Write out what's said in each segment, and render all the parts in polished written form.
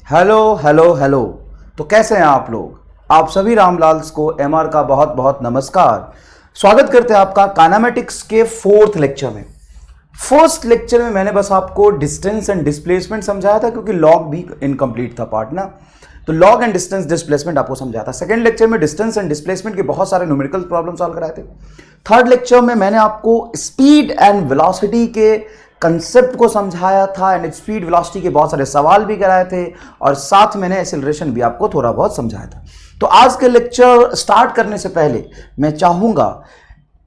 Hello hello hello. तो कैसे हैं आप लोग? आप सभी रामलाल्स को एमआर का बहुत बहुत नमस्कार। स्वागत करते हैं आपका काइनेमेटिक्स के फोर्थ लेक्चर में। फर्स्ट लेक्चर में मैंने बस आपको डिस्टेंस एंड डिस्प्लेसमेंट समझाया था, क्योंकि लॉग भी इनकम्प्लीट था पार्ट ना, तो लॉग एंड डिस्टेंस डिस्प्लेसमेंट आपको समझाया था। सेकंड लेक्चर में डिस्टेंस एंड डिस्प्लेसमेंट के बहुत सारे न्यूमेरिकल प्रॉब्लम सॉल्व कराए थे। थर्ड लेक्चर में मैंने आपको स्पीड एंड वेलोसिटी के कंसेप्ट को समझाया था एंड स्पीड वेलोसिटी के बहुत सारे सवाल भी कराए थे, और साथ मैंने एक्सेलरेशन भी आपको थोड़ा बहुत समझाया था। तो आज के लेक्चर स्टार्ट करने से पहले मैं चाहूंगा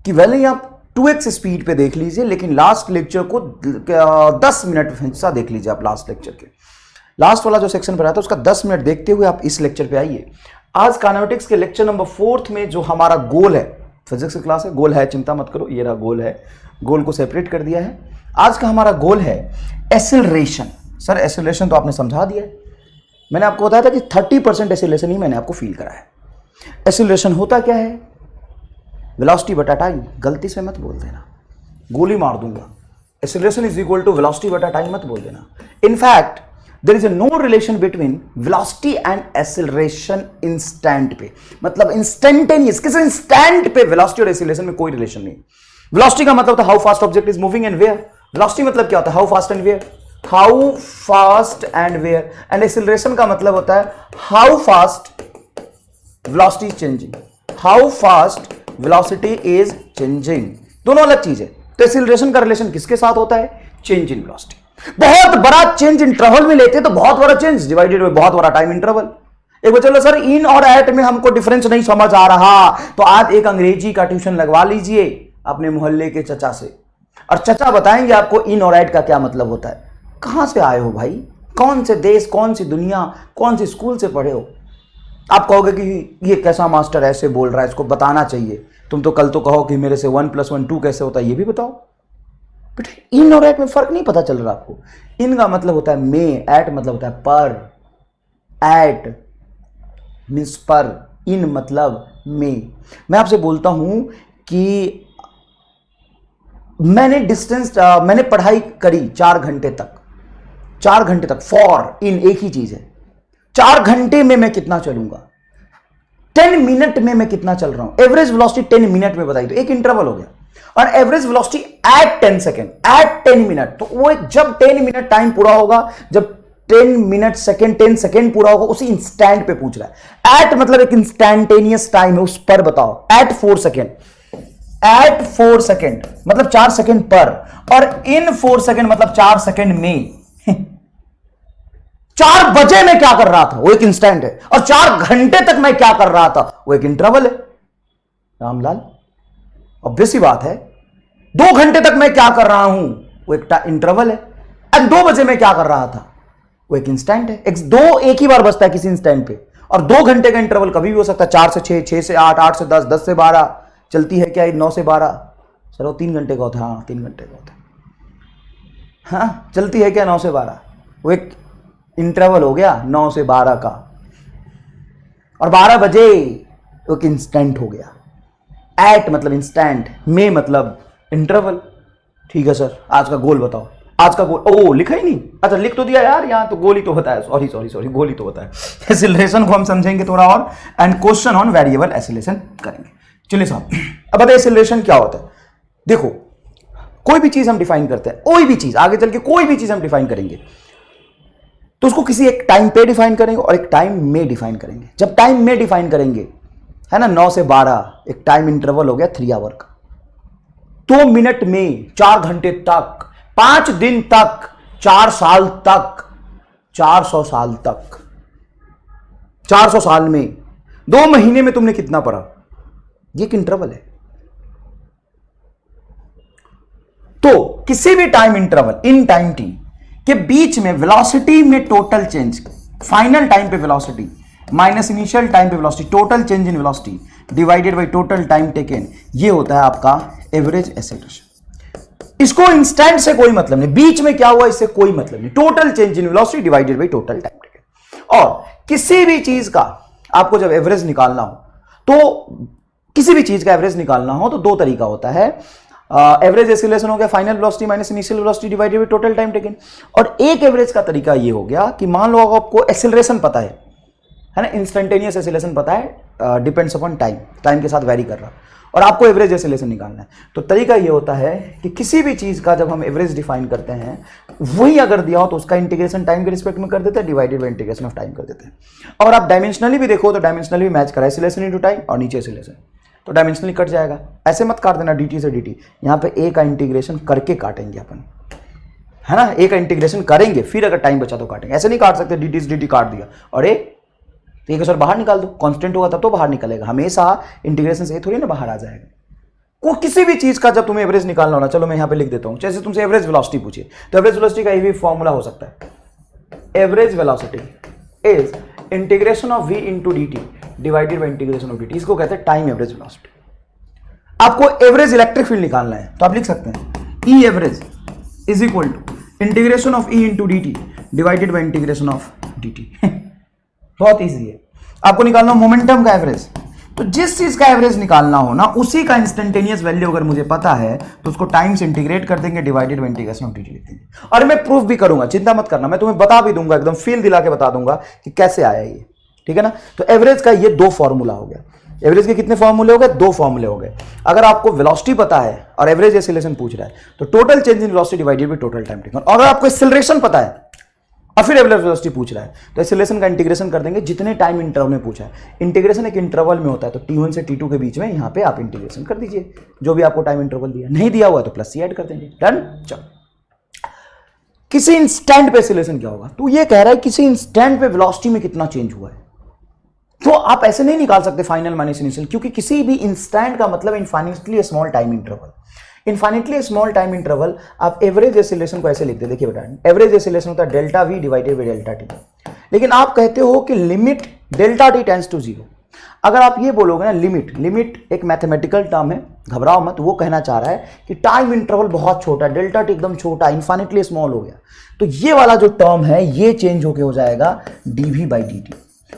कि पहले ही आप 2x स्पीड पे देख लीजिए, लेकिन लास्ट लेक्चर को 10 मिनट हिस्सा देख लीजिए। आप लास्ट लेक्चर के लास्ट वाला जो सेक्शन पढ़ा था उसका 10 मिनट देखते हुए आप इस लेक्चर पे आइए। आज काइनेमेटिक्स के लेक्चर नंबर 4 में जो हमारा गोल है, फिजिक्स की क्लास है, गोल है, चिंता मत करो, ये रहा गोल है, गोल को सेपरेट कर दिया है। आज का हमारा गोल है एक्सेलरेशन। सर एक्सेलरेशन तो आपने समझा दिया है, मैंने आपको बताया था कि 30% एक्सेलरेशन ही मैंने आपको फील करा है। एक्सेलरेशन होता क्या है? वेलोसिटी बटा टाइम। गलती से मत बोल देना, गोली मार दूंगा। Acceleration is equal to velocity बटा टाइम मत बोल देना। In fact there is no relation between velocity and acceleration instant पे, मतलब इंस्टेंटेनियस, किसी इंस्टेंट पे वेलोसिटी और एक्सेलरेशन में कोई रिलेशन नहीं। वेलोसिटी का मतलब था how fast object is moving and where. Velocity मतलब क्या होता है? How fast and where, how fast and where. And acceleration का मतलब होता है how fast velocity is changing, how fast velocity is changing. दोनों अलग चीज है। तो एक्सेलरेशन का रिलेशन किसके साथ होता है? Change in velocity. बहुत बड़ा चेंज इंटरवल में लेते तो बहुत बड़ा चेंज डिवाइडेड बाय बहुत बड़ा टाइम इंटरवल। एक बार चलो सर इन और एट में हमको डिफरेंस नहीं समझ आ रहा, तो आज एक अंग्रेजी का ट्यूशन लगवा लीजिए अपने मोहल्ले के चचा से, और चचा बताएंगे आपको इन और एट का क्या मतलब होता है। कहां से आए हो भाई? कौन से देश, कौन सी दुनिया, कौन सी स्कूल से पढ़े हो? आप कहोगे कि ये कैसा मास्टर ऐसे बोल रहा है, इसको बताना चाहिए। तुम तो कल तो कहो कि मेरे से 1 + 1 2 कैसे होता है, ये भी बताओ। बट इन और एट में फर्क नहीं पता चल रहा आपको? इन का मतलब होता है में, एट मतलब होता है पर। एट मीन्स पर, इन मतलब में। मैं आपसे बोलता हूं कि मैंने पढ़ाई करी 4 घंटे तक, 4 घंटे तक फॉर इन एक ही चीज है। 4 घंटे में मैं कितना चलूंगा, 10 मिनट में मैं कितना चल रहा हूं। एवरेज वेलोसिटी 10 मिनट में बताई, तो एक इंटरवल हो गया। और average velocity at 10 second, at 10 minute, तो वो जब 10 मिनट टाइम पूरा होगा, जब 10 मिनट सेकेंड 10 सेकेंड पूरा होगा, उसी इंस्टेंट पे पूछ रहा है। एट मतलब एक इंस्टैंटेनियस टाइम है, उस पर बताओ। एट 4 सेकेंड, एट 4 सेकेंड मतलब 4 सेकेंड पर, और इन 4 सेकेंड मतलब 4 सेकेंड में। 4 बजे मैं क्या कर रहा था, वो एक इंस्टेंट है, और 4 घंटे तक मैं क्या कर रहा था, वो एक इंटरवल है। रामलाल ऑब्वियस सी बात है। 2 घंटे तक मैं क्या कर रहा हूं, वो एक इंटरवल है। एंड 2 बजे मैं क्या कर रहा था, वो एक इंस्टेंट है। दो एक ही बार बचता है किसी इंस्टेंट पे, और 2 घंटे का इंटरवल कभी भी हो सकता है। 4 से 6, 6 से 8, 8 से 10, 10 से 12 चलती है क्या? 9 से 12, चलो 3 घंटे का होता है। हाँ 3 घंटे का होता है। हाँ चलती है क्या 9 से 12? वो एक इंटरवल हो गया 9 से 12 का, और 12 बजे एक इंस्टेंट हो गया। एट मतलब इंस्टेंट, में मतलब इंटरवल। ठीक है सर, आज का गोल बताओ। आज का गोल, ओ लिखा ही नहीं, अच्छा लिख तो दिया यार, यहां तो गोल ही तो होता है। सॉरी सॉरी सॉरी, गोल ही तो होता है। एक्सेलरेशन को हम समझेंगे थोड़ा और, and question on variable acceleration करेंगे। चलिए साहब, अब बताइए एक्सेलरेशन क्या होता है। देखो कोई भी चीज हम डिफाइन करते हैं, कोई भी चीज आगे चल के कोई भी चीज हम डिफाइन करेंगे, तो उसको किसी एक टाइम पे डिफाइन करेंगे और एक टाइम में डिफाइन करेंगे। जब टाइम में डिफाइन करेंगे, है ना, 9 से 12 एक टाइम इंटरवल हो गया 3 आवर का। 2 मिनट में 4 घंटे तक, 5 दिन तक, 4 साल तक, 400 साल तक, 400 साल में 2 महीने में तुमने कितना पढ़ा, ये एक इंटरवल है। तो किसी भी time interval in time T के बीच में वेलोसिटी में टोटल चेंज, फाइनल टाइम पे वेलोसिटी माइनस इनिशियल टाइम पे velocity, total change in velocity divided by total time taken, ये होता है आपका एवरेज एक्सेलरेशन। इसको इंस्टेंट से कोई मतलब नहीं, बीच में क्या हुआ इससे कोई मतलब नहीं। Total change in velocity divided by total time taken. और किसी भी चीज का आपको जब एवरेज निकालना हो, तो किसी भी चीज का एवरेज निकालना हो तो 2 तरीका होता है। एवरेज एक्सीलरेशन हो गया final velocity minus initial velocity divided by total time taken. और एक एवरेज का तरीका ये हो गया कि मान लो आपको एक्सेलरेशन पता है ना, इंस्टेंटेनियस एक्सेलरेशन पता है, डिपेंड्स अपॉन टाइम के साथ वेरी कर रहा, और आपको एवरेज एक्सेलरेशन निकालना है। तो तरीका ये होता है कि किसी भी चीज का जब हम एवरेज डिफाइन करते हैं, वही अगर दिया हो तो उसका इंटीग्रेशन टाइम के रिस्पेक्ट में कर देते हैं, divided by integration of time कर देते हैं। और आप डायमेंशनली भी देखो तो डायमेंशनली भी मैच करा, एक्सेलरेशन इनटू टाइम और नीचे एक्सेलरेशन, तो डायमेंशनली कट जाएगा। ऐसे मत काट देना dt से dt, यहाँ पे a का इंटीग्रेशन करके काटेंगे अपन, है ना, a का इंटीग्रेशन करेंगे फिर अगर टाइम बचा तो काटेंगे। ऐसे नहीं काट सकते dt से dt काट दिया और a तो एक सर बाहर निकाल दो, कांस्टेंट होगा तब तो बाहर निकलेगा, हमेशा इंटीग्रेशन से थोड़ी ना बाहर आ जाएगा। को किसी भी चीज का जब तुम्हें एवरेज निकालना होना, चलो मैं यहाँ पे लिख देता हूँ, जैसे तुमसे एवरेज वेलोसिटी पूछिए तो एवरेज वेलोसिटी का ये भी फॉर्मूला हो सकता है, average velocity is integration of v into D T divided by integration of dt, इसको कहते हैं टाइम एवरेज वेलोसिटी। आपको एवरेज इलेक्ट्रिक फील्ड निकालना है तो आप लिख सकते हैं E average is equal to integration of E into D T divided by integration of dt। बहुत ईजी है। आपको निकालना हो मोमेंटम का एवरेज, तो जिस चीज का एवरेज निकालना हो ना उसी का इंस्टेंटेनियस वैल्यू अगर मुझे पता है तो उसको टाइम से इंटीग्रेट कर देंगे, divided by integration of dt लिख देंगे। और मैं प्रूफ भी करूंगा, चिंता मत करना, मैं तुम्हें बता भी दूंगा, एकदम फील दिला के बता दूंगा कि कैसे आया ये, ठीक है ना। तो एवरेज का ये दो फॉर्मूला हो गया। एवरेज के कितने फॉर्मूले हो गए? दो फॉर्मूले हो गए। अगर आपको वेलोसिटी पता है और एवरेज एक्सीलरेशन पूछ रहा है तो total change in velocity divided by total time taken. और अगर आपको एक्सीलरेशन पता है और फिर एवरेज वेलोसिटी पूछ रहा है तो एक्सीलरेशन का इंटीग्रेशन कर देंगे जितने टाइम इंटरवल में पूछा है। इंटीग्रेशन एक इंटरवल में होता है, तो t1 से t2 के बीच में यहाँ पे आप इंटीग्रेशन कर दीजिए, जो भी आपको टाइम इंटरवल दिया, नहीं दिया हुआ तो प्लस c ऐड कर देंगे, डन। चलो, किसी इंस्टेंट पे एक्सीलरेशन क्या होगा? तो ये कह रहा है किसी इंस्टेंट पे वेलोसिटी में कितना चेंज हुआ है, तो आप ऐसे नहीं निकाल सकते फाइनल माइनस इनिशियल, क्योंकि किसी भी इंस्टेंट का मतलब infinitely small time interval. Infinitely small time interval आप एवरेज एक्सीलरेशन को ऐसे लिखते हैं, देखिए बेटा, एवरेज एक्सीलरेशन होता है delta V divided by delta T. लेकिन आप कहते हो कि limit delta T tends to zero. अगर आप ये बोलोगे ना लिमिट एक मैथमेटिकल टर्म है, घबराओ मत, वो कहना चाह रहा है कि टाइम इंटरवल बहुत छोटा है, डेल्टा टी एकदम छोटा, इनफाइनिटली स्मॉल हो गया, तो ये वाला जो टर्म है ये चेंज होके हो जाएगा डीवी बाई डी टी।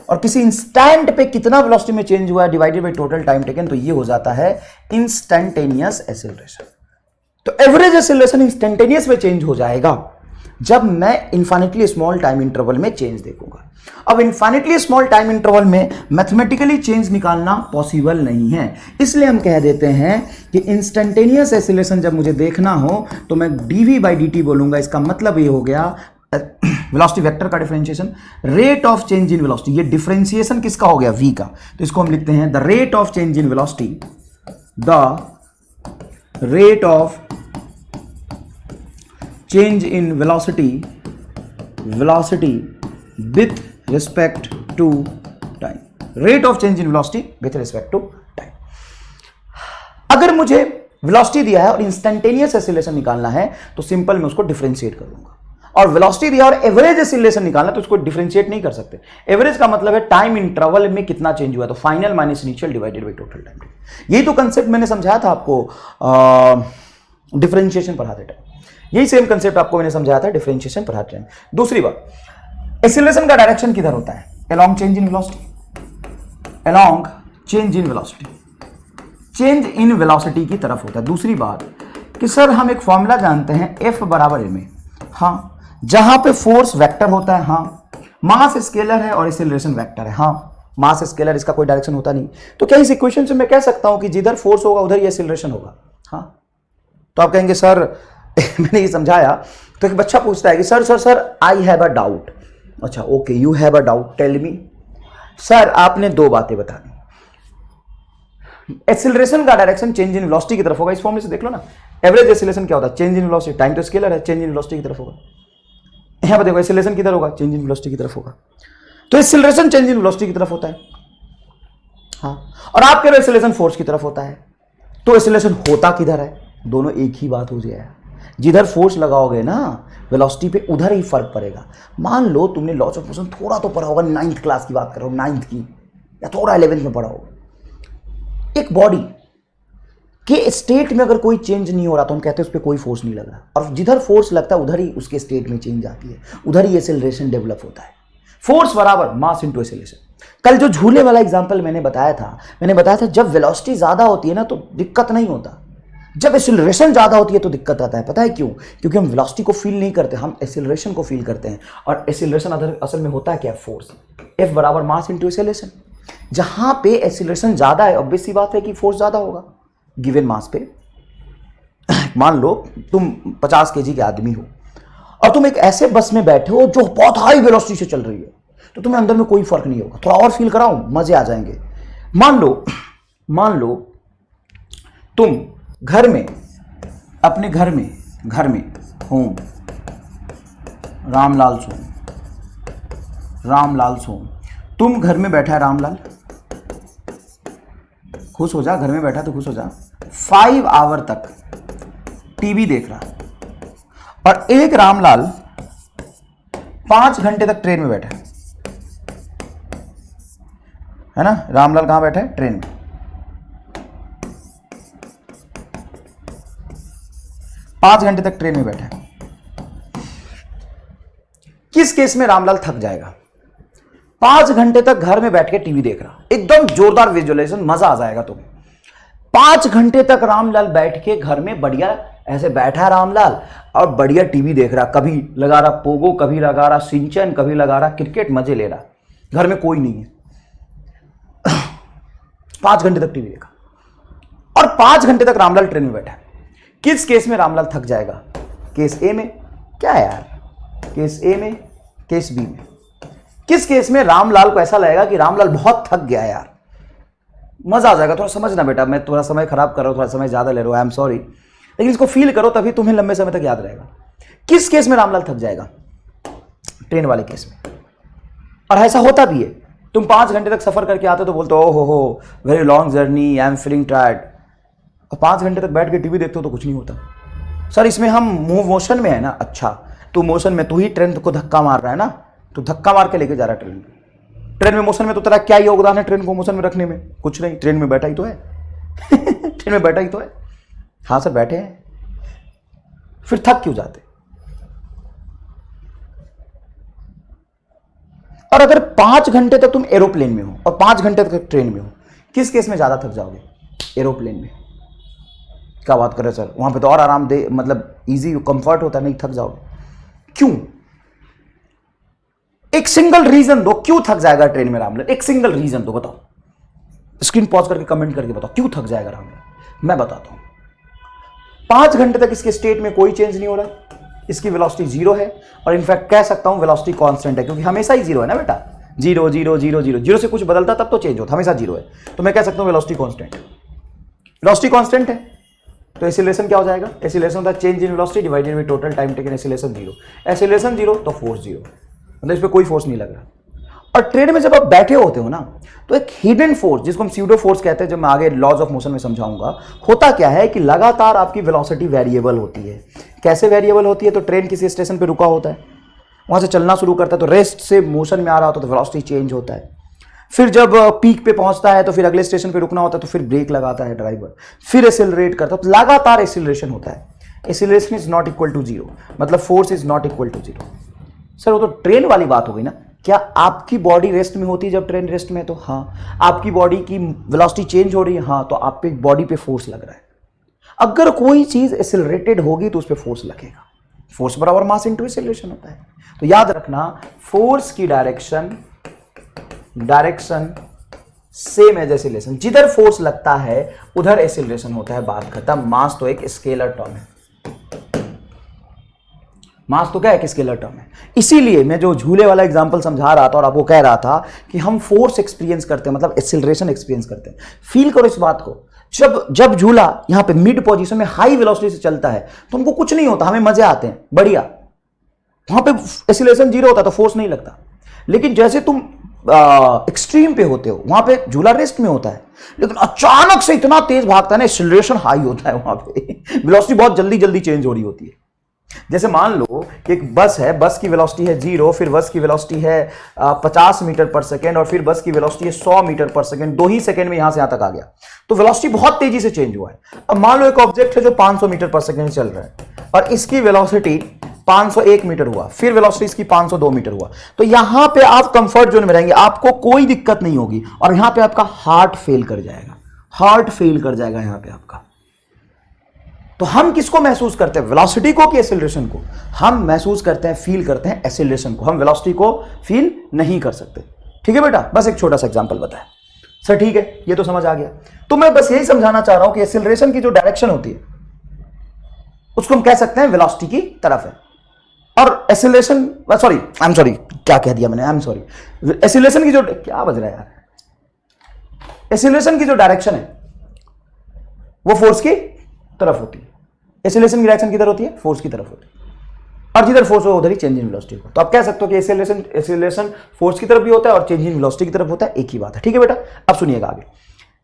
और किसी इंस्टेंट पे कितना वेलोसिटी में चेंज हुआ है divided by total time taken, तो ये हो जाता है इंस्टेंटेनियस एक्सीलरेशन। तो एवरेज एक्सीलरेशन इंस्टेंटेनियस में चेंज हो जाएगा जब मैं इनफाइनिटली स्मॉल टाइम इंटरवल में चेंज देखूंगा। अब इनफाइनिटली स्मॉल टाइम इंटरवल में मैथमेटिकली चेंज निकालना पॉसिबल नहीं है, इसलिए हम कह देते हैं कि इंस्टेंटेनियस एक्सीलरेशन जब मुझे देखना हो तो मैं डीवी बाई डी टी बोलूंगा। इसका मतलब ये हो गया वेलोसिटी वेक्टर का differentiation, rate of change in velocity. ये डिफरेंशिएशन किसका हो गया? v का, तो इसको हम लिखते हैं the rate of change in velocity, the rate of change in velocity with respect to time, rate of change in velocity with respect to time. अगर मुझे वेलोसिटी दिया है और इंस्टेंटेनियस एक्सीलरेशन निकालना है तो सिंपल मैं उसको डिफरेंशिएट कर दूंगा, और वेलोसिटी दिया और एवरेज एक्सीलरेशन निकालना तो उसको डिफरेंशिएट नहीं कर सकते। एवरेज का मतलब है टाइम इंटरवल में कितना चेंज हुआ, तो final minus initial divided by total time. यही तो कंसेप्ट मैंने समझाया था आपको डिफरेंशिएशन पढ़ाते टाइम, यही सेम कंसेप्ट आपको मैंने समझाया था डिफरेंशिएशन पढ़ाते टाइम। दूसरी बात, एक्सीलरेशन का डायरेक्शन किधर होता है? Along change in velocity, along change in velocity, change in velocity की तरफ होता है। दूसरी बात कि सर हम एक फॉर्मूला जानते हैं F बराबर m, हाँ, जहां पे फोर्स वेक्टर होता है, हाँ, मास स्केलर है और एक्सीलरेशन वेक्टर है, हाँ, मास स्केलर, इसका कोई डायरेक्शन होता नहीं, तो क्या इस इक्वेशन से मैं कह सकता हूं कि जिधर फोर्स होगा उधर ही एक्सीलरेशन होगा? हाँ। तो आप कहेंगे सर मैंने ये समझाया, तो एक बच्चा पूछता है कि sir I have a doubt. अच्छा, okay, you have a doubt, tell me. Sir आपने दो बातें बता दी, एक्सीलरेशन का डायरेक्शन चेंज इन वेलोसिटी की तरफ होगा, इस फॉर्मूले से देख लो ना। एवरेज एक्सीलरेशन क्या होता है? चेंज इन वेलोसिटी, टाइम तो स्केलर है, चेंज इन वेलोसिटी की तरफ होगा। यहां पर देखो एक्सीलरेशन किधर होगा? चेंज इन वेलोसिटी की तरफ होगा, तो एक्सीलरेशन चेंज इन वेलोसिटी की तरफ होता है, हाँ। और आप कह रहे हो एक्सीलरेशन फोर्स की तरफ होता है, तो एक्सीलरेशन होता किधर है? दोनों एक ही बात हो जाएगा, जिधर फोर्स लगाओगे ना वेलोसिटी पे उधर ही फर्क पड़ेगा। मान लो तुमने लॉज ऑफ मोशन थोड़ा तो पढ़ा होगा, 9th क्लास की बात करो, 9th की, या थोड़ा 11th में पढ़ा होगा। एक बॉडी के स्टेट में अगर कोई चेंज नहीं हो रहा तो हम कहते हैं उस पर कोई फोर्स नहीं लग रहा, और जिधर फोर्स लगता है उधर ही उसके स्टेट में चेंज आती है, उधर ही एक्सीलरेशन डेवलप होता है। फोर्स बराबर मास इनटू एक्सीलरेशन। कल जो झूले वाला एग्जांपल मैंने बताया था जब वेलोसिटी ज्यादा होती है ना तो दिक्कत नहीं होता, जब एक्सीलरेशन ज्यादा होती है तो दिक्कत आता है, पता है क्यों? क्योंकि हम वेलोसिटी को फील नहीं करते, हम एक्सीलरेशन को फील करते हैं। और एक्सीलरेशन असल में होता है क्या? फोर्स। F बराबर मास इंटू एक्सीलरेशन। जहां पे एक्सीलरेशन ज्यादा है, ऑब्वियस सी बात है कि फोर्स ज्यादा होगा गिवन मास पे। मान लो तुम 50 kg के आदमी हो और तुम एक ऐसे बस में बैठे हो जो बहुत हाई वेलोसिटी से चल रही है, तो तुम्हें अंदर में कोई फर्क नहीं होगा। थोड़ा और फील कराऊं, मजे आ जाएंगे। मान लो तुम घर में, अपने घर में होम, रामलाल सोम, तुम घर में बैठा है रामलाल, खुश हो जा, घर में बैठा तो खुश हो जा, 5 आवर तक टीवी देख रहा, और एक रामलाल 5 घंटे तक ट्रेन में बैठा है ना? रामलाल कहां बैठा है? ट्रेन में। 5 घंटे तक ट्रेन में बैठा है। किस केस में रामलाल थक जाएगा? 5 घंटे तक घर में बैठ के टीवी देख रहा, एकदम जोरदार विजुअलाइजेशन, मजा आ जाएगा तुम्हें। 5 घंटे तक रामलाल बैठ के घर में बढ़िया ऐसे बैठा है रामलाल और बढ़िया टीवी देख रहा, कभी लगा रहा पोगो, कभी लगा रहा सिंचन, कभी लगा रहा क्रिकेट, मजे ले रहा। घर में कोई नहीं है, 5 घंटे तक टीवी देखा, और 5 घंटे तक रामलाल ट्रेन में बैठा है। किस केस में रामलाल थक जाएगा? केस ए में। क्या है यार? केस ए में, केस बी में। किस केस में रामलाल को ऐसा लगेगा कि रामलाल बहुत थक गया यार? मजा आ जाएगा। थोड़ा समझना बेटा, मैं थोड़ा समय खराब कर रहा हूं, थोड़ा समय ज्यादा ले रहा हूं, आई एम सॉरी, लेकिन इसको फील करो तभी तुम्हें लंबे समय तक याद रहेगा। किस केस में रामलाल थक जाएगा? ट्रेन वाले केस में। और ऐसा होता भी है, तुम 5 घंटे तक सफर करके आते हो तो बोलते हो ओ हो very long journey, I am feeling tired, और 5 घंटे तक बैठ के टीवी देखते हो तो कुछ नहीं होता। सर इसमें हम मूव मोशन में है ना। अच्छा, तू मोशन में, तू ही ट्रेन को धक्का मार रहा है ना, तो धक्का मार के लेके जा रहा है ट्रेन में मोशन में, तो तेरा क्या योगदान है ट्रेन को मोशन में रखने में? कुछ नहीं, ट्रेन में बैठा ही तो है। ट्रेन में बैठा ही तो है। हाँ सर बैठे हैं, फिर थक क्यों जाते? और अगर 5 घंटे तक तुम एरोप्लेन में हो और 5 घंटे तक ट्रेन में हो, किस केस में ज्यादा थक जाओगे? एरोप्लेन में। क्या बात कर रहे सर, वहां पे तो और आरामदेह, मतलब इजी कंफर्ट होता है, नहीं थक जाओगे। क्यों? एक सिंगल रीजन दो, क्यों थक जाएगा ट्रेन में रामलाल? एक सिंगल रीजन दो, बताओ। स्क्रीन पॉज करके कमेंट करके बताओ क्यों थक जाएगा रामलाल। मैं बताता हूं। 5 घंटे तक इसके स्टेट में कोई चेंज नहीं हो रहा, इसकी वेलोसिटी 0 है, और इनफैक्ट कह सकता हूं वेलोसिटी कांस्टेंट है, क्योंकि हमेशा ही 0 है ना बेटा। 0 0 0 0 0 से कुछ बदलता तब तो चेंज होता, हमेशा 0 है, तो मैं कह सकता हूं वेलोसिटी कांस्टेंट है। वेलोसिटी कांस्टेंट है तो एक्सीलरेशन क्या हो जाएगा? एक्सीलरेशन होता है change in velocity divided by total time taken, acceleration 0। Acceleration 0 तो फोर्स 0, मतलब इस पर कोई फोर्स नहीं लग रहा। और ट्रेन में जब आप बैठे होते हो ना, तो एक हिडन फोर्स, जिसको हम स्यूडो फोर्स कहते हैं, जब मैं आगे लॉज ऑफ मोशन में समझाऊंगा, होता क्या है कि लगातार आपकी वेलोसिटी वेरिएबल होती है। कैसे वेरिएबल होती है? तो ट्रेन किसी स्टेशन पे रुका होता है, वहां से चलना शुरू करता है, तो रेस्ट से मोशन में आ रहा होता है तो वेलोसिटी चेंज होता है। फिर जब पीक पे पहुंचता है तो फिर अगले स्टेशन पे रुकना होता है, तो फिर ब्रेक लगाता है ड्राइवर, फिर एक्सेलरेट करता है, तो लगातार एक्सेलरेशन होता है। Acceleration is not equal to 0, मतलब force is not equal to 0। Sir वो तो ट्रेन वाली बात हो गई ना। क्या आपकी बॉडी रेस्ट में होती है जब ट्रेन रेस्ट में है? तो हाँ। आपकी बॉडी की वेलोसिटी चेंज हो रही है? हाँ। तो आप पे बॉडी पे फोर्स लग रहा है। अगर कोई चीज एक्सेलरेटेड होगी तो उस पर फोर्स लगेगा। फोर्स बराबर मास इंटू एक्सेलरेशन होता है। तो याद रखना, फोर्स की डायरेक्शन सेम एज एक्सेलरेशन। जिधर फोर्स लगता है उधर एक्सेलरेशन होता है, बात खत्म। मास तो एक स्केलर टर्म है। मास तो क्या है? एक स्केलर टर्म है। इसीलिए मैं जो झूले वाला एग्जांपल समझा रहा था और आपको कह रहा था कि हम फोर्स एक्सपीरियंस करते हैं, मतलब एक्सेलरेशन एक्सपीरियंस करते हैं। फील करो इस बात को। जब झूला यहां पे मिड पोजीशन में हाई वेलोसिटी से चलता है तो हमको कुछ नहीं होता, हमें मजे आते हैं, बढ़िया। वहां पे एक्सेलरेशन 0 होता है तो फोर्स नहीं लगता। लेकिन जैसे तुम एक्सट्रीम पे होते हो, वहां पे झूला रेस्ट में होता है, लेकिन अचानक से इतना तेज भागता है ना, एक्सेलरेशन हाई होता है, वहां पे वेलोसिटी बहुत जल्दी जल्दी चेंज हो रही होती है। जैसे मान लो कि एक बस है, बस की वेलोसिटी है 0, फिर बस की वेलोसिटी है 50 मीटर पर सेकेंड, और फिर बस की वेलोसिटी है 100 मीटर पर सेकेंड। 2 ही सेकेंड में यहां से यहां तक आ गया, तो वेलोसिटी बहुत तेजी से चेंज हुआ है। अब मान लो एक ऑब्जेक्ट है जो 500 मीटर पर सेकेंड चल रहा है, और इसकी वेलोसिटी 501 मीटर हुआ, फिर वेलोसिटी इसकी 502 मीटर हुआ, तो यहां पे आप कंफर्ट जोन में रहेंगे, आपको कोई दिक्कत नहीं होगी। और यहां पे आपका हार्ट फेल कर जाएगा, हार्ट फेल कर जाएगा यहां पे आपका। तो हम किसको महसूस करते हैं, वेलोसिटी को कि एक्सेलरेशन को? हम महसूस करते हैं, फील करते हैं एक्सेलरेशन को, हम वेलोसिटी को फील नहीं कर सकते। ठीक है बेटा, बस एक छोटा सा एग्जांपल बताया सर। ठीक है, ये तो समझ आ गया। तो मैं बस यही समझाना चाह रहा हूं कि एक्सेलरेशन की जो डायरेक्शन होती है उसको हम कह सकते हैं वेलोसिटी की तरफ है, और acceleration, sorry I am sorry, क्या कह दिया मैंने, आई एम सॉरी, एक्सेलरेशन की जो, क्या बज रहा है यार, एक्सेलरेशन की जो डायरेक्शन है वो फोर्स की तरफ होती है। एक्सेलरेशन की डायरेक्शन किधर होती है, फोर्स की तरफ होती है, और जिधर फोर्स हो उधर ही चेंज इन वेलोसिटी हो। तो आप कह सकते हो कि एक्सेलरेशन फोर्स की तरफ भी होता है और चेंज इन वेलोसिटी की तरफ होता है, एक ही बात है। ठीक है बेटा, अब सुनिएगा आगे।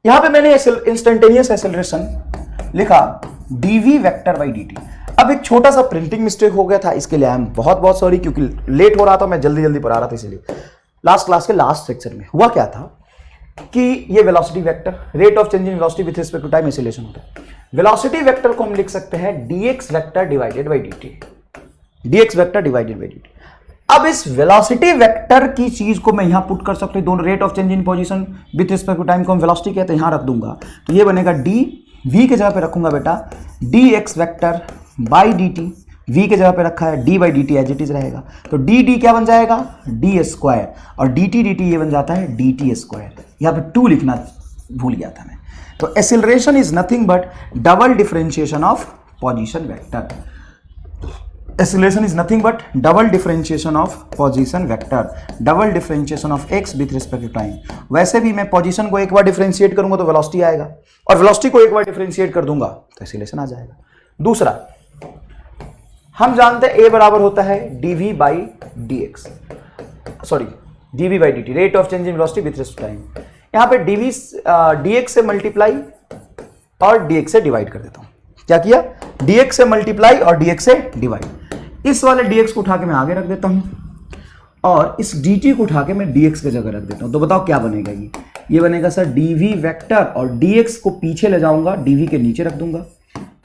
यहां पे मैंने इंस्टेंटेनियस एक्सेलरेशन लिखा dv वेक्टर बाई dt। अब एक छोटा सा प्रिंटिंग मिस्टेक हो गया था, इसके लिए आई एम बहुत बहुत सॉरी, क्योंकि लेट हो रहा था, मैं जल्दी जल्दी पढ़ा रहा था, इसलिए लास्ट क्लास के लास्ट सेक्शन में हुआ क्या था कि ये velocity vector, rate of change in velocity with respect to time acceleration होता है। वेलोसिटी वेक्टर को हम लिख सकते हैं dx vector divided by dt, dx vector divided by dt। अब इस वेलोसिटी वेक्टर की चीज को मैं यहां पुट कर सकता हूं, दोनों rate of change in position with respect to time को हम वेलोसिटी कहते हैं, यहां रख दूंगा, तो ये बनेगा d, v के जगह पे रखूंगा बेटा dx vector by dt, v के जगह पे रखा है d by dt as it is रहेगा, तो dd क्या बन जाएगा, d स्क्वायर, और dt ये बन जाता है dt स्क्वायर। यहां पे 2 लिखना भूल गया था मैं। तो acceleration is nothing but double differentiation of position vector. Acceleration is nothing but double differentiation of position vector, double differentiation of x with respect to time. वैसे भी मैं पोजीशन को एक बार डिफरेंशिएट करूंगा तो वेलोसिटी आएगा, और वेलोसिटी को एक बार डिफरेंशिएट कर दूंगा तो एक्सेलरेशन आ जाएगा। दूसरा, हम जानते हैं a बराबर होता है dv by dx, sorry dv by dt, rate of change in velocity with respect to time. यहां पे dv dx से मल्टीप्लाई और dx से डिवाइड कर देता हूं। क्या किया, dx से मल्टीप्लाई और dx से डिवाइड। इस वाले dx को उठा के मैं आगे रख देता हूं, और इस dt को उठा के मैं dx की जगह रख देता हूं। तो बताओ क्या बनेगा, ये बनेगा सर dv वेक्टर, और dx को पीछे ले जाऊंगा, dv के नीचे रख दूंगा,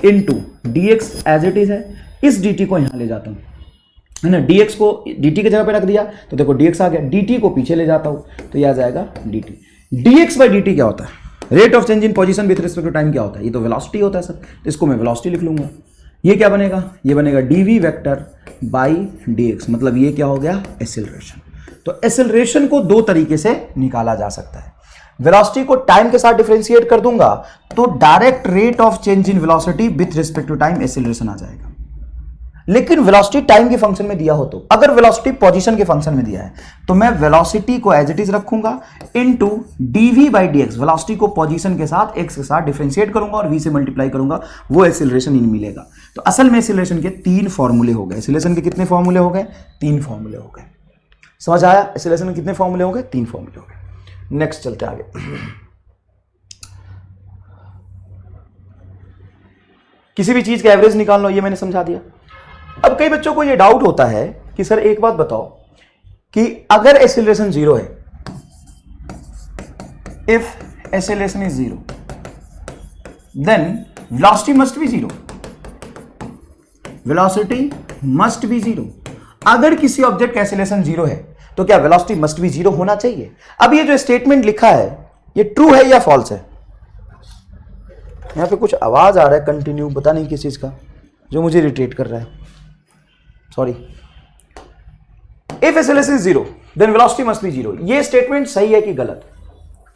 into dx as it is है, इस dt को यहां ले जाता हूं, है ना, dx को dt की जगह पे रख दिया तो देखो dx आ गया, dt को पीछे ले जाता हूं तो यह आ जाएगा dt। dx बाई dt क्या होता है, rate of change in position with respect to time क्या होता है, ये तो वेलोसिटी होता है सर, तो इसको मैं वेलोसिटी लिख लूंगा। ये क्या बनेगा, ये बनेगा dv वेक्टर बाई dx, मतलब ये क्या हो गया, एक्सेलरेशन। तो एक्सेलरेशन को दो तरीके से निकाला जा सकता है, वेलोसिटी को टाइम के साथ डिफरेंशिएट कर दूंगा तो direct rate of change in velocity with respect to time acceleration आ जाएगा। लेकिन वेलोसिटी टाइम के फंक्शन में दिया हो तो, अगर वेलोसिटी पोजीशन के फंक्शन में दिया है तो मैं वेलोसिटी को एज इट इज रखूंगा into dv by dx, velocity को पोजीशन के साथ x के साथ डिफरेंशिएट करूंगा और v से मल्टीप्लाई करूंगा, वो एक्सेलरेशन इन मिलेगा। तो असल में एक्सेलरेशन के 3 फॉर्मूले हो गए। एक्सेलरेशन के कितने फॉर्मूले हो गए, 3 फॉर्मूले हो गए। समझ आया, एक्सेलरेशन के कितने फॉर्मूले हो गए, 3 फॉर्मूले हो गए। नेक्स्ट चलते आगे। किसी भी चीज का एवरेज निकाल लो, ये मैंने समझा दिया। अब कई बच्चों को ये डाउट होता है कि सर एक बात बताओ कि अगर एक्सेलरेशन 0 है, if acceleration is 0 then velocity must be 0, velocity must be 0। अगर किसी ऑब्जेक्ट का एक्सेलरेशन 0 है तो क्या वेलोसिटी मस्ट बी 0 होना चाहिए? अब ये जो स्टेटमेंट लिखा है ये ट्रू है या फॉल्स है? यहां पे कुछ आवाज आ रहा है कंटिन्यू, पता नहीं किस चीज का, जो मुझे इरिटेट कर रहा है, sorry. If acceleration is 0 then velocity must be 0, ये स्टेटमेंट सही है कि गलत,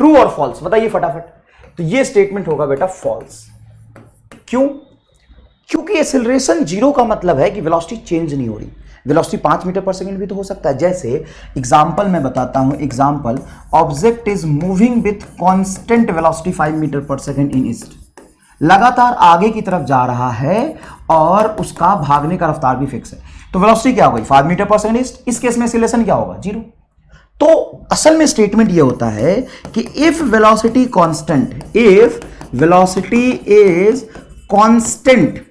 ट्रू और फॉल्स बताइए फटाफट। तो ये स्टेटमेंट होगा बेटा फॉल्स। क्यों? क्योंकि एक्सेलरेशन 0 का मतलब है कि वेलोसिटी चेंज नहीं हो रही। वेलोसिटी 5 मीटर पर सेकंड भी तो हो सकता है। जैसे एग्जांपल मैं बताता हूं, example, object is moving with constant velocity 5 metre per second in east, लगातार आगे की तरफ जा रहा है और उसका भागने का रफ्तार भी फिक्स है, तो वेलोसिटी क्या होगी, 5 मीटर पर सेकंड ईस्ट। इस केस में एक्सेलरेशन क्या होगा, 0। तो असल में स्टेटमेंट ये होता है कि if velocity constant, if velocity is constant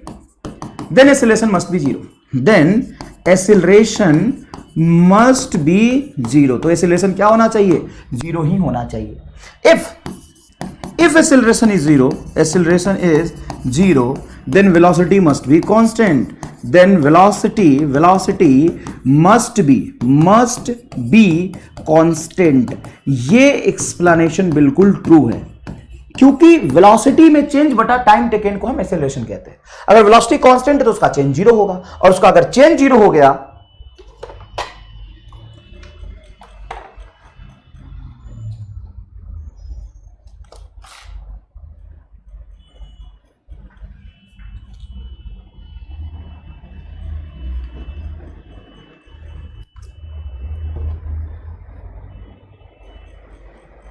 then acceleration must be 0, then acceleration must be 0। तो एक्सेलरेशन क्या होना चाहिए, 0 ही होना चाहिए। if acceleration is 0, acceleration is 0, then velocity must be constant, then velocity must be constant। ये explanation बिल्कुल true है। क्योंकि वेलोसिटी में चेंज बटा टाइम टेकन को हम एक्सेलरेशन कहते हैं। अगर वेलोसिटी कांस्टेंट है तो उसका चेंज जीरो होगा, और उसका अगर चेंज जीरो हो गया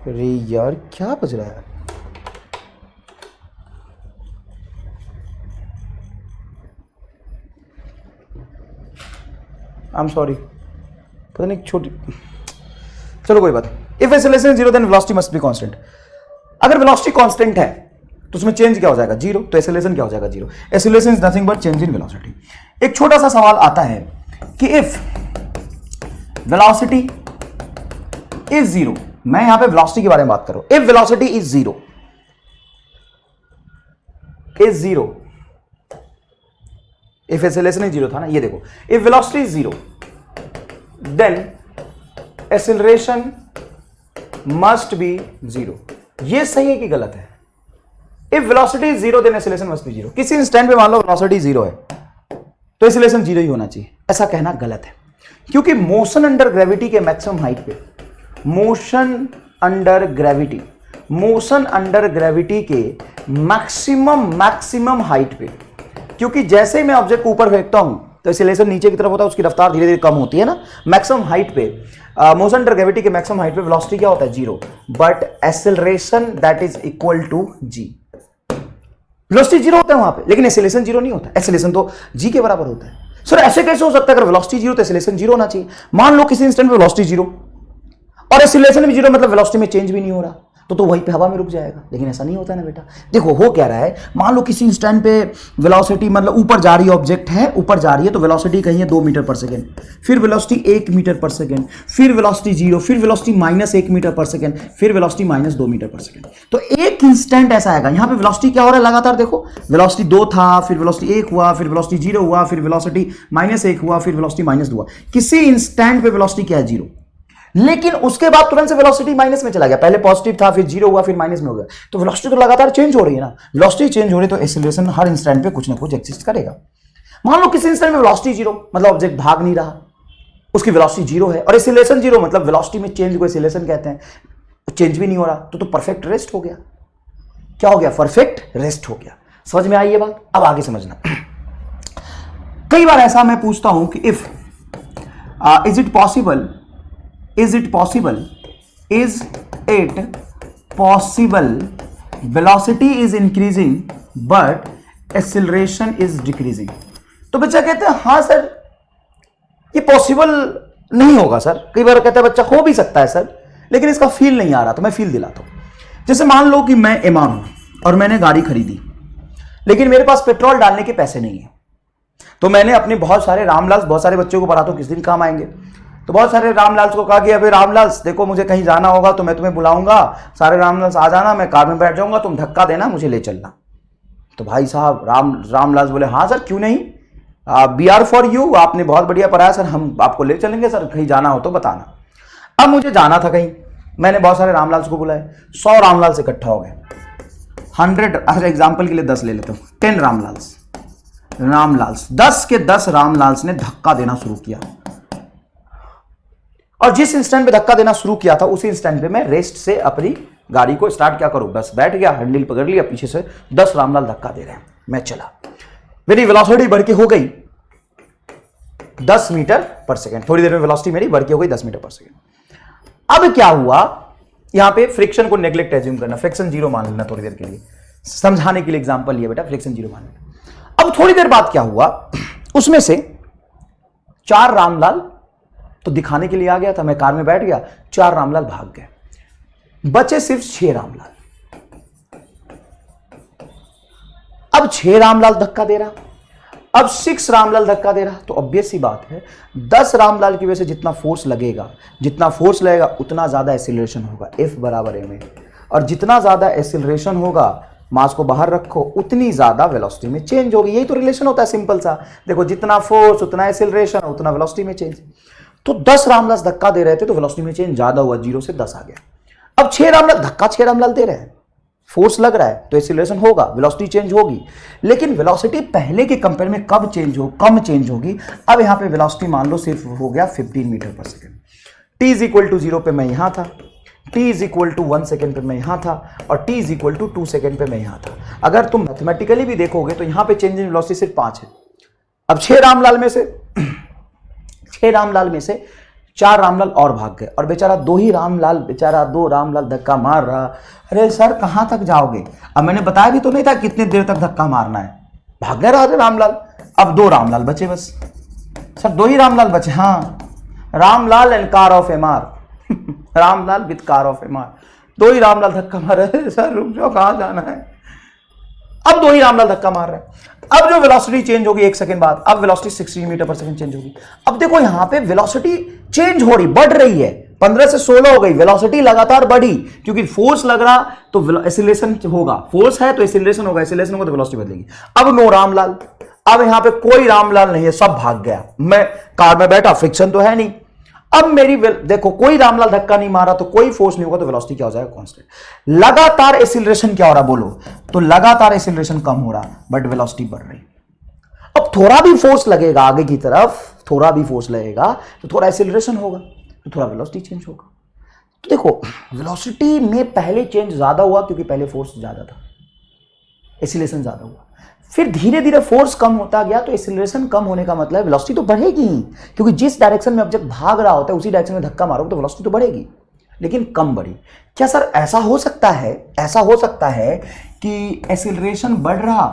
अरे यार क्या बज रहा है? आई एम सॉरी, पता नहीं छोटी, चलो कोई बात। If acceleration is zero then velocity must be constant. अगर वेलोसिटी कांस्टेंट है तो उसमें चेंज क्या हो जाएगा? जीरो। तो एक्सेलरेशन क्या हो जाएगा? Zero. Acceleration is nothing but change in velocity. एक छोटा सा सवाल आता है कि इफ वेलोसिटी इज जीरो, मैं यहां पे वेलोसिटी के बारे में बात कर रहा हूं, if velocity is zero, if acceleration is zero था ना, ये देखो, if velocity is zero then acceleration must be zero. ये सही है कि गलत है? If velocity is zero then acceleration must be zero. किसी इंस्टेंट पे मान लो वेलोसिटी जीरो है तो एक्सेलरेशन जीरो ही होना चाहिए, ऐसा कहना गलत है। क्योंकि मोशन अंडर ग्रेविटी के मैक्सिमम हाइट पे, मोशन अंडर ग्रेविटी के मैक्सिमम हाइट पे, क्योंकि जैसे ही मैं ऑब्जेक्ट को ऊपर फेंकता हूं तो एक्सेलरेशन नीचे की तरफ होता है, उसकी रफ्तार धीरे धीरे कम होती है ना। मैक्सिमम हाइट पे, मोशन अंडर ग्रेविटी के मैक्सिमम हाइट पे वेलोसिटी क्या होता है? Zero. But acceleration that is equal to G. Velocity zero होता है वहां पे, लेकिन एक्सेलरेशन जीरो नहीं होता। एक्सेलरेशन तो जी के बराबर होता है। सर ऐसे कैसे हो सकता है? अगर वेलोसिटी जीरो तो एक्सेलरेशन जीरो होना चाहिए। मान लो किसी इंस्टेंट पे वेलोसिटी जीरो और एक्सेलरेशन भी जीरो, मतलब वेलोसिटी में चेंज भी नहीं हो रहा, तो वहीं पे हवा में रुक जाएगा। लेकिन ऐसा नहीं होता है ना बेटा। देखो हो क्या रहा है, मान लो किसी इंस्टेंट पे वेलोसिटी मतलब ऊपर जा रही है, ऑब्जेक्ट है ऊपर जा रही है, तो वेलोसिटी कहीं है 2 मीटर पर सेकेंड, फिर वेलोसिटी 1 मीटर पर सेकेंड, फिर वेलोसिटी जीरो, फिर वेलोसिटी -1 मीटर पर सेकेंड, फिर वेलोसिटी -2 मीटर पर सेकेंड। तो एक इंस्टेंट ऐसा आएगा, यहाँ पे वेलोसिटी क्या हो रहा है लगातार, देखो वेलोसिटी 2 था, फिर वेलोसिटी 1 हुआ, फिर वेलोसिटी 0 हुआ, फिर वेलोसिटी -1 हुआ, फिर वेलोसिटी -2 हुआ। किसी इंस्टेंट पे वेलोसिटी क्या है? जीरो। लेकिन उसके बाद तुरंत से वेलोसिटी माइनस में चला गया, पहले पॉजिटिव था, फिर जीरो हुआ, फिर माइनस में हो गया। तो वेलोसिटी तो लगातार चेंज हो रही है ना। वेलोसिटी चेंज हो रही है तो एक्सेलरेशन हर इंस्टेंट पे कुछ ना कुछ एग्जिस्ट करेगा। मान लो किसी इंस्टेंट में वेलोसिटी जीरो, मतलब ऑब्जेक्ट भाग नहीं रहा, उसकी वेलोसिटी जीरो है, और एक्सेलरेशन जीरो, मतलब वेलोसिटी में चेंज को एक्सेलरेशन कहते हैं, चेंज भी नहीं हो रहा, तो परफेक्ट रेस्ट हो गया। क्या हो गया? परफेक्ट रेस्ट हो गया। समझ में आई ये बात? अब आगे समझना। कई बार ऐसा मैं पूछता हूं कि if is it possible velocity is increasing but acceleration is decreasing। तो बच्चा कहते हैं हाँ सर ये पॉसिबल नहीं होगा सर। कई बार कहता है बच्चा हो भी सकता है सर, लेकिन इसका फील नहीं आ रहा, तो मैं फील दिलाता हूं। जैसे मान लो कि मैं इमाम हूं और मैंने गाड़ी खरीदी, लेकिन मेरे पास पेट्रोल डालने के पैसे नहीं है, तो मैंने अपने बहुत सारे रामलाल, बहुत सारे बच्चों को पढ़ाता हूं किस दिन काम आएंगे, तो बहुत सारे रामलाल को कहा कि अभी रामलाल देखो मुझे कहीं जाना होगा तो मैं तुम्हें बुलाऊंगा, सारे रामलाल आ जाना, मैं कार में बैठ जाऊंगा, तुम धक्का देना, मुझे ले चलना। तो भाई साहब रामलाल बोले हाँ सर क्यों नहीं, बी आर फॉर यू, आपने बहुत बढ़िया पढ़ाया सर, हम आपको ले चलेंगे सर, कहीं जाना हो तो बताना। अब मुझे जाना था कहीं, मैंने बहुत सारे रामलाल को बुलाए, 100 रामलाल से इकट्ठा हो गए, 100, अच्छा एग्जाम्पल के लिए 10 ले लेता हूँ, 10 रामलाल्स 10 के 10 रामलाल्स ने धक्का देना शुरू किया, और जिस इंस्टेंट पे धक्का देना शुरू किया था उसी इंस्टेंट पे मैं रेस्ट से अपनी गाड़ी को स्टार्ट क्या करूं, बस बैठ गया, हैंडल पकड़ लिया, पीछे से 10 रामलाल धक्का दे रहे हैं, मैं चला, मेरी वेलोसिटी बढ़ के हो गई 10 मीटर पर सेकेंड। थोड़ी देर में वेलोसिटी मेरी बढ़ के हो गई 10 मीटर पर सेकेंड। अब क्या हुआ, यहां पे फ्रिक्शन को नेग्लेक्ट एज्यूम करना, फ्रिक्शन जीरो मान लेना थोड़ी देर के लिए, समझाने के लिए एग्जांपल लिया बेटा, फ्रिक्शन जीरो मान लेना। अब थोड़ी देर बाद क्या हुआ, उसमें से 4 रामलाल तो दिखाने के लिए आ गया था, मैं कार में बैठ गया, 4 रामलाल भाग गए, बचे सिर्फ 6 रामलाल। अब 6 रामलाल धक्का दे रहा, अब 6 रामलाल धक्का दे रहा, तो ऑब्वियस सी बात है 10 रामलाल की वजह से जितना फोर्स लगेगा उतना ज्यादा एक्सीलरेशन होगा, F बराबर ma, और जितना ज्यादा एक्सीलरेशन होगा, मास को बाहर रखो, उतनी ज्यादा वेलोसिटी में चेंज होगी। यही तो रिलेशन होता है सिंपल सा, देखो जितना फोर्स उतना एक्सीलरेशन उतना वेलोसिटी में चेंज। तो 10 रामलाल धक्का दे रहे थे तो वेलोसिटी में चेंज ज्यादा हुआ, 0 से 10 आ गया। अब 6 रामलाल धक्का 6 रामलाल दे रहे हैं, फोर्स लग रहा है तो एक्सीलरेशन होगा, वेलोसिटी चेंज होगी, लेकिन वेलोसिटी पहले के कंपेयर में कम चेंज होगी। अब यहां पे वेलोसिटी मान लो सिर्फ हो गया 15 metre per second. t is equal to 0 पे मैं यहां था, t is equal to 1 second पे मैं यहां था, और t is equal to 2 second पे मैं यहां था। अगर तुम मैथमेटिकली भी देखोगे तो यहां पे चेंज इन वेलोसिटी सिर्फ 5 है। अब 6 रामलाल में से 4 रामलाल और भाग गए, और बेचारा दो रामलाल धक्का मार रहा। अरे सर कहां तक जाओगे? अब मैंने बताया भी तो नहीं था कितने देर तक धक्का मारना है। भाग गए रहे रामलाल। अब 2 रामलाल बचे बस। सर 2 ही रामलाल बचे। हाँ, Ramlal and car of MR Ramlal with car of MR. 2 ही रामलाल धक्का मार रहे। सर रुक जाओ, कहां जाना है? अब 2 ही रामलाल धक्का मार रहे हैं। अब जो वेलोसिटी चेंज होगी 1 सेकंड बाद, अब velocity 16 metre per second change होगी। अब देखो यहां पे वेलोसिटी चेंज हो रही, बढ़ रही है। 15 से 16 हो गई, वेलोसिटी लगातार बढ़ी, क्योंकि फोर्स लग रहा तो एक्सीलरेशन होगा, फोर्स है तो एक्सीलरेशन होगा, एक्सीलरेशन होगा तो वेलोसिटी बदलेगी। अब 9 रामलाल। अब यहां पे कोई रामलाल नहीं है, सब भाग गया। मैं कार में बैठा, फ्रिक्शन तो है नहीं। अब मेरी देखो कोई रामलाल धक्का नहीं मारा तो कोई फोर्स नहीं होगा, तो वेलोसिटी क्या हो जाएगा? कांस्टेंट। लगातार एक्सीलरेशन क्या हो रहा बोलो? तो लगातार एक्सीलरेशन कम हो रहा, बट वेलोसिटी बढ़ रही। अब थोड़ा भी फोर्स लगेगा आगे की तरफ, थोड़ा भी फोर्स लगेगा तो थोड़ा एक्सीलरेशन होगा, तो थोड़ा वेलोसिटी चेंज होगा। तो देखो वेलोसिटी में पहले चेंज ज्यादा हुआ क्योंकि पहले फोर्स ज्यादा था, एक्सीलरेशन ज्यादा हुआ। फिर धीरे धीरे फोर्स कम होता गया, तो एक्सीलरेशन कम होने का मतलब वेलोसिटी तो बढ़ेगी ही, क्योंकि जिस डायरेक्शन में ऑब्जेक्ट भाग रहा होता है उसी डायरेक्शन में धक्का मारोगे तो वेलोसिटी तो बढ़ेगी, लेकिन कम बढ़ी। क्या सर ऐसा हो सकता है कि एक्सीलरेशन बढ़ रहा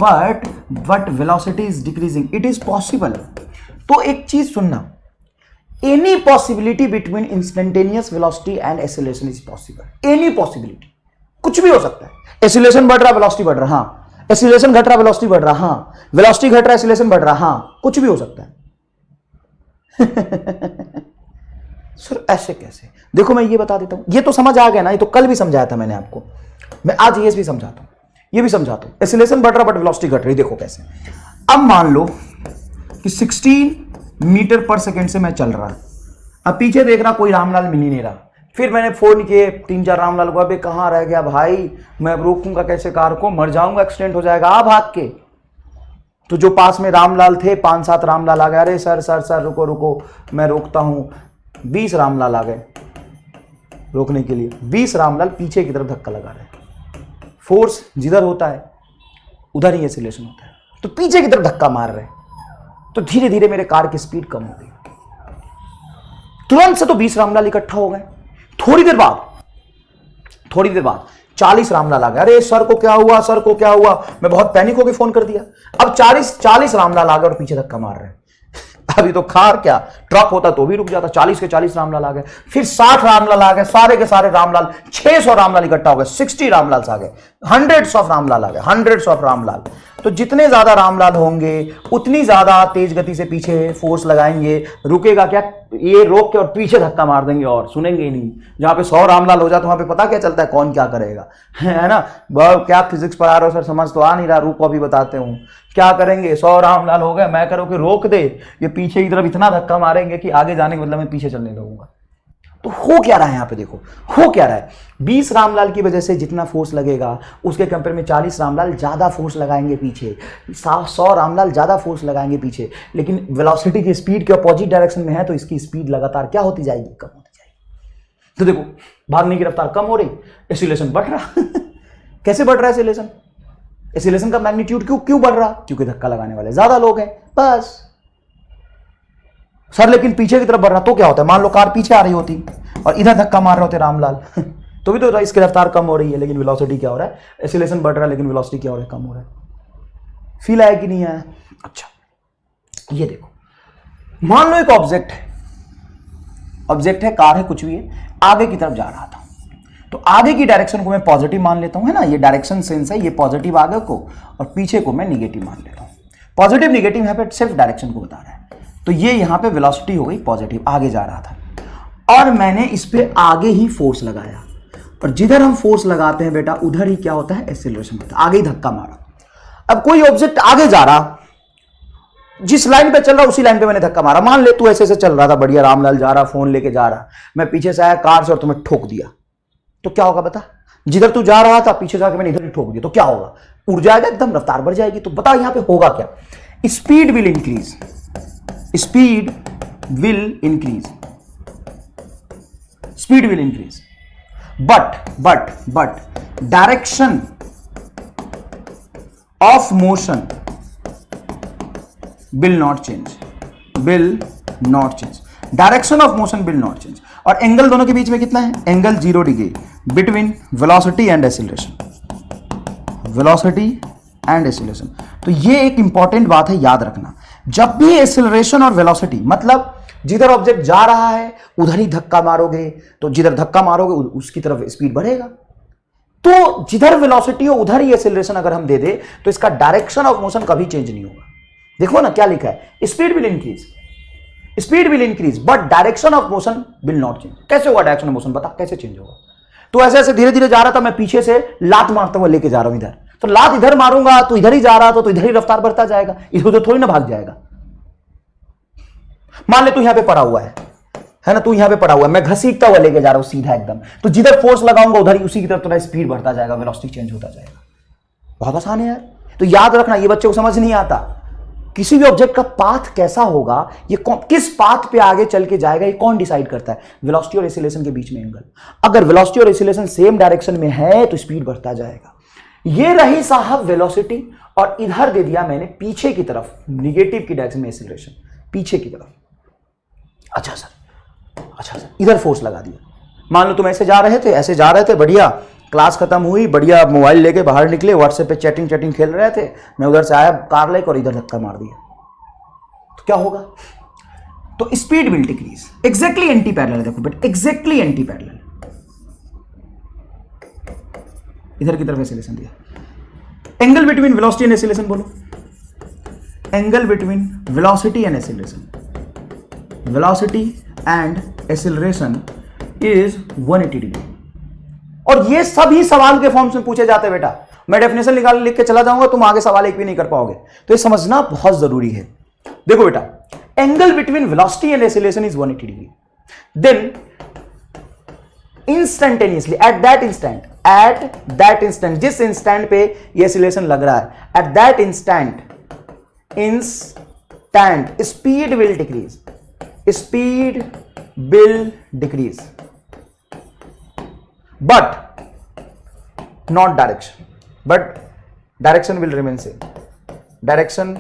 but velocity is decreasing? It is possible. तो एक चीज सुनना, any possibility between instantaneous velocity and acceleration is possible. Any possibility, कुछ भी हो सकता है। एक्सीलरेशन बढ़ रहा, वेलोसिटी बढ़ रहा, हाँ। एक्सीलरेशन घट रहा, वेलोसिटी बढ़ रहा, हाँ। वेलोसिटी घट रहा, एक्सीलरेशन बढ़ रहा, हाँ। कुछ भी हो सकता है। सर ऐसे कैसे? देखो मैं ये बता देता हूं, ये तो समझ आ गया ना, ये तो कल भी समझाया था मैंने आपको, मैं आज ये भी समझाता हूं, ये भी समझाता हूं। एक्सीलरेशन बढ़ रहा बट वेलोसिटी घट रही, देखो कैसे। अब मान लो कि 16 मीटर पर सेकेंड से मैं चल रहा, अब पीछे देख रहा कोई रामलाल मिल ही नहीं रहा। फिर मैंने फोन किए 3-4 रामलाल को, अबे कहाँ रह गया भाई, मैं रोकूंगा कैसे कार को, मर जाऊंगा, एक्सीडेंट हो जाएगा, आ भाग के। तो जो पास में रामलाल थे 5-7 रामलाल आ गए, अरे सर सर सर रुको रुको मैं रोकता हूं। 20 रामलाल आ गए रोकने के लिए। 20 रामलाल पीछे की तरफ धक्का लगा रहे। फोर्स जिधर होता है उधर ही एक्सीलरेशन होता है, तो पीछे की तरफ धक्का मार रहे, तो धीरे धीरे मेरे कार की स्पीड कम हो गई। तुरंत से तो 20 रामलाल इकट्ठा हो गए। थोड़ी देर बाद 40 रामलाल आ गए। अरे सर को क्या हुआ, सर को क्या हुआ? मैं बहुत पैनिक होकर फोन कर दिया। अब 40 रामलाल आ गए और पीछे धक्का मार रहे हैं। अभी तो कार क्या ट्रक होता तो भी रुक जाता। 40 के 40 रामलाल आ गए। फिर 60 रामलाल आ गए, सारे के सारे रामलाल, 600 रामलाल इकट्ठा हो गए। 60 रामलाल आ गए, हंड्रेड्स ऑफ रामलाल आ गए, हंड्रेड्स ऑफ रामलाल। तो जितने ज्यादा रामलाल होंगे उतनी ज्यादा तेज गति से पीछे फोर्स लगाएंगे। रुकेगा क्या? ये रोक के और पीछे धक्का मार देंगे और सुनेंगे ही नहीं। जहां पे 100 रामलाल हो जाए तो वहां पे पता क्या चलता है कौन क्या करेगा, है ना? क्या फिजिक्स पढ़ा रहे हो सर, समझ तो आ नहीं रहा, रुको अभी बताते हूँ। क्या करेंगे? 100 रामलाल हो गए, मैं करो कि रोक दे, ये पीछे की तरफ इतना धक्का मारेंगे कि आगे जाने के बदले मैं पीछे चलने लगूंगा। तो हो क्या रहा है यहां पे? देखो हो क्या रहा है। 20 रामलाल की वजह से जितना फोर्स लगेगा उसके कंपेयर में 40 रामलाल ज्यादा फोर्स लगाएंगे पीछे, 100 रामलाल ज्यादा फोर्स लगाएंगे पीछे। लेकिन वेलोसिटी की स्पीड के अपोजिट डायरेक्शन में है, तो इसकी स्पीड लगातार क्या होती जाएगी? कम होती जाएगी। तो देखो भागने की रफ्तार कम हो रही, एक्सीलरेशन बढ़ रहा। कैसे बढ़ रहा है एक्सीलरेशन? एक्सीलरेशन का मैग्नीट्यूड क्यों बढ़ रहा? क्योंकि धक्का लगाने वाले ज्यादा लोग हैं, बस। सर लेकिन पीछे की तरफ बढ़ रहा तो क्या होता है? मान लो कार पीछे आ रही होती और इधर धक्का मार रहे होते रामलाल तो भी तो इसकी रफ्तार कम हो रही है, लेकिन वेलोसिटी क्या हो रहा है? एक्सीलरेशन बढ़ रहा है, लेकिन वेलोसिटी क्या हो रहा है? कम हो रहा है। फील आया कि नहीं आया? अच्छा, ये देखो, मान लो एक ऑब्जेक्ट है, कार है, कुछ भी है, आगे की तरफ जा रहा था। तो आगे की डायरेक्शन को मैं पॉजिटिव मान लेता हूं, है ना? ये डायरेक्शन सेंस है, ये पॉजिटिव आगे को, और पीछे को मैं निगेटिव मान लेता हूं। पॉजिटिव निगेटिव यहां पे सिर्फ डायरेक्शन को बता रहा है। तो ये यहां पे वेलोसिटी हो गई पॉजिटिव, आगे जा रहा था, और मैंने इस पे आगे ही फोर्स लगाया। और जिधर हम फोर्स लगाते हैं बेटा उधर ही क्या होता है? एक्सीलरेशन होता है। आगे ही धक्का मारा। अब कोई ऑब्जेक्ट आगे जा रहा, जिस लाइन पे चल रहा उसी लाइन पे मैंने धक्का मारा। मान ले तू ऐसे चल रहा था, बढ़िया रामलाल जा रहा, फोन लेके जा रहा, मैं पीछे से आया कार से और तुम्हें ठोक दिया, तो क्या होगा बता? जिधर तू जा रहा था पीछे जाके मैंने इधर ही ठोक दिया, तो क्या होगा? उड़ जाएगा एकदम, रफ्तार बढ़ जाएगी। तो बताओ यहां पे होगा क्या? Speed will increase, speed will increase, speed will increase, but direction of motion will not change, will not change, direction of motion will not change। और एंगल दोनों के बीच में कितना है? Angle 0 degree between velocity and acceleration, velocity and acceleration. तो ये एक important बात है, याद रखना। जब भी एक्सीलरेशन और वेलोसिटी, मतलब जिधर ऑब्जेक्ट जा रहा है उधर ही धक्का मारोगे, तो जिधर धक्का मारोगे उसकी तरफ स्पीड बढ़ेगा। तो जिधर वेलोसिटी हो उधर ही एक्सीलरेशन अगर हम दे दे तो इसका डायरेक्शन ऑफ मोशन कभी चेंज नहीं होगा। देखो ना क्या लिखा है, speed will increase, speed will increase but direction of motion will not change. कैसे होगा डायरेक्शन ऑफ मोशन? बता कैसे चेंज होगा? तो ऐसे ऐसे धीरे धीरे जा रहा था, मैं पीछे से लात मारता हुआ लेके जा रहा हूं इधर, तो लात इधर मारूंगा तो इधर ही जा रहा था, तो इधर ही रफ्तार बढ़ता जाएगा, इधर उधर थोड़ी ना भाग जाएगा। मान ले तू यहां पे पड़ा हुआ है ना, तू यहां पे पड़ा हुआ है, मैं घसीटता हुआ लेके जा रहा हूं सीधा एकदम, तो जिधर फोर्स लगाऊंगा उधर ही उसी की तरफ थोड़ा स्पीड बढ़ता जाएगा, वेलोसिटी चेंज होता जाएगा। बहुत आसान है यार। तो याद रखना, ये बच्चे को समझ नहीं आता किसी भी ऑब्जेक्ट का पाथ कैसा होगा, ये किस पाथ पे आगे चल के जाएगा, ये कौन डिसाइड करता है? वेलोसिटी और एक्सीलरेशन के बीच में एंगल। अगर वेलोसिटी और एक्सीलरेशन सेम डायरेक्शन में है तो स्पीड बढ़ता जाएगा। ये रही साहब वेलोसिटी, और इधर दे दिया मैंने पीछे की तरफ, निगेटिव की डायरेक्शन में एक्सीलरेशन, पीछे की तरफ। अच्छा सर इधर फोर्स लगा दिया। मान लो तुम ऐसे जा रहे थे, बढ़िया क्लास खत्म हुई, बढ़िया मोबाइल लेके बाहर निकले, व्हाट्सएप पे चैटिंग खेल रहे थे, मैं उधर से आया कार लेकर और इधर धक्का मार दिया, तो क्या होगा? तो speed will decrease. Exactly anti parallel, देखो बट एग्जैक्टली एंटी पैरेलल। इधर की तरफ एक्सीलरेशन दिया। Angle between velocity and acceleration बोलो, angle between velocity and acceleration, velocity and acceleration is 180 degree. और ये सभी सवाल के फॉर्म्स में पूछे जाते हैं बेटा। मैं डेफिनेशन लिख के चला जाऊंगा, तुम आगे सवाल एक भी नहीं कर पाओगे, तो ये समझना बहुत जरूरी है। देखो बेटा, angle between velocity and acceleration is 180 degree. Then instantaneously at that instant, जिस इंस्टेंट पे ये एक्सीलरेशन लग रहा है, at that instant speed will decrease, speed will decrease but not direction, but direction will remain same, direction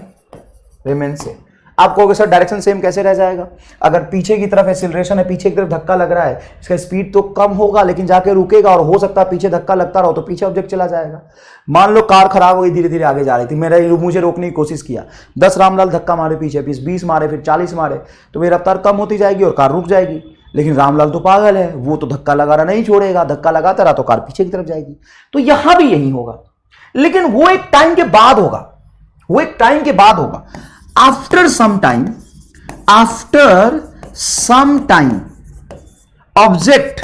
remain same। आप कहोगे sir direction same कैसे रह जाएगा? अगर पीछे की तरफ एक्सीलरेशन है, पीछे की तरफ धक्का लग रहा है, इसका स्पीड तो कम होगा लेकिन जाके रुकेगा, और हो सकता है पीछे धक्का लगता रहो तो पीछे ऑब्जेक्ट चला जाएगा। मान लो कार खराब हो गई, धीरे धीरे आगे जा रही थी, मुझे रोकने की कोशिश किया, 10 रामलाल धक्का मारे पीछे, 20 मारे, फिर 40 मारे, तो मेरी रफ्तार कम होती जाएगी और कार रुक जाएगी। लेकिन रामलाल तो पागल है, वो तो धक्का लगाना नहीं छोड़ेगा, धक्का लगाता रहा तो कार पीछे की तरफ जाएगी। तो यहां भी यही होगा, लेकिन वो एक टाइम के बाद होगा, after some time object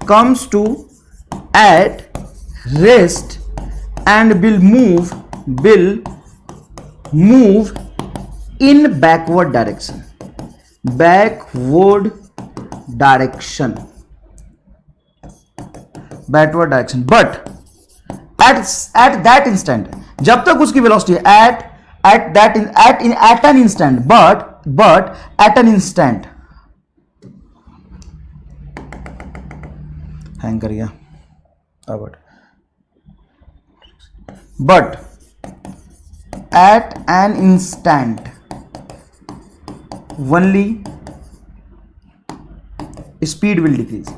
comes to at rest and will move in backward direction, but at that instant, जब तक उसकी velocity at an instant, but at an instant, hang कर गया, but at an instant only speed will decrease,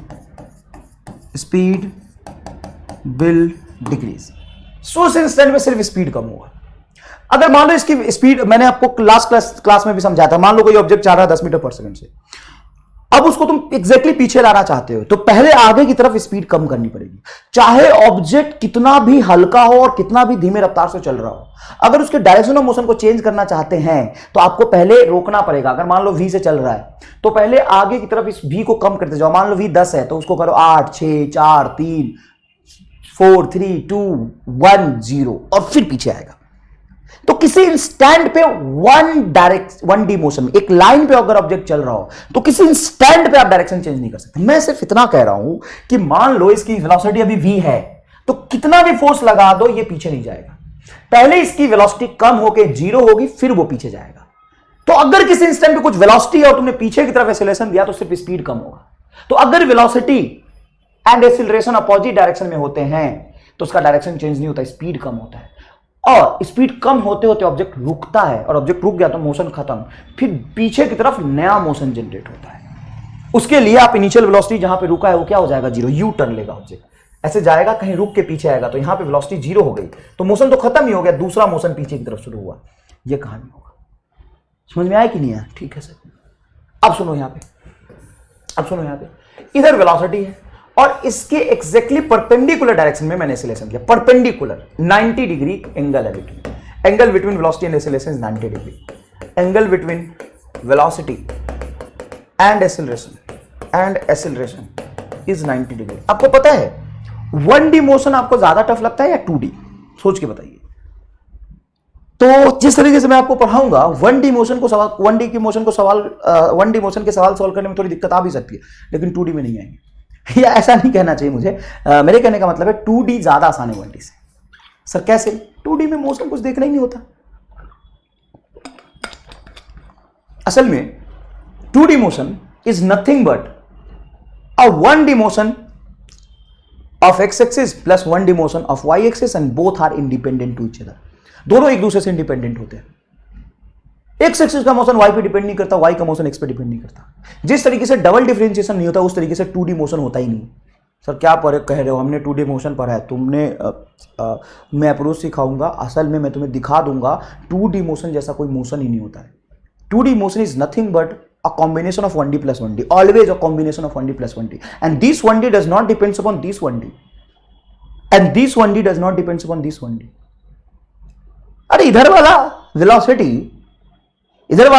सो उस instant में सिर्फ speed कम होगा। अगर मान लो इसकी स्पीड, मैंने आपको लास्ट क्लास में भी समझाया था, मान लो कोई ऑब्जेक्ट जा रहा है 10 मीटर पर सेकंड से, अब उसको तुम एग्जैक्टली पीछे लाना चाहते हो तो पहले आगे की तरफ स्पीड कम करनी पड़ेगी, चाहे ऑब्जेक्ट कितना भी हल्का हो और कितना भी धीमे रफ्तार से चल रहा हो। अगर उसके डायरेक्शन ऑफ मोशन को चेंज करना चाहते हैं तो आपको पहले रोकना पड़ेगा। अगर मान लो v से चल रहा है तो पहले आगे की तरफ इस v को कम करते जाओ। मान लो v 10 है तो उसको करो 8 6 4 3 4 3 2 1 0 और फिर पीछे आएगा। तो किसी इंस्टेंट पे वन डी मोशन, एक लाइन पे अगर ऑब्जेक्ट चल रहा हो तो किसी इंस्टेंट पे आप डायरेक्शन चेंज नहीं कर सकते। मैं सिर्फ इतना कह रहा हूं कि मान लो इसकी वेलोसिटी अभी v है, तो कितना भी फोर्स लगा दो ये पीछे नहीं जाएगा। पहले इसकी वेलोसिटी कम होकर 0 होगी, फिर वो पीछे जाएगा। तो अगर किसी इंस्टेंट पे कुछ वेलोसिटी और तुमने पीछे की तरफ एक्सेलरेशन दिया तो सिर्फ स्पीड कम होगा। तो अगर velocity and acceleration opposite direction में होते हैं तो उसका डायरेक्शन चेंज नहीं होता, स्पीड कम होता है। और स्पीड कम होते होते ऑब्जेक्ट रुकता है, और ऑब्जेक्ट रुक गया तो मोशन खत्म, फिर पीछे की तरफ नया मोशन जनरेट होता है। उसके लिए आप इनिशियल वेलोसिटी जहां पे रुका है वो क्या हो जाएगा, 0, यू टर्न लेगा ऑब्जेक्ट, ऐसे जाएगा, कहीं रुक के पीछे आएगा, तो यहां पे वेलोसिटी 0 हो गई, तो मोशन तो खत्म ही हो गया, दूसरा मोशन पीछे की तरफ शुरू हुआ। ये कहानी होगा। समझ में आया कि नहीं आया? ठीक है सर। अब सुनो यहां पे, इधर वेलोसिटी है और इसके एग्जैक्टली परपेंडिकुलर डायरेक्शन में मैंने एक्सेलरेशन किया, परपेंडिकुलर 90 डिग्री एंगल है between, angle between velocity and acceleration is 90 degree, angle between velocity and acceleration is 90 degree. आपको पता है 1D मोशन आपको ज्यादा टफ लगता है या 2D? सोच के बताइए। तो जिस तरीके से मैं आपको पढ़ाऊंगा 1D मोशन के सवाल सॉल्व करने में थोड़ी दिक्कत आ भी सकती है, लेकिन 2D में नहीं आएंगे। या ऐसा नहीं कहना चाहिए मुझे, मेरे कहने का मतलब है 2D ज्यादा आसान है 1D से। सर कैसे? 2D में मोशन कुछ देखना ही नहीं होता। असल में 2D motion is nothing but a 1D motion of x axis plus 1D motion of y axis and both are independent to each other. दोनों एक दूसरे से इंडिपेंडेंट होते हैं। x एक्सिस का मोशन y पे डिपेंड नहीं करता, y का मोशन x पे डिपेंड नहीं करता। जिस तरीके से डबल डिफरेंशिएशन नहीं होता उस तरीके से 2D मोशन होता ही नहीं। सर क्या कह रहे हो, हमने 2D मोशन पढ़ा है, तुमने मैं अप्रोच सिखाऊंगा, असल में मैं तुम्हें दिखा दूंगा 2D मोशन जैसा कोई मोशन ही नहीं होता है। 2D motion is nothing but a combination of 1D plus 1D, always a combination of 1D plus 1D, and this 1D does not depends upon this 1D, and this 1D does not depends upon this 1D. अरे इधर वाला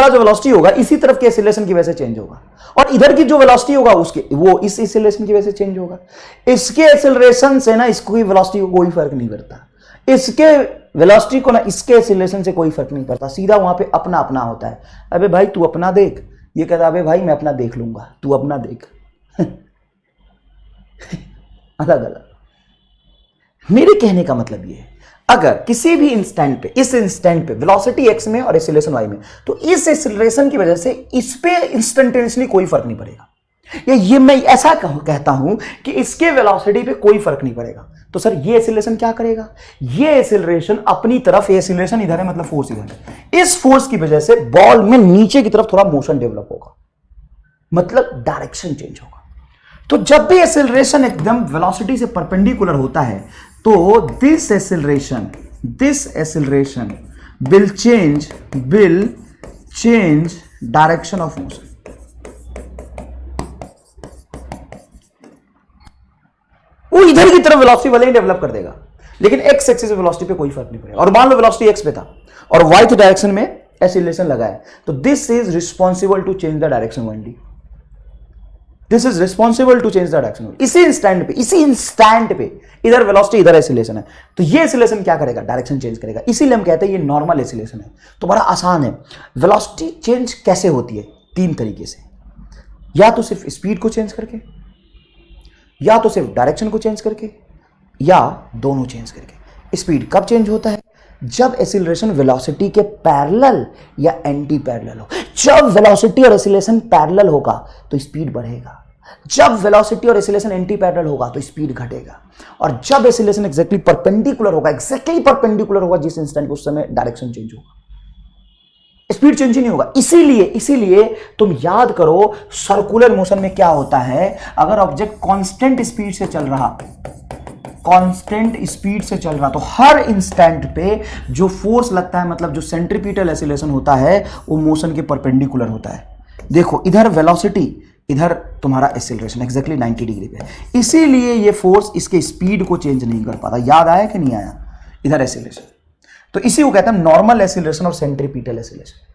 जो velocity होगा इसी तरफ के acceleration की वजह से चेंज होगा, और इधर की जो वेलोसिटी होगा उसके वो इस एक्सेलरेशन की वजह से चेंज होगा। इसके एक्सेलरेशन से ना इसकी वेलोसिटी को कोई फर्क नहीं पड़ता, इसके वेलोसिटी को ना इसके एक्सेलरेशन से कोई फर्क नहीं पड़ता, सीधा वहां पे अपना अपना होता है। अबे भाई तू अपना देख, ये कहता अबे भाई मैं अपना देख लूंगा, तू अपना देख। अलग अलग। मेरे कहने का मतलब ये है, अगर किसी भी इंस्टेंट पे, इस इंस्टेंट पे वेलोसिटी x में और एक्सेलरेशन y में, तो इस एक्सेलरेशन की वजह से इस पे इंस्टेंटेनियसली कोई फर्क नहीं पड़ेगा। ये मैं ऐसा कहता हूं कि इसके वेलोसिटी पे कोई फर्क नहीं पड़ेगा। तो सर ये एक्सेलरेशन क्या करेगा? ये एक्सेलरेशन अपनी तरफ, ये एक्सेलरेशन इधर है मतलब फोर्स इधर है, इस फोर्स की वजह से बॉल में नीचे की तरफ थोड़ा मोशन डेवलप होगा, मतलब डायरेक्शन चेंज होगा। तो जब भी एक्सेलरेशन एकदम वेलोसिटी से परपेंडिकुलर होता है तो this acceleration will change direction of motion. वो इधर की तरफ वेलोसिटी वाले ही डेवलप कर देगा, लेकिन एक्स एक्सिस वेलोसिटी पे कोई फर्क नहीं पड़ेगा। और मान लो वेलोसिटी एक्स पे था और वाई की डायरेक्शन में एक्सेलरेशन लगा है, तो this is responsible to change the direction 1D। This is responsible to change the direction. इसी इंस्टेंट पे इधर वेलोसिटी इधर एक्सेलरेशन है, तो ये एक्सेलरेशन क्या करेगा? डायरेक्शन चेंज करेगा। इसीलिए हम कहते हैं ये नॉर्मल एक्सेलरेशन है। तो बड़ा आसान है। वेलोसिटी चेंज कैसे होती है? 3 तरीके से, या तो सिर्फ स्पीड को चेंज करके, या तो सिर्फ डायरेक्शन को चेंज करके, या दोनों चेंज करके। स्पीड कब चेंज होता है? जब एक्सीलरेशन वेलोसिटी के पैरेलल या एंटी पैरेलल हो। जब वेलोसिटी और एक्सीलरेशन पैरेलल होगा तो स्पीड बढ़ेगा, जब वेलोसिटी और एक्सीलरेशन एंटी पैरेलल होगा तो स्पीड घटेगा, और जब एक्सीलरेशन एग्जैक्टली परपेंडिकुलर होगा जिस इंस्टेंट उस समय डायरेक्शन चेंज होगा, स्पीड चेंज ही नहीं होगा। इसीलिए तुम याद करो सर्कुलर मोशन में क्या होता है, अगर ऑब्जेक्ट कांस्टेंट स्पीड से चल रहा तो हर इंस्टेंट पे जो फोर्स लगता है, मतलब जो सेंट्रीपिटल एक्सीलरेशन होता है, वो मोशन के परपेंडिकुलर होता है। देखो इधर वेलोसिटी, इधर तुम्हारा एक्सीलरेशन एग्जैक्टली 90 डिग्री पे, इसीलिए ये फोर्स इसके स्पीड को चेंज नहीं कर पाता। याद आया कि नहीं आया? इधर एक्सीलरेशन, तो इसी को कहते हैं नॉर्मल एक्सीलरेशन और सेंट्रीपिटल एक्सीलरेशन।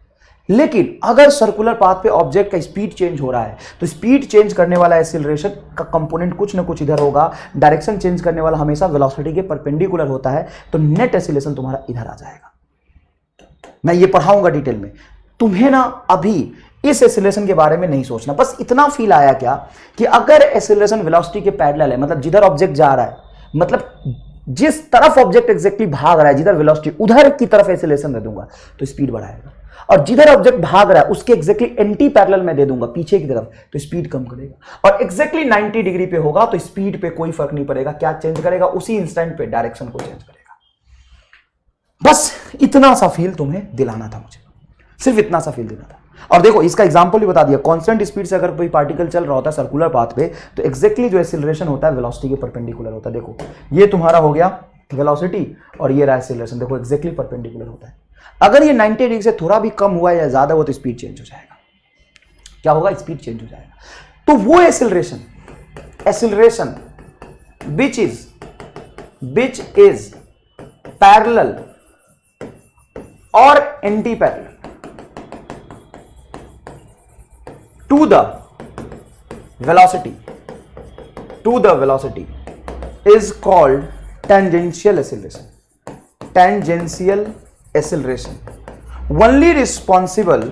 लेकिन अगर सर्कुलर पाथ पे ऑब्जेक्ट का स्पीड चेंज हो रहा है तो स्पीड चेंज करने वाला एक्सीलरेशन का कंपोनेंट कुछ ना कुछ इधर होगा, डायरेक्शन चेंज करने वाला हमेशा वेलोसिटी के परपेंडिकुलर होता है, तो नेट एक्सीलरेशन तुम्हारा इधर आ जाएगा। मैं ये पढ़ाऊंगा डिटेल में। तुम्हें ना अभी इस एक्सीलरेशन के बारे में नहीं सोचना, बस इतना फील आया क्या कि अगर एक्सीलरेशन वेलोसिटी के पैरेलल है, मतलब जिधर ऑब्जेक्ट जा रहा है, मतलब जिस तरफ ऑब्जेक्ट एग्जैक्टली भाग रहा है, जिधर वेलोसिटी उधर की तरफ एक्सीलरेशन दे दूंगा तो स्पीड बढ़ाएगा, और जिधर ऑब्जेक्ट भाग रहा है उसके एग्जैक्टली एंटी पैरेलल में दे दूंगा पीछे की तरफ तो स्पीड कम करेगा। और एग्जैक्टली 90 डिग्री पे होगा तो स्पीड पे कोई फर्क नहीं पड़ेगा। क्या चेंज करेगा? उसी इंस्टेंट पे डायरेक्शन को चेंज करेगा। बस इतना सा फील तुम्हें दिलाना था मुझे, सिर्फ इतना सा फील देना था। और देखो इसका एग्जांपल भी बता दिया, कांस्टेंट स्पीड से अगर कोई पार्टिकल चल रहा होता है सर्कुलर पाथ पे तो एग्जैक्टली जो एक्सीलरेशन होता है वेलोसिटी के परपेंडिकुलर होता है। देखो ये तुम्हारा हो गया वेलोसिटी और ये रहा एक्सीलरेशन, देखो एग्जैक्टली परपेंडिकुलर होता है। अगर ये 90 डिग्री से थोड़ा भी कम हुआ या ज्यादा हुआ तो स्पीड चेंज हो जाएगा। क्या होगा? स्पीड चेंज हो जाएगा। तो वो एक्सीलरेशन विच इज पैरेलल और anti parallel to the velocity is called tangential acceleration. Tangential acceleration only responsible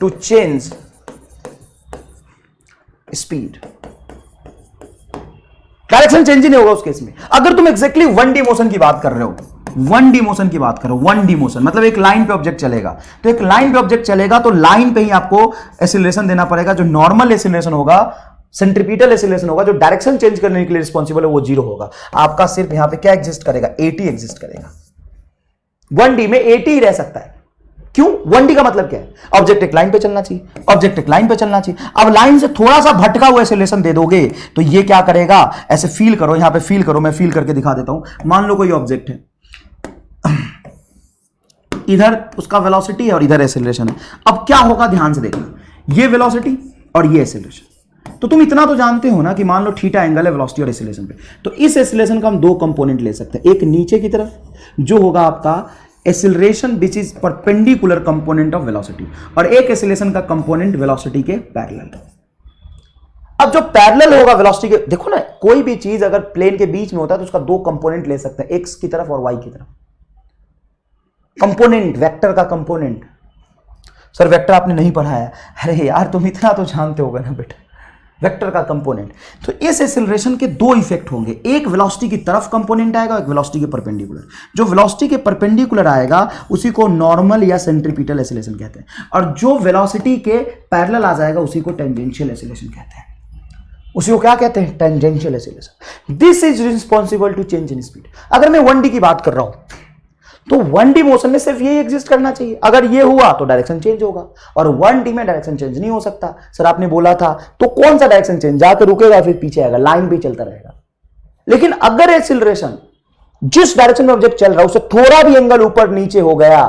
to change speed. Direction change ही नहीं होगा उस केस में। अगर तुम एग्जैक्टली 1D मोशन की बात कर रहे हो, 1D मोशन की बात करो, 1D मोशन मतलब एक लाइन पे ऑब्जेक्ट चलेगा, तो एक लाइन पे ऑब्जेक्ट चलेगा तो लाइन पे ही आपको एक्सीलरेशन देना पड़ेगा। जो नॉर्मल एक्सीलरेशन होगा, सेंट्रीपिटल एक्सीलरेशन होगा, जो डायरेक्शन चेंज करने के लिए रिस्पॉन्सिबल है वो 0 होगा। आपका सिर्फ यहां पे क्या एग्जिस्ट करेगा? 80 एग्जिस्ट करेगा। 1D में 80 ही रह सकता है। क्यों? 1D का मतलब क्या है? ऑब्जेक्ट एक लाइन पे चलना चाहिए, ऑब्जेक्ट एक लाइन पे चलना चाहिए। अब लाइन से थोड़ा सा भटका हुआ एक्सीलरेशन दे दोगे तो ये क्या करेगा? ऐसे फील करो, यहां पे फील करो, मैं फील करके दिखा देता हूं। मान लो कोई ऑब्जेक्ट है, इधर उसका वेलोसिटी है और इधर एक्सीलरेशन है। अब क्या होगा ध्यान से देखना, ये वेलोसिटी और ये एक्सीलरेशन। तो तुम इतना तो जानते हो ना कि मान लो थीटा एंगल है वेलोसिटी और एक्सीलरेशन पे, तो इस एक्सीलरेशन का हम दो कंपोनेंट ले सकते हैं। एक नीचे की तरफ जो होगा आपका acceleration which is perpendicular component of velocity, और एक एक्सीलरेशन का कंपोनेंट वेलोसिटी के पैरेलल। अब जो पैरेलल होगा वेलोसिटी के, देखो ना कोई भी चीज अगर प्लेन के बीच में होता है तो उसका दो कंपोनेंट ले सकते हैं, एक्स की तरफ और वाई की तरफ। कंपोनेंट, वेक्टर का कंपोनेंट। सर वेक्टर आपने नहीं पढ़ाया? अरे यार तुम इतना तो जानते होगे ना बेटा, वेक्टर का कंपोनेंट। तो इस एक्सीलरेशन के दो इफेक्ट होंगे, एक वेलोसिटी की तरफ कंपोनेंट आएगा, एक वेलोसिटी के परपेंडिकुलर। जो वेलोसिटी के परपेंडिकुलर आएगा उसी को नॉर्मल या सेंट्रीपिटल एक्सीलरेशन कहते हैं, और जो वेलोसिटी के पैरेलल आ जाएगा उसी को टेंजेंशियल एक्सीलरेशन कहते हैं। उसी को क्या कहते हैं? Tangential acceleration. This is responsible to change in speed. अगर मैं 1D की बात कर रहा हूं तो 1D मोशन में सिर्फ ये एग्जिस्ट करना चाहिए। अगर ये हुआ तो डायरेक्शन चेंज होगा, और 1D में डायरेक्शन चेंज नहीं हो सकता। सर आपने बोला था, तो कौन सा डायरेक्शन चेंज? जाकर रुकेगा फिर पीछे आएगा, लाइन पे चलता रहेगा। लेकिन अगर एक्सीलरेशन जिस डायरेक्शन में ऑब्जेक्ट चल रहा है उससे थोड़ा भी एंगल ऊपर नीचे हो गया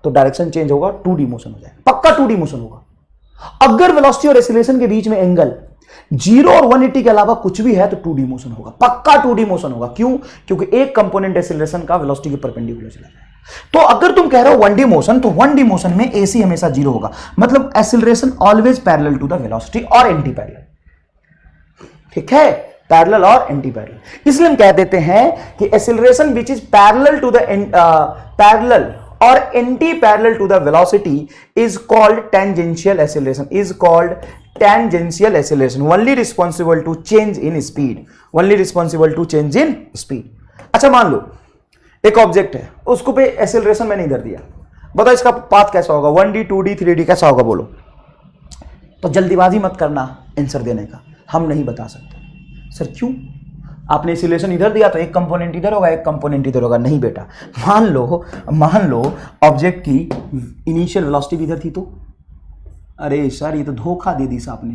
तो डायरेक्शन चेंज होगा, 2D मोशन हो जाएगा, पक्का 2D मोशन होगा। अगर वेलोसिटी और एक्सीलरेशन के बीच में एंगल 0 और 180 के अलावा कुछ भी है तो 2D मोशन होगा, पक्का 2D मोशन होगा। क्यों? क्योंकि एक कंपोनेंट एक्सीलरेशन का वेलोसिटी के परपेंडिकुलर चला जाएगा। तो अगर तुम कह रहे हो 1D मोशन, तो 1D मोशन में AC हमेशा 0 होगा, मतलब acceleration always parallel to the velocity और एंटी पैरेलल। ठीक है, पैरेलल और एंटी पैरेलल। इसलिए हम कह देते हैं कि acceleration which is parallel to the parallel or anti-parallel to the velocity is called tangential acceleration, is called tangential acceleration, only responsible to change in speed, only responsible to change in speed। अच्छा मान लो एक object है, उसको पे acceleration मैंने इधर दिया, बताओ इसका पाथ कैसा होगा? 1D 2D 3D कैसा होगा बोलो? तो जल्दीबाजी मत करना आंसर देने का, हम नहीं बता सकते। सर क्यों? आपने एक्सीलरेशन इधर दिया तो एक कंपोनेंट इधर होगा, एक कंपोनेंट इधर होगा। नहीं बेटा, मान लो ऑब्जेक्ट की इनिशियल वेलोसिटी भी इधर थी तो, अरे सर ये तो धोखा दे दी आपने,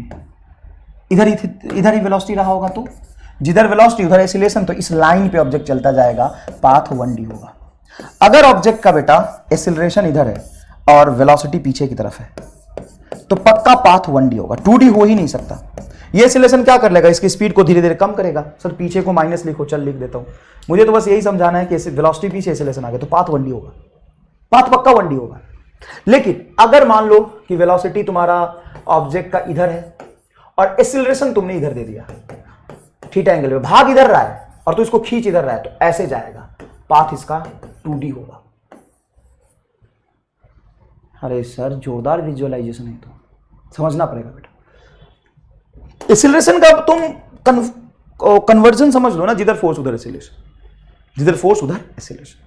इधर ही वेलोसिटी रहा होगा, तो जिधर वेलोसिटी उधर एक्सीलरेशन, तो इस लाइन पे ऑब्जेक्ट चलता जाएगा, पाथ 1D होगा। अगर ऑब्जेक्ट का बेटा एक्सीलरेशन इधर है और वेलोसिटी पीछे की तरफ है तो पक्का पाथ 1D होगा, 2D हो ही नहीं सकता। ये एक्सीलरेशन क्या कर लेगा? इसकी स्पीड को धीरे धीरे कम करेगा। सर पीछे को माइनस लिखो, चल लिख देता हूं, मुझे तो बस यही समझाना है कि वेलोसिटी पीछे एक्सीलरेशन आ गया तो पाथ 1D होगा, पाथ पक्का 1D होगा। लेकिन अगर मान लो कि वेलोसिटी तुम्हारा ऑब्जेक्ट का इधर है और एक्सीलरेशन तुमने इधर दे दिया, थीटा एंगल में भाग इधर रहा है और तो इसको खींच इधर रहा है, तो ऐसे जाएगा, पाथ इसका 2D होगा। अरे सर जोरदार विजुअलाइजेशन है, तो समझना पड़ेगा बेटा। एक्सीलरेशन का तुम कन्वर्जन समझ लो ना, जिधर फोर्स उधर एक्सीलरेशन, जिधर फोर्स उधर एक्सीलरेशन।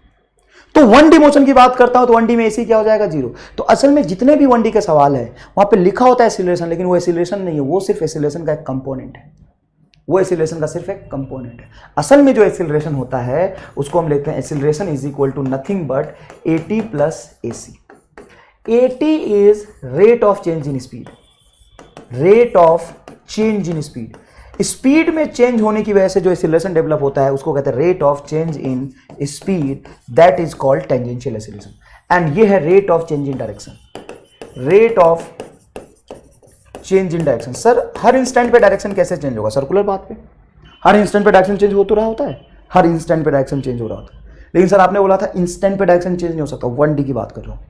तो 1D मोशन की बात करता हूं तो 1D में एसी क्या हो जाएगा, 0। तो असल में जितने भी 1D के सवाल है वहां पे लिखा होता है एक्सीलरेशन, लेकिन वो एक्सीलरेशन नहीं है, वो सिर्फ एक्सीलरेशन का एक कंपोनेंट है, वो एक्सीलरेशन का सिर्फ एक कंपोनेंट है। असल में जो एक्सीलरेशन होता है उसको हम लेते हैं acceleration is equal to nothing but AT plus AC। AT is rate of change in speed, rate of change in speed. Speed में चेंज होने की वजह से जो एक्सीलरेशन डेवलप होता है उसको कहते हैं rate of change in speed, that is called tangential acceleration. And ये है rate of change in direction, rate of change in direction. Sir her instant पे डायरेक्शन कैसे चेंज होगा, सर्कुलर पाथ पे हर इंस्टेंट पे डायरेक्शन चेंज हो तो रहा होता है, हर इंस्टेंट पे डायरेक्शन चेंज हो रहा होता है। लेकिन सर आपने बोला था इंस्टेंट पे डायरेक्शन चेंज नहीं हो सकता, 1D की बात कर रहा हूं।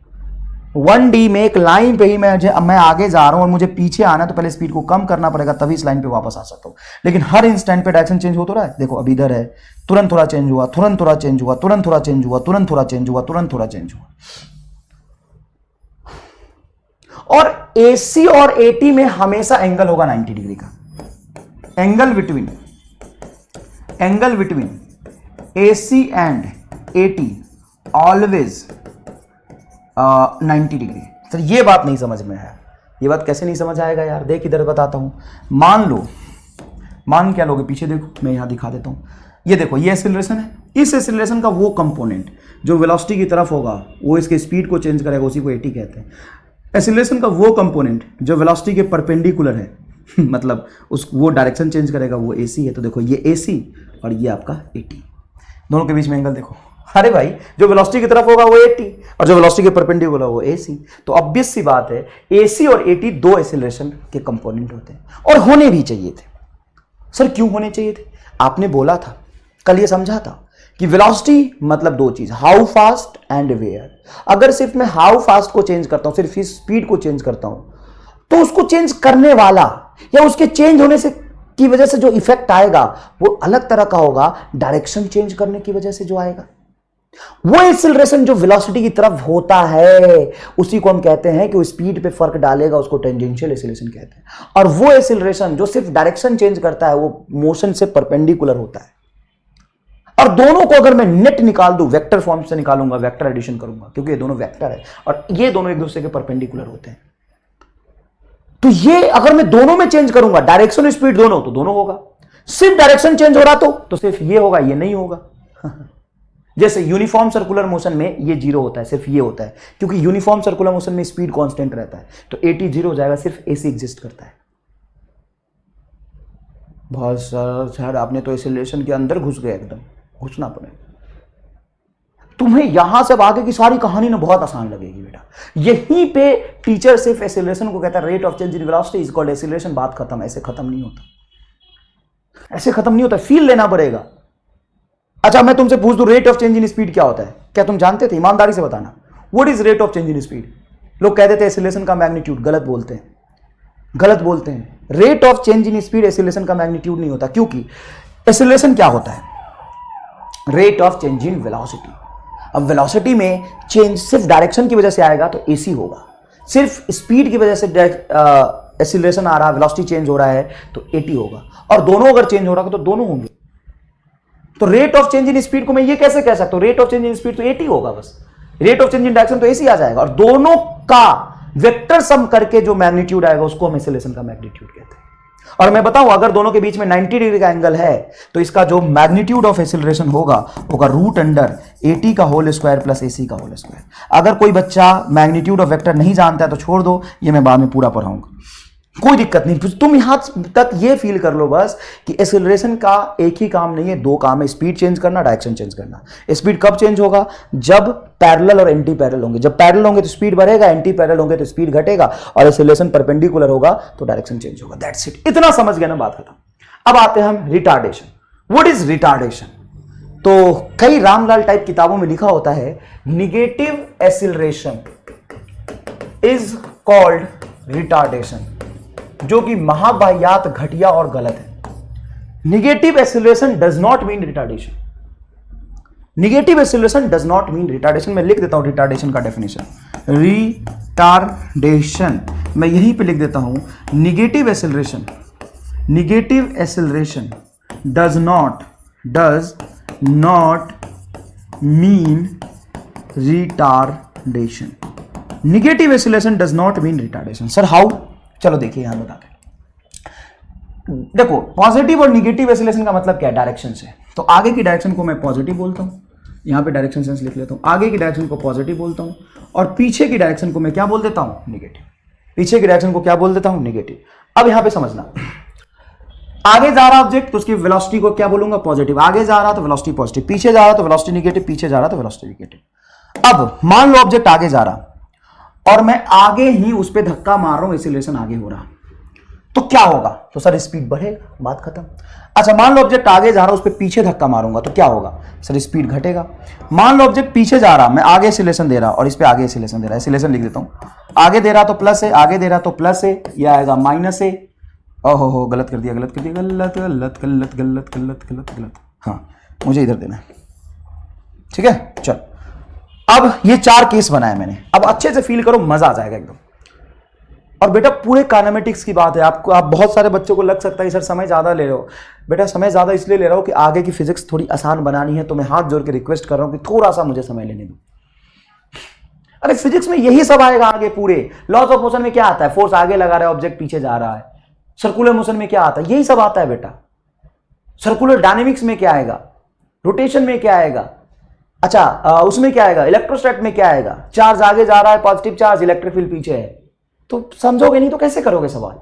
1D में एक लाइन पे ही मैं आगे जा रहा हूं और मुझे पीछे आना है तो पहले स्पीड को कम करना पड़ेगा, तभी इस लाइन पे वापस आ सकता हूं। लेकिन हर इंस्टेंट पे डायरेक्शन चेंज हो तो रहा है, देखो अभी इधर है, तुरंत थोड़ा चेंज हुआ, तुरंत थोड़ा चेंज हुआ, तुरंत थोड़ा चेंज हुआ, तुरंत थोड़ा चेंज हुआ, तुरंत थोड़ा चेंज हुआ। और AC और AT में हमेशा एंगल होगा 90 डिग्री का, angle between AC and AT always 90 degree. Sir ये बात नहीं समझ में है, ये बात कैसे नहीं समझ आएगा यार, देख इधर बताता हूं। मान क्या लोगे, पीछे देखो, मैं यहां दिखा देता हूं। ये देखो ये एक्सीलरेशन है, इस एक्सीलरेशन का वो कंपोनेंट जो वेलोसिटी की तरफ होगा वो इसके स्पीड को चेंज करेगा, उसी को AT कहते हैं। एक्सीलरेशन का वो कंपोनेंट जो वेलोसिटी के परपेंडिकुलर है मतलब वो डायरेक्शन चेंज करेगा, वो AC है। तो देखो ये AC और ये आपका AT, दोनों के बीच में एंगल देखो। अरे भाई जो वेलोसिटी की तरफ होगा वो AT और जो वेलोसिटी के परपेंडिकुलर वो AC। तो ऑब्वियस सी बात है AC और AT दो एक्सीलरेशन के कंपोनेंट होते हैं और होने भी चाहिए थे। सर क्यों होने चाहिए थे, आपने बोला था कल, ये समझा था कि वेलोसिटी मतलब दो चीज, हाउ फास्ट एंड वेयर। अगर सिर्फ मैं हाउ फास्ट को चेंज करता हूं, सिर्फ इस स्पीड को चेंज करता हूं, तो उसको चेंज करने वाला या उसके चेंज होने से की वजह से जो इफेक्ट आएगा वो अलग तरह का होगा, डायरेक्शन चेंज करने की वजह से जो आएगा। वो एक्सीलरेशन जो वेलोसिटी की तरफ होता है उसी को हम कहते हैं कि वो स्पीड पे फर्क डालेगा, उसको टेंजेंशियल एक्सीलरेशन कहते हैं। और वो एक्सीलरेशन जो सिर्फ डायरेक्शन चेंज करता है वो मोशन से परपेंडिकुलर होता है। और दोनों को अगर मैं नेट निकाल दूं, वेक्टर फॉर्म से निकालूंगा, वेक्टर एडिशन करूंगा, क्योंकि ये दोनों वेक्टर है और ये दोनों एक दूसरे के परपेंडिकुलर होते हैं। तो ये अगर मैं दोनों में चेंज करूंगा, डायरेक्शन और स्पीड दोनों, तो दोनों होगा। सिर्फ डायरेक्शन चेंज हो रहा तो सिर्फ ये होगा, ये नहीं होगा। जैसे यूनिफॉर्म सर्कुलर मोशन में ये 0 होता है, सिर्फ ये होता है, क्योंकि यूनिफॉर्म सर्कुलर मोशन में स्पीड कांस्टेंट रहता है, तो AT 0 हो जाएगा, सिर्फ AC एग्जिस्ट करता है। बहुत सर आपने तो एक्सीलरेशन के अंदर घुस गए, एकदम घुसना पड़ेगा तुम्हें। यहां से आगे की सारी कहानी ना बहुत आसान लगेगी बेटा। यहीं पे टीचर सिर्फ एक्सीलरेशन को कहता है rate of change in velocity is called acceleration, बात खत्म। ऐसे खत्म नहीं होता, ऐसे खत्म नहीं होता, फील लेना पड़ेगा। अच्छा मैं तुमसे पूछ दूं rate of change in speed क्या होता है, क्या तुम जानते थे? ईमानदारी से बताना, what is rate of change in speed? लोग कह देते हैं एक्सीलरेशन का मैग्नीट्यूड, गलत बोलते हैं, गलत बोलते हैं। Rate of change in speed acceleration का मैग्नीट्यूड नहीं होता, क्योंकि एक्सीलरेशन क्या होता है? Rate of change in velocity. अब वेलोसिटी में चेंज सिर्फ डायरेक्शन की वजह से आएगा तो AC होगा, सिर्फ स्पीड की वजह से एक्सीलरेशन आ रहा है, वेलोसिटी चेंज हो रहा है तो AT होगा, और दोनों अगर चेंज हो रहा है तो दोनों होंगे। तो rate of change in speed को मैं ये कैसे कह सकता हूं, rate of change in speed तो AT होगा बस, rate of change in direction तो AC आ जाएगा, और दोनों का वेक्टर सम करके जो मैग्नीट्यूड आएगा उसको हम एक्सीलरेशन का मैग्नीट्यूड कहते हैं। और मैं बताऊं अगर दोनों के बीच में 90 डिग्री का एंगल है तो इसका जो मैग्नीट्यूड ऑफ एक्सीलरेशन होगा रूट अंडर AT का होल स्क्वायर प्लस AC का होल स्क्वायर। अगर कोई बच्चा मैग्नीट्यूड ऑफ वेक्टर नहीं जानता है तो छोड़ दो, ये मैं बाद में पूरा पढ़ाऊंगा, कोई दिक्कत नहीं। तुम यहां तक ये फील कर लो बस कि एक्सीलरेशन का एक ही काम नहीं है, दो काम है, स्पीड चेंज करना, डायरेक्शन चेंज करना। स्पीड कब चेंज होगा? जब पैरेलल और एंटी पैरेलल होंगे। जब पैरेलल होंगे तो स्पीड बढ़ेगा, एंटी पैरेलल होंगे तो स्पीड घटेगा, और एक्सीलरेशन परपेंडिकुलर होगा तो डायरेक्शन चेंज होगा। दैट्स इट, इतना समझ गया ना, बात खत्म। अब आते हैं हम रिटार्डेशन। What is retardation? तो कई रामलाल टाइप किताबों में लिखा होता है negative acceleration is called retardation, जो कि महावाहियात, घटिया और गलत है। Negative acceleration does not mean retardation. Negative acceleration does not mean retardation. मैं लिख देता हूं रिटार्डेशन का डेफिनेशन। रिटार्डेशन मैं यहीं पे लिख देता हूं, negative acceleration does not mean retardation. Negative acceleration does not mean retardation. Sir how? चलो देखिए यहां बताते हैं। देखो पॉजिटिव और निगेटिव एक्सेलरेशन का मतलब क्या है? डायरेक्शन से। तो आगे की डायरेक्शन को मैं पॉजिटिव बोलता हूं, यहां पे डायरेक्शन सेंस लिख लेता हूं। आगे की डायरेक्शन को पॉजिटिव बोलता हूं और पीछे की डायरेक्शन को मैं क्या बोल देता हूं? निगेटिव। पीछे की डायरेक्शन को क्या बोल देता हूं? निगेटिव। अब यहां पे समझना, आगे जा रहा ऑब्जेक्ट तो उसकी वेलोसिटी को क्या बोलूंगा? पॉजिटिव। आगे जा रहा तो वेलोसिटी पॉजिटिव, पीछे जा रहा तो वेलोसिटी निगेटिव, पीछे जा रहा तो वेलोसिटी निगेटिव। अब मान लो ऑब्जेक्ट आगे जा रहा और मैं आगे ही उस पर धक्का मार रहा हूं, एक्सीलरेशन आगे हो रहा, तो क्या होगा? तो सर स्पीड बढ़ेगा, बात खत्म। अच्छा मान लो ऑब्जेक्ट आगे जा रहा उस पर पीछे धक्का मारूंगा तो क्या होगा? सर स्पीड घटेगा। मान लो ऑब्जेक्ट पीछे जा रहा, मैं आगे एक्सीलरेशन दे रहा और इस पे आगे एक्सीलरेशन दे रहा, एक्सीलरेशन लिख देता हूं। आगे दे रहा तो प्लस है, आगे दे रहा तो प्लस है, यह आएगा माइनस है। ओहो गलत कर दिया, गलत कर दिया, गलत गलत गलत गलत गलत गलत गलत। हाँ मुझे इधर देना है, ठीक है। चल अब ये 4 केस बनाए मैंने, अब अच्छे से फील करो, मजा आ जाएगा एकदम। और बेटा पूरे काइनेमेटिक्स की बात है। आपको, आप बहुत सारे बच्चों को लग सकता है सर समय ज्यादा ले रहे हो। बेटा समय ज्यादा इसलिए ले रहा हूं कि आगे की फिजिक्स थोड़ी आसान बनानी है, तो मैं हाथ जोड़ के रिक्वेस्ट कर रहा हूं कि थोड़ा सा मुझे समय लेने दो। अरे फिजिक्स में यही सब आएगा आगे। पूरे लॉज ऑफ मोशन में क्या आता है? फोर्स आगे लगा रहा है, ऑब्जेक्ट पीछे जा रहा है। सर्कुलर मोशन में क्या आता है? यही सब आता है बेटा। सर्कुलर डायनेमिक्स में क्या आएगा? रोटेशन में क्या आएगा? अच्छा उसमें क्या आएगा? इलेक्ट्रोस्टैट में क्या आएगा? चार्ज आगे जा रहा है, पॉजिटिव चार्ज, इलेक्ट्रिक फील्ड पीछे है। तो समझोगे नहीं तो कैसे करोगे सवाल?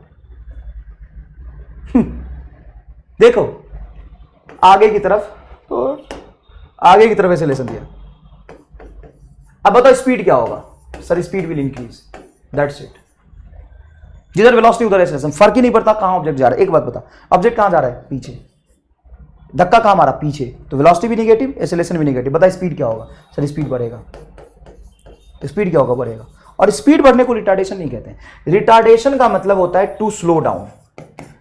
देखो आगे की तरफ, तो आगे की तरफ एक्सेलरेशन दिया। अब बताओ स्पीड क्या होगा? Sir speed will increase, that's it. जिधर वेलोसिटी उधर एक्सेलरेशन, फर्क ही नहीं पड़ता कहां ऑब्जेक्ट जा रहा है। एक बात बता, ऑब्जेक्ट कहां जा रहा है? पीछे। धक्का कहां मारा? पीछे। तो वेलोसिटी भी नेगेटिव, एक्सेलरेशन भी नेगेटिव। बता स्पीड क्या होगा? सर स्पीड बढ़ेगा। स्पीड क्या होगा? बढ़ेगा। और स्पीड बढ़ने को रिटार्डेशन नहीं कहते हैं। रिटार्डेशन का मतलब होता है to slow down.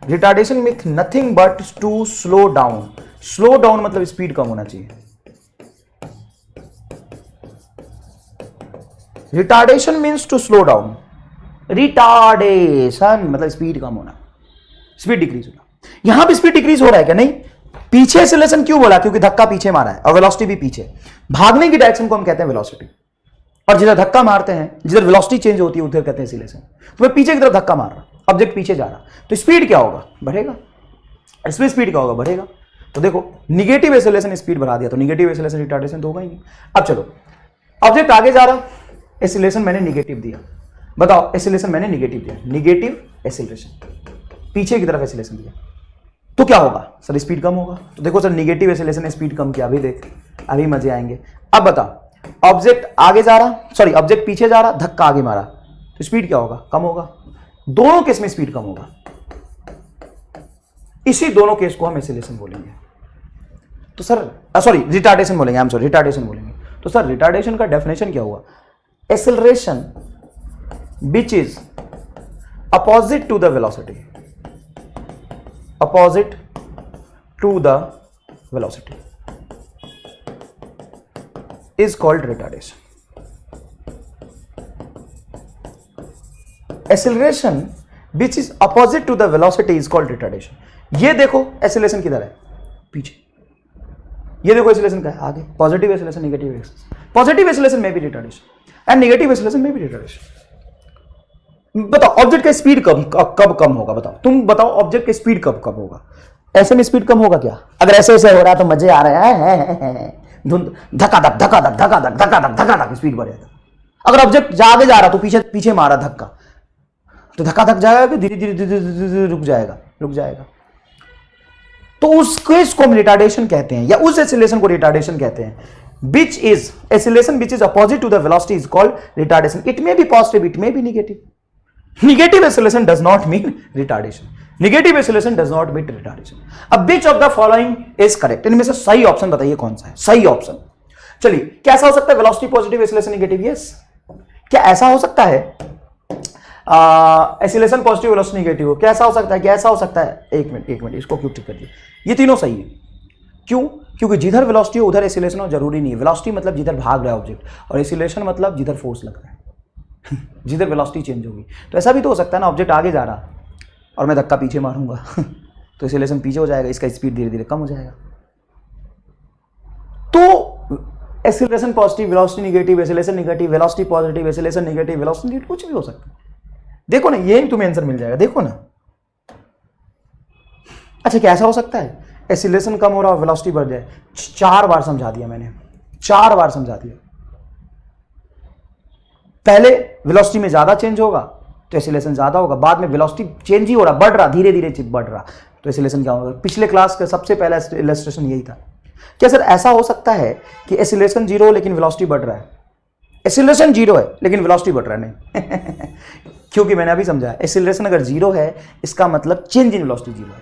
Retardation means nothing but to slow down. Slow down मतलब स्पीड कम होना चाहिए। Retardation means to slow down, retardation मतलब स्पीड कम होना, स्पीड डिक्रीज होना। यहां भी स्पीड डिक्रीज हो रहा है क्या? नहीं। पीछे एक्सेलरेशन क्यों बोला? क्योंकि धक्का पीछे मारा है और वेलोसिटी भी पीछे। भागने की डायरेक्शन को हम कहते हैं वेलोसिटी, और जिधर धक्का मारते हैं, जिधर वेलोसिटी चेंज होती है, उधर कहते हैं एक्सीलरेशन। तो मैं पीछे की तरफ धक्का मार रहा, ऑब्जेक्ट पीछे जा रहा, तो स्पीड क्या होगा? बढ़ेगा। इसमें स्पीड क्या होगा? बढ़ेगा। तो देखो निगेटिव एक्सेलरेशन स्पीड बढ़ा दिया, तो निगेटिव एक्सेलरेशन रिटार्डेशन तो होगा ही नहीं। अब चलो ऑब्जेक्ट आगे जा रहा, एक्सेलरेशन मैंने निगेटिव दिया। बताओ एक्सेलरेशन मैंने निगेटिव दिया, निगेटिव एक्सेलरेशन, पीछे की तरफ एक्सेलरेशन दिया, तो क्या होगा? सर स्पीड कम होगा। तो देखो सर निगेटिव एक्सेलरेशन ने स्पीड कम किया, अभी देख, अभी मजे आएंगे। अब बता ऑब्जेक्ट आगे जा रहा, सॉरी ऑब्जेक्ट पीछे जा रहा, धक्का आगे मारा, तो स्पीड क्या होगा? कम होगा। दोनों केस में स्पीड कम होगा। इसी दोनों केस को हम एक्सेलरेशन बोलेंगे। तो सर सॉरी रिटार्डेशन बोलेंगे, आई एम सॉरी रिटार्डेशन बोलेंगे। तो सर रिटार्डेशन का डेफिनेशन क्या हुआ? Acceleration which is opposite to the velocity, opposite to the velocity is called retardation. Acceleration which is opposite to the velocity is called retardation. ये देखो acceleration किधर है? पीछे। ये देखो एक्सेलरेशन का है आगे। Positive acceleration, negative acceleration. Positive acceleration में भी रिटार्डेशन एंड नेगेटिव एक्सेलरेशन में भी रिटार्डेशन। बताओ ऑब्जेक्ट का स्पीड कब कम होगा? बताओ, तुम बताओ ऑब्जेक्ट का स्पीड कब कम होगा? ऐसे में स्पीड कम होगा क्या? अगर ऐसे ऐसे हो रहा है तो मजे आ रहे हैं, धुंध धक्का धक धक्का धक धक्का धक धक्का धक धक्का धक स्पीड बढ़ेगा। अगर ऑब्जेक्ट आगे जा रहा तो पीछे पीछे मारा धक्का, तो धक्का धक जाएगा कि धीरे धीरे रुक जाएगा? रुक जाएगा। तो उस केस को हम रिटार्डेशन कहते हैं, या उस एक्सेलरेशन को रिटार्डेशन कहते हैं। which is acceleration which is opposite to the velocity is called retardation. It may be positive, it may be negative. Negative acceleration does not mean retardation. Negative acceleration does not mean retardation. अब which of the following is correct? इनमें से सही option बताइए कौन सा है सही option? चलिए, कैसा हो सकता है? Velocity positive, acceleration negative. Yes. क्या ऐसा हो सकता है एक्सेलरेशन पॉजिटिव, वेलोसिटी नेगेटिव हो? क्या ऐसा हो सकता है? क्या ऐसा हो सकता है? एक मिनट इसको क्यों ठीक कर दिया? ये तीनों सही है। क्यों? क्योंकि जिधर वेलोसिटी हो उधर एक्सीलरेशन हो जरूरी नहीं है। वेलोसिटी मतलब जिधर भाग रहा है ऑब्जेक्ट, और एक्सीलरेशन मतलब जिधर फोर्स लग रहा है जिधर वेलोसिटी चेंज होगी। तो ऐसा भी तो हो सकता है ना, ऑब्जेक्ट आगे जा रहा और मैं धक्का पीछे मारूंगा तो एक्सीलरेशन पीछे हो जाएगा, इसका स्पीड धीरे धीरे कम हो जाएगा। तो acceleration positive, velocity negative, acceleration negative, velocity positive, acceleration negative, velocity negative, कुछ भी हो सकता है। देखो ना, ये तुम्हें आंसर मिल जाएगा, देखो ना। अच्छा, क्या ऐसा हो सकता है एक्सीलरेशन कम हो रहा और वेलोसिटी बढ़ जाए? 4 बार समझा दिया मैंने, 4 बार समझा दिया। पहले वेलोसिटी में ज्यादा चेंज होगा तो एक्सीलरेशन ज्यादा होगा, बाद में वेलोसिटी चेंज ही हो रहा, बढ़ रहा, धीरे धीरे बढ़ रहा, तो एक्सीलरेशन क्या होगा? पिछले क्लास का सबसे पहला इलस्ट्रेशन यही था। क्या सर ऐसा हो सकता है कि एक्सीलरेशन 0 लेकिन वेलोसिटी बढ़ रहा है? एक्सीलरेशन 0 है लेकिन वेलोसिटी बढ़ रहा है? नहीं क्योंकि मैंने अभी समझा, एक्सीलरेशन अगर 0 है इसका मतलब चेंज इन वेलोसिटी 0 है।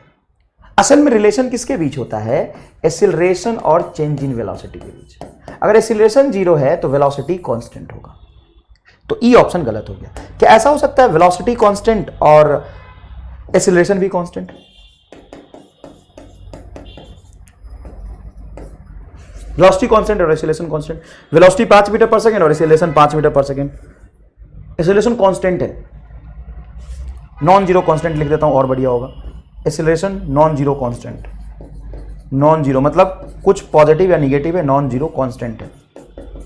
असल में रिलेशन किसके बीच होता है? एक्सीलरेशन और चेंज इन वेलोसिटी के बीच। अगर एक्सीलरेशन 0 है तो वेलोसिटी कांस्टेंट होगा, तो ई ऑप्शन गलत हो गया। क्या ऐसा हो सकता है वेलोसिटी कांस्टेंट और एक्सीलरेशन भी कांस्टेंट? वेलोसिटी कांस्टेंट और acceleration constant. Velocity 5 metre per second और acceleration 5 metre per second. Acceleration constant है, नॉन जीरो कांस्टेंट लिख देता हूं और बढ़िया होगा। Acceleration non zero constant, non zero मतलब कुछ पॉजिटिव या निगेटिव है, नॉन जीरो कांस्टेंट है।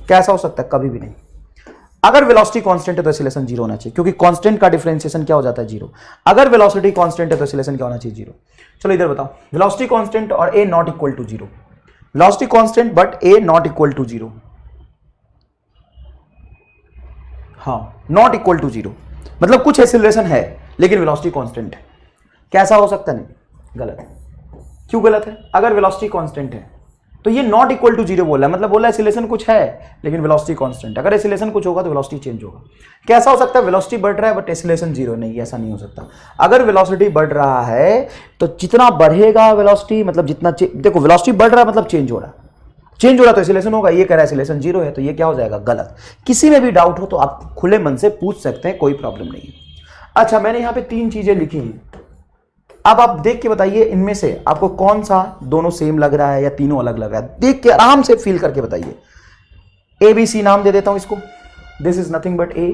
कैसा हो सकता है? कभी भी नहीं। अगर वेलोसिटी कांस्टेंट है तो एक्सीलरेशन 0 होना चाहिए, क्योंकि कांस्टेंट का डिफरेंशिएशन क्या हो जाता है? 0। अगर वेलोसिटी कांस्टेंट है तो एक्सीलरेशन क्या होना चाहिए? 0। चलो इधर बताओ, वेलोसिटी कांस्टेंट और a not equal to 0। Velocity constant but a not equal to 0। हाँ, नॉट इक्वल टू 0 मतलब कुछ एक्सीलरेशन है लेकिन वेलोसिटी कांस्टेंट है। कैसा हो सकता? नहीं, गलत है। क्यों गलत है? अगर वेलोसिटी कांस्टेंट है तो ये नॉट इक्वल टू 0 बोला है, मतलब बोला एक्सीलरेशन कुछ है लेकिन वेलोसिटी कांस्टेंट। अगर एक्सीलरेशन कुछ होगा तो वेलोसिटी चेंज होगा। कैसा हो सकता है? वेलोसिटी बढ़ रहा है बट एक्सीलरेशन 0 नहीं, ऐसा नहीं हो सकता। अगर वेलोसिटी बढ़ रहा है तो जितना बढ़ेगा वेलोसिटी, मतलब जितना देखो वेलोसिटी बढ़ रहा है मतलब चेंज हो रहा है, चेंज हो रहा तो एक्सीलरेशन होगा। ये कह रहा है एक्सीलरेशन 0 है तो ये क्या हो जाएगा? गलत। किसी में भी डाउट हो तो आप खुले मन से पूछ सकते हैं, कोई प्रॉब्लम नहीं है। अच्छा, मैंने यहां पे 3 चीजें लिखी हैं, अब आप देख के बताइए इनमें से आपको कौन सा दोनों सेम लग रहा है या तीनों अलग लग रहा है। देख के आराम से फील करके बताइए। ए बी सी नाम दे देता हूं इसको, this is nothing but A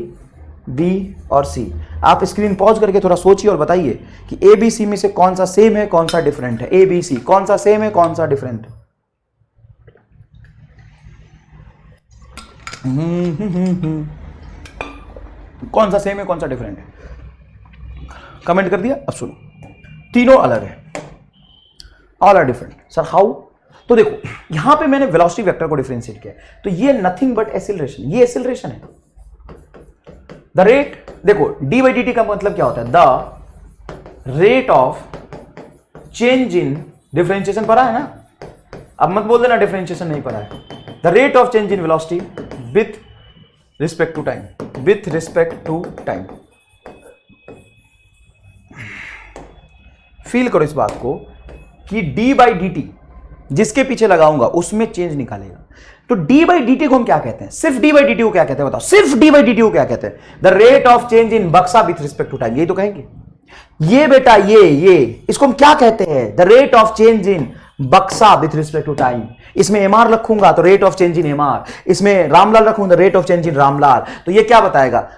B और सी। आप स्क्रीन पॉज करके थोड़ा सोचिए और बताइए कि ए बी सी में से कौन सा सेम है कौन सा डिफरेंट है। ए बी सी कौन सा सेम है कौन सा डिफरेंट है? कौन सा सेम है कौन सा डिफरेंट है? कमेंट कर दिया। अब सुनो, तीनों अलग है, all are different. Sir how? तो देखो यहां पे मैंने वेलोसिटी वेक्टर को डिफरेंशिएट किया, तो ये नथिंग बट एक्सीलरेशन, ये एक्सीलरेशन है। द रेट, देखो डी बाई डी टी का मतलब क्या होता है? The rate of change in, differentiation पढ़ा है ना? अब मत बोल देना डिफरेंशिएशन नहीं पढ़ा है। The rate of change in velocity with respect to time, with respect to time. Feel करो इस बात को कि d बाई डी टी जिसके पीछे लगाऊंगा उसमें चेंज निकालेगा। तो d बाई डी टी को हम क्या कहते हैं? सिर्फ d बाई डी टी को क्या कहते हैं बताओ? सिर्फ d बाई डी टी को क्या कहते हैं? द रेट ऑफ चेंज इन बक्सा विथ रिस्पेक्ट टू टाइम, यही तो कहेंगे। ये बेटा ये इसको हम क्या कहते हैं? द रेट ऑफ चेंज इन बक्सा विथ रिस्पेक्ट टू टाइम। इसमें एमआर रखूंगा तो rate of change in MR, इसमें रामलाल रखूंगा रेट ऑफ चेंज इन रामलाल। तो ये क्या बताएगा?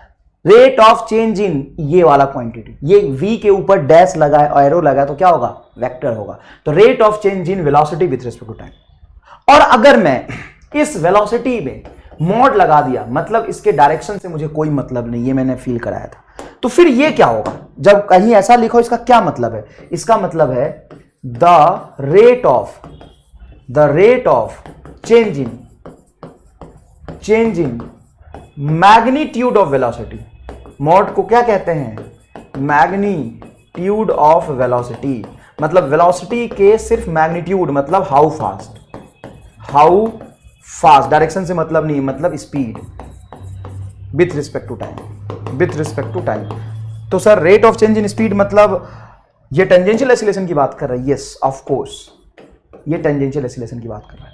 रेट ऑफ चेंज इन ये वाला क्वांटिटी, ये v के ऊपर डैश लगा है, एरो लगा है, तो क्या होगा? वेक्टर होगा। तो rate of change in velocity with respect to time. और अगर मैं इस वेलोसिटी में मॉड लगा दिया, मतलब इसके डायरेक्शन से मुझे कोई मतलब नहीं, ये मैंने फील कराया था, तो फिर ये क्या होगा? जब कहीं ऐसा लिखो इसका क्या मतलब है? इसका मतलब है the rate of change in magnitude of velocity. Mod को क्या कहते हैं? मैग्नीट्यूड ऑफ वेलोसिटी, मतलब वेलोसिटी के सिर्फ मैग्नीट्यूड, मतलब हाउ फास्ट, डायरेक्शन से मतलब नहीं, मतलब speed with respect to time, तो sir rate of change in speed मतलब ये टेंजेंशियल एक्सीलरेशन की बात कर रहा है। यस ऑफ कोर्स, ये टेंजेंशियल एक्सीलरेशन की बात कर रहा है।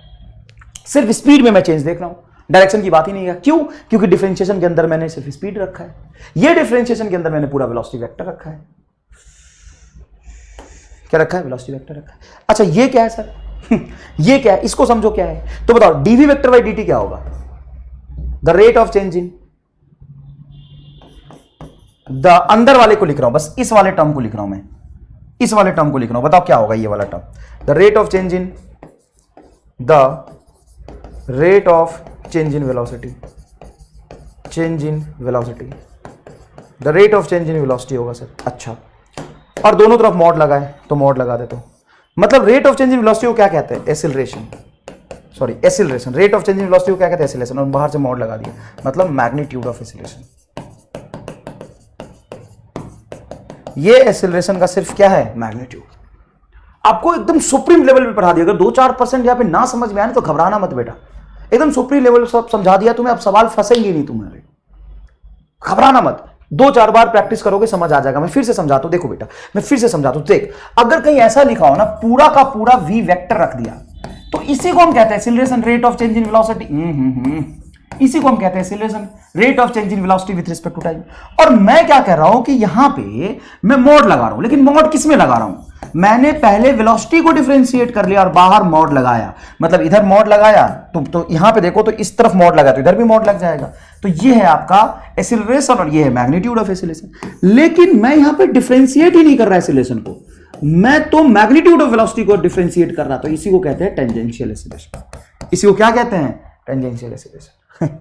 सिर्फ स्पीड में मैं चेंज देख रहा हूं, डायरेक्शन की बात ही नहीं है। क्यों? क्योंकि डिफरेंशिएशन के अंदर मैंने सिर्फ स्पीड रखा है, ये डिफरेंशिएशन के अंदर मैंने पूरा वेलोसिटी वेक्टर रखा है। क्या रखा है? वेलोसिटी वेक्टर रखा है। अच्छा ये क्या है सर? ये क्या है, इसको समझो क्या है। तो बताओ DV vector by D T क्या होगा? The rate of change in the, अंदर वाले को लिख रहा हूं, बस इस वाले टर्म को लिख रहा हूं मैं, इस वाले टर्म को लिख रहा हूं। बताओ क्या होगा ये वाला term? The rate of change in velocity, change in velocity, the rate of change in velocity होगा सर। अच्छा, और दोनों तरफ मॉड लगाए तो मॉड लगा दे, तो मतलब rate of change in velocity को क्या कहते हैं? Acceleration, sorry acceleration. Rate of change in velocity को क्या कहते हैं? एसिलरेशन। और बाहर से मॉड लगा दिया, मतलब मैग्नीट्यूड ऑफ एसिलरेशन। ये एसिलरेशन का सिर्फ क्या है? मैग्नीट्यूड। आपको एकदम सुप्रीम लेवल पे पढ़ा दिया। अगर 2-4% यहाँ पे ना समझ में आए तो घबराना मत बेटा, एकदम सुप्रीम लेवल सब समझा दिया तुम्हें, अब सवाल फंसेंगे नहीं तुम्हारे, घबराना मत। 2-4 बार प्रैक्टिस करोगे समझ आ जाएगा। मैं फिर से समझाता हूं, देखो बेटा मैं फिर से समझाता हूं। देख, अगर कहीं ऐसा लिखा हो ना पूरा का पूरा वी वेक्टर रख दिया, तो इसी को हम कहते हैं acceleration rate of change in velocity. इसी को हम कहते हैं acceleration rate of change in velocity with respect to time. और मैं क्या कह रहा हूं कि यहां पे मैं मोड लगा रहा हूं, लेकिन मोड किस में लगा रहा हूं? मैंने पहले वेलोसिटी को डिफरेंशिएट कर लिया और बाहर मोड लगाया, मतलब इधर मोड लगाया तो यहां पे देखो तो इस तरफ मोड लगा तो इधर भी मोड लग जाएगा। तो ये है आपका एक्सीलरेशन और ये है मैग्नीट्यूड ऑफ एक्सीलरेशन। लेकिन मैं यहां पे डिफरेंशिएट ही नहीं कर रहा एक्सीलरेशन को, मैं तो मैग्नीट्यूड ऑफ वेलोसिटी को डिफरेंशिएट कर रहा। तो इसी को कहते हैं टेंजेंशियल एक्सीलरेशन। इसी को क्या कहते हैं? Tangential acceleration.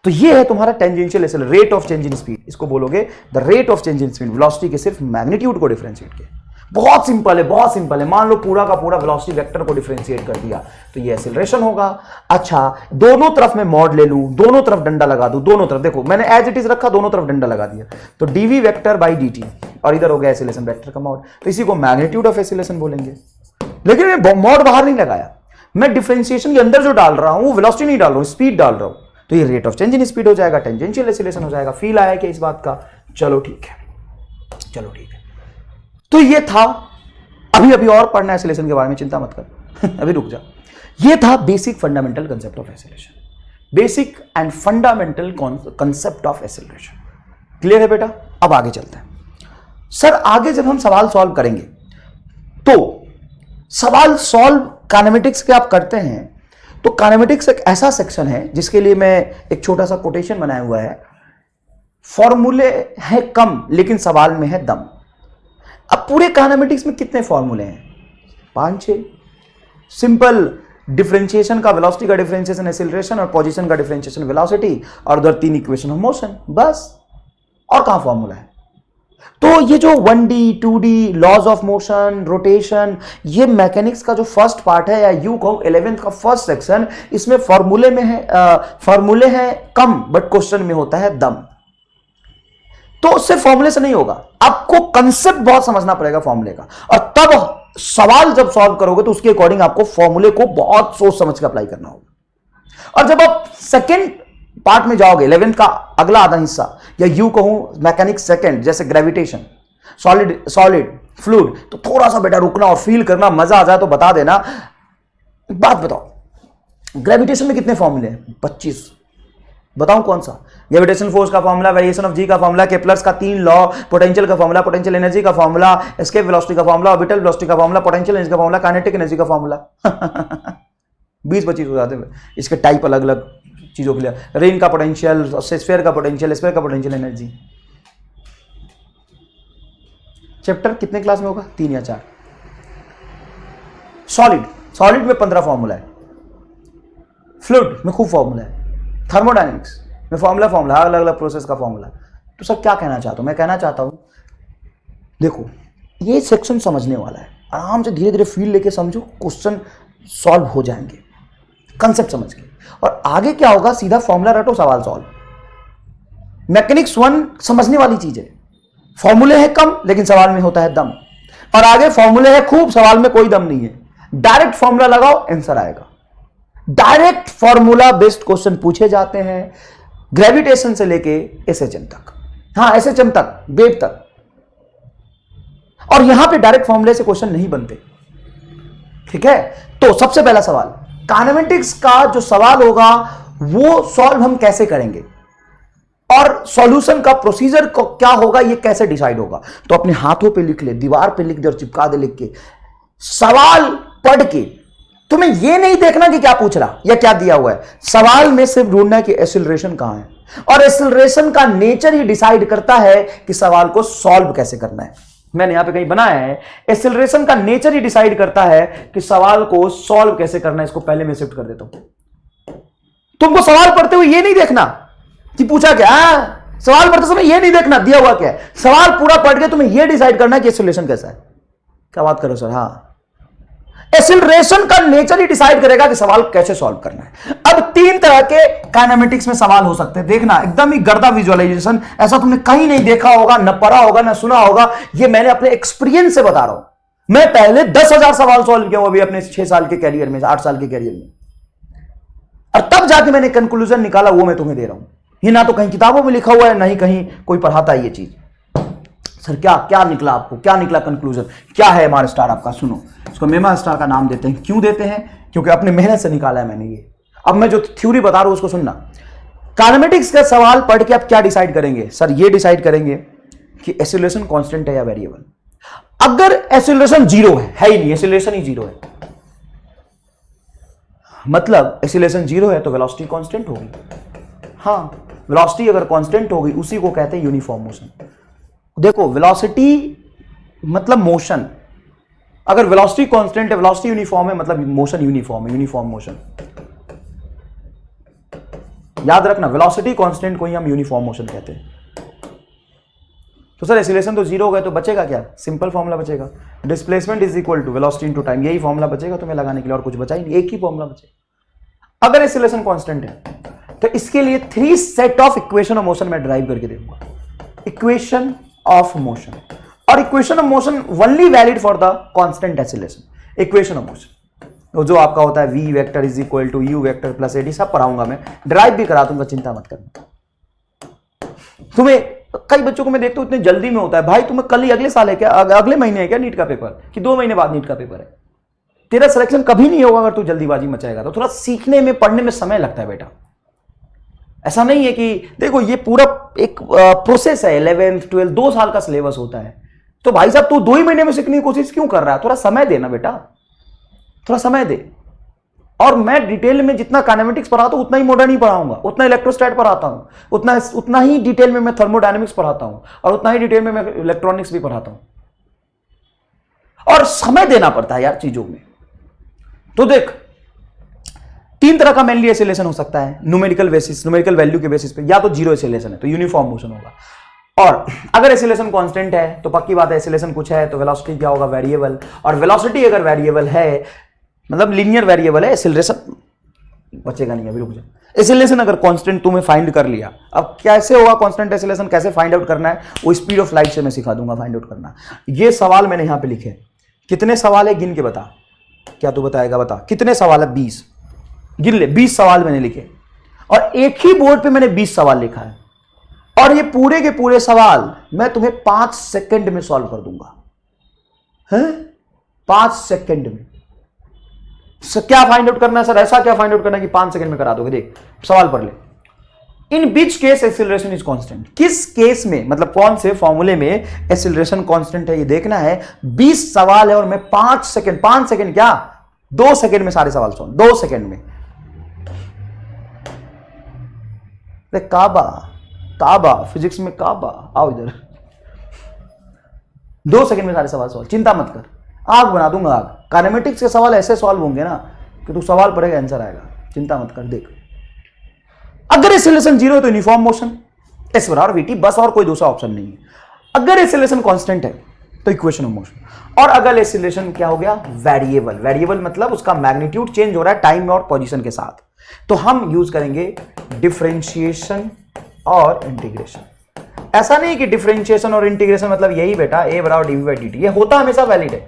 तो ये है तुम्हारा tangential acceleration, rate of change in speed. इसको बोलोगे the rate of change in speed, velocity के सिर्फ मैग्नीट्यूड को डिफरेंशिएट किया। बहुत सिंपल है, बहुत सिंपल है। मान लो पूरा का पूरा वेलोसिटी वेक्टर को डिफरेंशिएट कर दिया तो ये एक्सीलरेशन होगा। अच्छा, दोनों तरफ मैं मॉड ले लूं, दोनों तरफ डंडा लगा दूं, दोनों तरफ देखो मैंने एज इट इज रखा, दोनों तरफ डंडा लगा दिया, तो DV vector by D T, और इधर हो गया एक्सीलरेशन वेक्टर का मॉड। तो इसी को मैग्नीट्यूड ऑफ एक्सीलरेशन बोलेंगे। लेकिन मैं मॉड बाहर नहीं लगाया, मैं डिफरेंशिएशन के अंदर जो डाल रहा हूं वो वेलोसिटी नहीं डाल रहा हूं, स्पीड डाल रहा हूं। तो ये rate of change in speed हो जाएगा, टेंजेंशियल एक्सीलरेशन हो जाएगा। फील आया क्या इस बात का? चलो ठीक है, चलो ठीक है। तो ये था, अभी और पढ़ना है एक्सीलरेशन के बारे में, चिंता मत कर। अभी रुक जा। ये था basic fundamental concept of acceleration, basic and fundamental concept of acceleration. Clear है बेटा? अब आगे चलते हैं। सर आगे जब हम सवाल सॉल्व करेंगे तो सवाल सॉल्व काइनेमेटिक्स के आप करते हैं, तो काइनेमेटिक्स एक ऐसा सेक्शन है जिसके लिए मैं एक छोटा सा कोटेशन बनाया हुआ है। फॉर्मूले हैं कम लेकिन सवाल में है दम। अब पूरे काइनेमेटिक्स में कितने फॉर्मूले हैं? 5-6। सिंपल डिफरेंशिएशन का, वेलोसिटी का डिफरेंशिएशन एक्सीलरेशन, और पोजीशन का डिफरेंशिएशन वेलोसिटी, और उधर 3 इक्वेशन ऑफ मोशन, बस। और कहां फॉर्मूला है? तो ये जो 1D 2D laws of motion, rotation, ये मैकेनिक्स का जो फर्स्ट पार्ट है, या यूं कहूं 11th का फर्स्ट सेक्शन, इसमें फॉर्मूले में है, फॉर्मूले हैं कम बट क्वेश्चन में होता है दम। तो उससे फॉर्मूले से नहीं होगा, आपको कंसेप्ट बहुत समझना पड़ेगा फॉर्मूले का, और तब सवाल जब सॉल्व करोगे तो उसके अकॉर्डिंग आपको फॉर्मूले को बहुत सोच समझ के अप्लाई करना होगा। और जब आप सेकेंड पार्ट में जाओगे, 11th का अगला आधा हिस्सा, या यूं कहूं मैकेनिक्स सेकंड, जैसे ग्रेविटेशन, सॉलिड फ्लूइड, तो थोड़ा सा बेटा रुकना और फील करना, मजा आ जाए तो बता देना। बात बताओ, ग्रेविटेशन में कितने फॉर्मूले हैं? 25। बताऊं कौन सा? ग्रेविटेशन फोर्स का फॉर्मूला, वेरिएशन ऑफ जी का फॉर्मूला, केप्लर्स का 3 लॉ, पोटेंशियल का फॉर्मूला, पोटेंशियल एनर्जी का फॉर्मूला, एस्केप वेलोसिटी का फॉर्मूला, ऑर्बिटल वेलोसिटी का फॉर्मूला, पोटेंशियल एनर्जी का फॉर्मूला, काइनेटिक एनर्जी का फॉर्मूला। 20-25 हो जाते हैं इसके टाइप अलग अलग चीजों के लिए। रेन का पोटेंशियल, स्फीयर का पोटेंशियल, स्फीयर का पोटेंशियल एनर्जी। चैप्टर कितने क्लास में होगा? 3 या 4। सॉलिड में 15 फॉर्मूला है, फ्लूइड में खूब फॉर्मूला है, थर्मोडायनेमिक्स में फॉर्मूला अलग अलग प्रोसेस का फॉर्मूला। तो सर क्या कहना चाहता हूं? मैं कहना चाहता हूं, देखो ये सेक्शन समझने वाला है, आराम से धीरे धीरे फील लेके समझो, क्वेश्चन सॉल्व हो जाएंगे कंसेप्ट समझ के। और आगे क्या होगा? सीधा फॉर्मूला रटो, सवाल सॉल्व। मैकेनिक्स 1 समझने वाली चीज है, फॉर्मूले है कम लेकिन सवाल में होता है दम, और आगे फॉर्मूले है खूब, सवाल में कोई दम नहीं है। डायरेक्ट फॉर्मूला लगाओ, आंसर आएगा। डायरेक्ट फॉर्मूला बेस्ड क्वेश्चन पूछे जाते हैं, ग्रेविटेशन से लेके एसएचएम तक, हाँ एसएचएम तक, वेव तक। और यहां पे डायरेक्ट फॉर्मूले से क्वेश्चन नहीं बनते, ठीक है? तो सबसे पहला सवाल, काइनेमेटिक्स का जो सवाल होगा वो सॉल्व हम कैसे करेंगे, और सॉल्यूशन का प्रोसीजर क्या होगा, ये कैसे डिसाइड होगा। तो अपने हाथों पे लिख ले, दीवार पे लिख दे और चिपका दे लिख के। सवाल पढ़ के तुम्हें यह नहीं देखना कि क्या पूछ रहा या क्या दिया हुआ है, सवाल में सिर्फ ढूंढना है कि एक्सीलरेशन कहां है, और एक्सीलरेशन का नेचर ही डिसाइड करता है कि सवाल को सॉल्व कैसे करना है। मैंने यहां पे कहीं बनाया है, एक्सीलरेशन का नेचर ही डिसाइड करता है कि सवाल को सॉल्व कैसे करना है। इसको पहले मैं शिफ्ट कर देता हूं। तुमको सवाल पढ़ते हुए यह नहीं देखना कि पूछा क्या, सवाल पढ़ते समय यह नहीं देखना दिया हुआ क्या है, सवाल पूरा पढ़ के तुम्हें यह डिसाइड करना है कि एक्सीलरेशन कैसा है। क्या बात करो सर? हाँ, एक्सीलरेशन का नेचर ही डिसाइड करेगा कि सवाल कैसे सॉल्व करना है। अब तीन तरह के काइनेमेटिक्स में सवाल हो सकते हैं, देखना एकदम ही गर्दा विजुअलाइजेशन, ऐसा तुमने कहीं नहीं देखा होगा, न पढ़ा होगा, न सुना होगा, ये मैंने अपने एक्सपीरियंस से बता रहा हूं। मैं पहले 10,000 सवाल सॉल्व किया हूं अभी अपने 6 साल के कैरियर में, 8 साल के कैरियर में, और तब जाके मैंने कंक्लूजन निकाला, वो मैं तुम्हें दे रहा हूं। ये ना तो कहीं किताबों में लिखा हुआ है, ना ही कहीं कोई पढ़ाता है ये चीज। सर क्या क्या निकला आपको, क्या निकला कंक्लूजन, क्या है एमआर स्टार आपका? सुनो, इसको मेमा स्टार का नाम देते हैं। क्यों देते हैं? क्योंकि अपने मेहनत से निकाला है मैंने ये। अब मैं जो थ्योरी बता रहा हूं उसको सुनना। काइनेमेटिक्स का सवाल पढ़ के आप क्या डिसाइड करेंगे? सर ये डिसाइड करेंगे कि एक्सीलरेशन कांस्टेंट है या वेरिएबल। अगर एक्सीलरेशन जीरो है ही नहीं, एक्सीलरेशन ही जीरो है, मतलब एक्सीलरेशन जीरो है तो वेलोसिटी कांस्टेंट होगी। हाँ, वेलोसिटी अगर कांस्टेंट होगी उसी को कहते हैं यूनिफॉर्म मोशन। देखो, वेलोसिटी मतलब मोशन, अगर वेलोसिटी कांस्टेंट है, वेलोसिटी यूनिफॉर्म है, मतलब मोशन यूनिफॉर्म है, यूनिफॉर्म मोशन। याद रखना, वेलोसिटी कांस्टेंट को ही हम यूनिफॉर्म मोशन कहते हैं। तो सर एक्सीलरेशन तो जीरो हो गया तो बचेगा क्या? सिंपल फॉर्मूला बचेगा, displacement is equal to velocity into time. यही फॉर्मूला बचेगा तुम्हें लगाने के लिए, और कुछ बचा ही नहीं, एक ही फॉर्मूला बचेगा। अगर एक्सीलरेशन कांस्टेंट है तो इसके लिए 3 set of equation of motion मैं ड्राइव करके देखूंगा। इक्वेशन ऑफ मोशन, और equation of motion only valid for the constant acceleration. Equation of motion जो आपका होता है v vector is equal to u vector plus ad, सब पढ़ाऊंगा मैं, ड्राइव भी करा दूंगा, चिंता मत करना। तुम्हें कई बच्चों को मैं देखता हूं इतने जल्दी में होता है, भाई तुम्हें कल ही अगले साल है क्या, अगले महीने है क्या नीट का पेपर, कि 2 महीने बाद नीट का पेपर है? तेरा सिलेक्शन कभी नहीं होगा अगर तू जल्दीबाजी मचाएगा तो। थोड़ा सीखने में, पढ़ने में समय लगता है बेटा। ऐसा नहीं है कि देखो ये पूरा एक प्रोसेस है, 11th 12 2 साल का सिलेबस होता है, तो भाई साहब तू 2 ही महीने में सीखने की कोशिश क्यों कर रहा है? थोड़ा समय देना बेटा, थोड़ा समय दे। और मैं डिटेल में जितना काइनेमेटिक्स पढ़ाता हूं उतना ही मॉडर्न ही पढ़ाऊंगा, उतना इलेक्ट्रोस्टैट पढ़ाता हूं, उतना ही डिटेल में मैं थर्मोडायनेमिक्स पढ़ाता हूं, और उतना ही डिटेल में मैं इलेक्ट्रॉनिक्स भी पढ़ाता हूं। और समय देना पड़ता है यार चीजों में। तो देख, 3 तरह का मेनली एक्सीलरेशन हो सकता है न्यूमेरिकल बेसिस, न्यूमेरिकल वैल्यू के बेसिस पे। या तो जीरो एक्सीलरेशन है तो यूनिफॉर्म मोशन होगा, और अगर एक्सीलरेशन कांस्टेंट है तो पक्की बात है एक्सीलरेशन कुछ है तो वेलोसिटी क्या होगा? वेरिएबल। और वेलोसिटी अगर वेरिएबल है, मतलब लीनियर वेरिएबल है, एक्सीलरेशन बचेगा नहीं। अभी रुक जा, एक्सीलरेशन अगर कांस्टेंट तुम्हें फाइंड कर लिया, अब कैसे होगा कांस्टेंट एक्सीलरेशन, कैसे फाइंड आउट करना है वो स्पीड ऑफ लाइट से मैं सिखा दूंगा फाइंड आउट करना। ये सवाल मैंने यहां पे लिखे, कितने सवाल है गिन के बता। क्या तू बताएगा? बता कितने सवाल है? 20 गिन ले। 20 सवाल मैंने लिखे, और एक ही बोर्ड पे मैंने 20 सवाल लिखा है, और ये पूरे के पूरे सवाल मैं तुम्हें 5 सेकंड में सॉल्व कर दूंगा। है 5 सेकंड में। क्या फाइंड आउट करना है सर? ऐसा क्या फाइंड आउट करना है कि 5 सेकंड में करा दोगे? देख सवाल पढ़ ले। इन बीच केस एक्सीलरेशन इज कांस्टेंट, किस केस में, मतलब कौन से फॉर्मूले में एक्सीलरेशन कांस्टेंट है ये देखना है। 20 सवाल है और मैं 5 सेकंड क्या 2 सेकंड में सारे सवाल सॉल्व, 2 सेकंड में। काबा फिजिक्स में काबा, आओ इधर। 2 सेकंड में सारे सवाल सॉल्व, चिंता मत कर, आग बना दूंगा आग। काइनेमेटिक्स के सवाल ऐसे सॉल्व होंगे ना कि तू सवाल पढ़ेगा आंसर आएगा, चिंता मत कर। देख, अगर एक्सीलरेशन जीरो है तो यूनिफॉर्म मोशन, एस बराबर वीटी, बस, और कोई दूसरा ऑप्शन नहीं है। अगर एक्सीलरेशन कांस्टेंट है तो इक्वेशन ऑफ मोशन, और अगर एक्सीलरेशन क्या हो गया? वेरिएबल। वेरिएबल मतलब उसका मैग्नीट्यूड चेंज हो रहा है टाइम और पोजीशन के साथ, तो हम यूज करेंगे डिफरेंशिएशन और इंटीग्रेशन। ऐसा नहीं कि डिफरेंशिएशन और इंटीग्रेशन मतलब यही बेटा a बराबर dv बाई dt, ये होता हमेशा वैलिड है,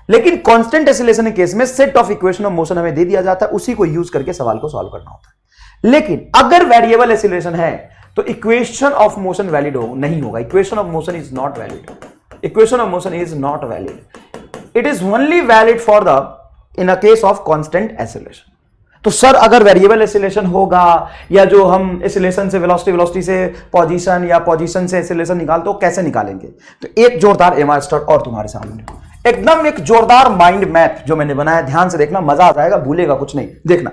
लेकिन कांस्टेंट एक्सीलरेशन के केस में set of equation of motion हमें दे दिया जाता है, उसी को यूज करके सवाल को सॉल्व करना होता है। लेकिन अगर वेरिएबल एक्सीलरेशन है तो इक्वेशन ऑफ मोशन वैलिड नहीं होगा। Equation of motion is not valid, equation of motion is not valid, it is only valid for the in a case of constant acceleration. तो सर अगर variable acceleration होगा, या जो हम acceleration से velocity, velocity से पोजीशन, या position से एक्सीलरेशन निकालते हो, कैसे निकालेंगे? तो एक जोरदार एमआर स्टार और तुम्हारे सामने। एकदम एक जोरदार माइंड मैप जो मैंने बनाया, ध्यान से देखना, मजा आ जाएगा, भूलेगा कुछ नहीं। देखना,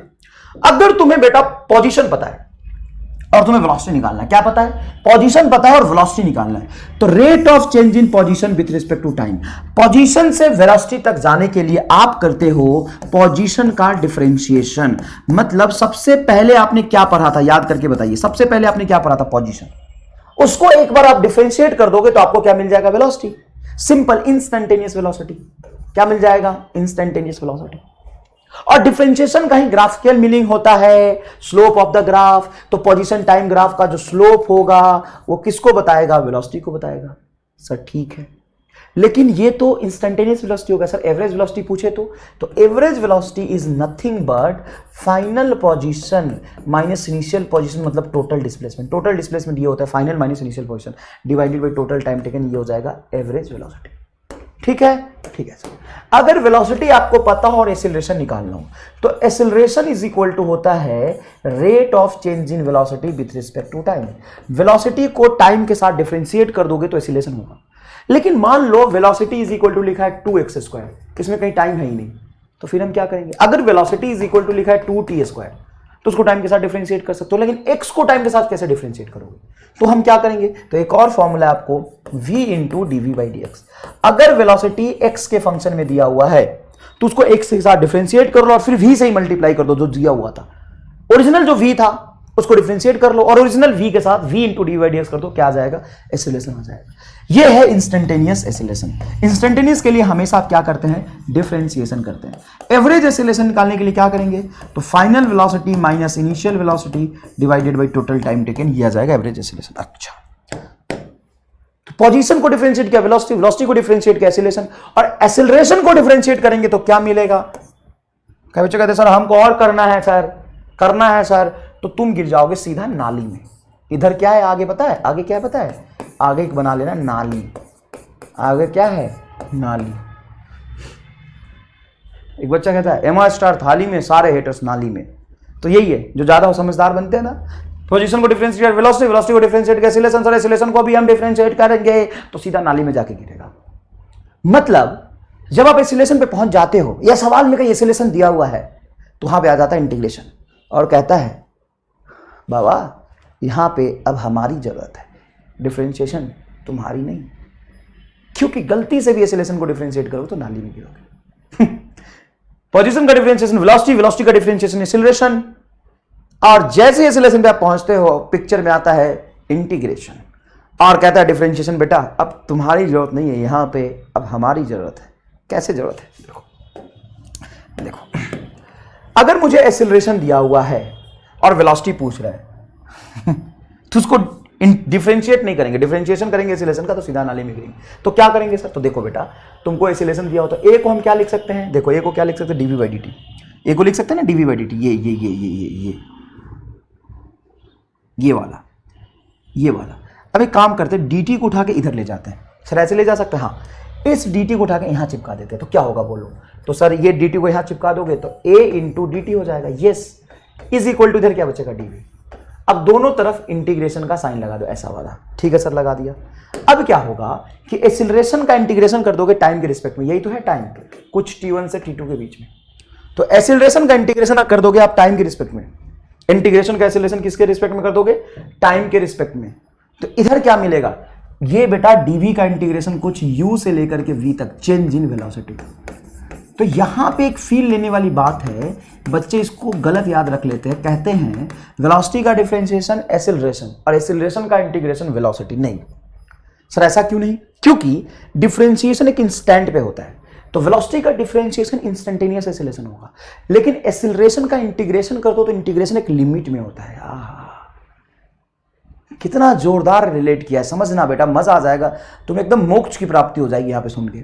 अगर तुम्हें बेटा पोजीशन पता है और तुम्हें वेलोसिटी निकालना है, क्या पता है? पोजीशन पता है और वेलोसिटी निकालना है, तो rate of change in position with respect to time, position से वेलोसिटी तक जाने के लिए आप करते हो पोजीशन का डिफरेंशिएशन। मतलब सबसे पहले आपने क्या पढ़ा था, याद करके बताइए, सबसे पहले आपने क्या पढ़ा था? पोजीशन। उसको एक बार आप डिफरेंशिएट कर दोगे तो आपको क्या मिल जाएगा? वेलोसिटी। Simple, instantaneous velocity. क्या मिल जाएगा? Instantaneous velocity. और डिफरेंशिएशन का ही ग्राफिकल मीनिंग होता है स्लोप ऑफ द ग्राफ। तो पोजीशन टाइम ग्राफ का जो स्लोप होगा वो किसको बताएगा? वेलोसिटी को बताएगा। सर ठीक है, लेकिन ये तो इंस्टेंटेनियस वेलोसिटी होगा। सर एवरेज वेलोसिटी पूछे तो average velocity is nothing but final position minus initial position, मतलब टोटल डिस्प्लेसमेंट। टोटल डिस्प्लेसमेंट ये होता है final minus initial position divided by total time taken, ये हो जाएगा एवरेज वेलोसिटी। ठीक है, ठीक है सर। अगर वेलोसिटी आपको पता हो और एक्सीलरेशन निकालना हो तो एक्सीलरेशन इज इक्वल टू होता है rate of change in velocity with respect to time. Velocity को टाइम के साथ डिफरेंशिएट कर दोगे तो एक्सीलरेशन होगा। लेकिन मान लो वेलोसिटी इज इक्वल टू लिखा है 2x², इसमें कहीं टाइम है ही नहीं, तो फिर हम क्या करेंगे? अगर वेलोसिटी इज इक्वल टू लिखा है 2t² तो उसको टाइम के साथ डिफरेंशिएट कर सकते हो, लेकिन x को टाइम के साथ कैसे डिफरेंशिएट करोगे? तो हम क्या करेंगे? तो एक और फॉर्मूला आपको v इंटू dv/dx। अगर वेलोसिटी x के फंक्शन में दिया हुआ है तो उसको x के साथ डिफरेंशिएट कर लो और फिर v से ही मल्टीप्लाई कर दो जो दिया हुआ था। ओरिजिनल जो v था उसको डिफरेंशिएट कर लो और ओरिजिनल v के साथ v इंटू dv/dx कर दो, क्या आ जाएगा? एक्सीलरेशन आ जाएगा। ये है इंस्टेंटेनियस एक्सीलरेशन। इंस्टेंटेनियस के लिए हमेशा आप क्या करते हैं? डिफरेंशिएशन करते हैं। एवरेज एक्सीलरेशन निकालने के लिए क्या करेंगे? तो final velocity minus initial velocity divided by total time taken, ये आ जाएगा एवरेज एक्सीलरेशन। अच्छा, तो पोजीशन को डिफरेंशिएट किया वेलोसिटी, वेलोसिटी को डिफरेंशिएट किया एक्सीलरेशन, और एक्सीलरेशन को डिफरेंशिएट करेंगे तो क्या मिलेगा? क्या बच्चे कहते हैं सर हमको और करना है सर, करना है सर, तो तुम गिर जाओगे सीधा नाली में। इधर क्या है आगे पता है? आगे क्या है पता है? आगे एक बना लेना नाली। आगे क्या है? नाली। एक बच्चा कहता है एमा स्टार थाली में, सारे हेटर्स नाली में। तो यही है, जो ज्यादा समझदार बनते हैं ना, पोजीशन को डिफरेंशिएट वेलोसिटी, वेलोसिटी को डिफरेंशिएट एक्सीलरेशन, सर एक्सीलरेशन को भी हम डिफरेंशिएट करेंगे तो सीधा नाली में जाके गिरेगा। मतलब जब आप एक्सीलरेशन पे पहुंच जाते हो या सवाल में कहीं एक्सीलरेशन दिया हुआ है तो वहां पे आ जाता है इंटीग्रेशन और कहता है बाबा यहां पे अब हमारी जरूरत है, डिफरेंशिएशन तुम्हारी नहीं, क्योंकि गलती से भी एक्सीलरेशन को डिफरेंशिएट करोगे तो नाली में गिरोगे। पोजीशन का डिफरेंशिएशन वेलोसिटी, वेलोसिटी का डिफरेंशिएशन एक्सीलरेशन, और जैसे एक्सीलरेशन पे आप पहुंचते हो पिक्चर में आता है इंटीग्रेशन और कहता है डिफरेंशिएशन बेटा अब तुम्हारी जरूरत नहीं है यहां पे, अब हमारी जरूरत है। कैसे जरूरत है? देखो देखो, अगर मुझे एक्सीलरेशन दिया हुआ है और वेलोसिटी पूछ रहा है तो उसको डिफरेंशिएट नहीं करेंगे, डिफरेंशिएशन करेंगे एक्सीलरेशन का तो सीधा नाली में गिरेंगे। तो क्या करेंगे सर? तो देखो बेटा तुमको एक्सीलरेशन दिया हो तो ए को हम क्या लिख सकते हैं? देखो ए को क्या लिख सकते हैं? dv/dt। ए को लिख सकते हैं ना dv/dt, ये वाला, ये वाला। अब एक काम करते हैं, dt को उठा के इधर ले जाते हैं। सर ऐसे ले जा सकते हैं? हाँ, इस dt को उठा के यहां चिपका देते हैं तो क्या होगा बोलो? तो सर ये dt को यहां चिपका दोगे तो a इंटू dt हो जाएगा। यस, इज इक्वल टू इधर क्या बचेगा? dv। अब दोनों तरफ इंटीग्रेशन का साइन लगा दो, ऐसा वाला। ठीक है सर, लगा दिया। अब क्या होगा कि एक्सीलरेशन का इंटीग्रेशन कर दोगे टाइम के रिस्पेक्ट में, यही तो है टाइम, कुछ t1 से t2 के बीच में। तो एक्सीलरेशन का इंटीग्रेशन कर दोगे आप टाइम के रिस्पेक्ट में, इंटीग्रेशन का एक्सीलरेशन किसके रिस्पेक्ट में कर दोगे? टाइम के रिस्पेक्ट में। तो इधर क्या मिलेगा? ये बेटा dv का इंटीग्रेशन कुछ u से लेकर के v तक, चेंज इन वेलोसिटी। तो यहां पे एक फील लेने वाली बात है, बच्चे इसको गलत याद रख लेते हैं, कहते हैं वेलोसिटी का डिफरेंशिएशन एक्सीलरेशन और एक्सीलरेशन का इंटीग्रेशन वेलोसिटी। नहीं सर, ऐसा क्यों नहीं? क्योंकि डिफरेंशिएशन एक इंस्टेंट पे होता है, तो वेलोसिटी का डिफरेंशिएशन इंस्टेंटेनियस एक्सीलरेशन होगा, लेकिन एक्सीलरेशन का इंटीग्रेशन कर दो तो इंटीग्रेशन एक लिमिट में होता है। कितना जोरदार रिलेट किया है, समझना बेटा, मजा आ जाएगा, तुम्हें एकदम मोक्ष की प्राप्ति हो जाएगी यहां पे सुन के।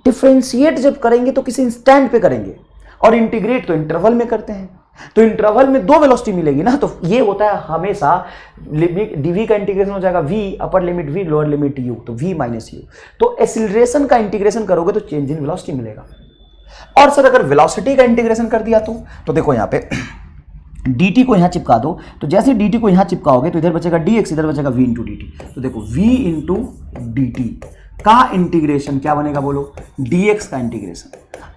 डिफरेंशिएट जब करेंगे तो किसी इंस्टेंट पे करेंगे और इंटीग्रेट तो इंटरवल में करते हैं, तो इंटरवल में दो वेलोसिटी मिलेगी ना, तो ये होता है हमेशा dv का इंटीग्रेशन हो जाएगा v upper limit v lower limit u, तो v माइनस u। तो एक्सीलरेशन का इंटीग्रेशन करोगे तो चेंज इन वेलोसिटी मिलेगा। और सर अगर वेलोसिटी का इंटीग्रेशन कर दिया तो देखो यहाँ पे dt को यहाँ चिपका दो, तो जैसे dt को यहाँ चिपकाओगे तो इधर बचेगा dx, इधर बचेगा v इंटू dt। तो देखो v इंटू dt का इंटीग्रेशन क्या बनेगा बोलो, dx का इंटीग्रेशन।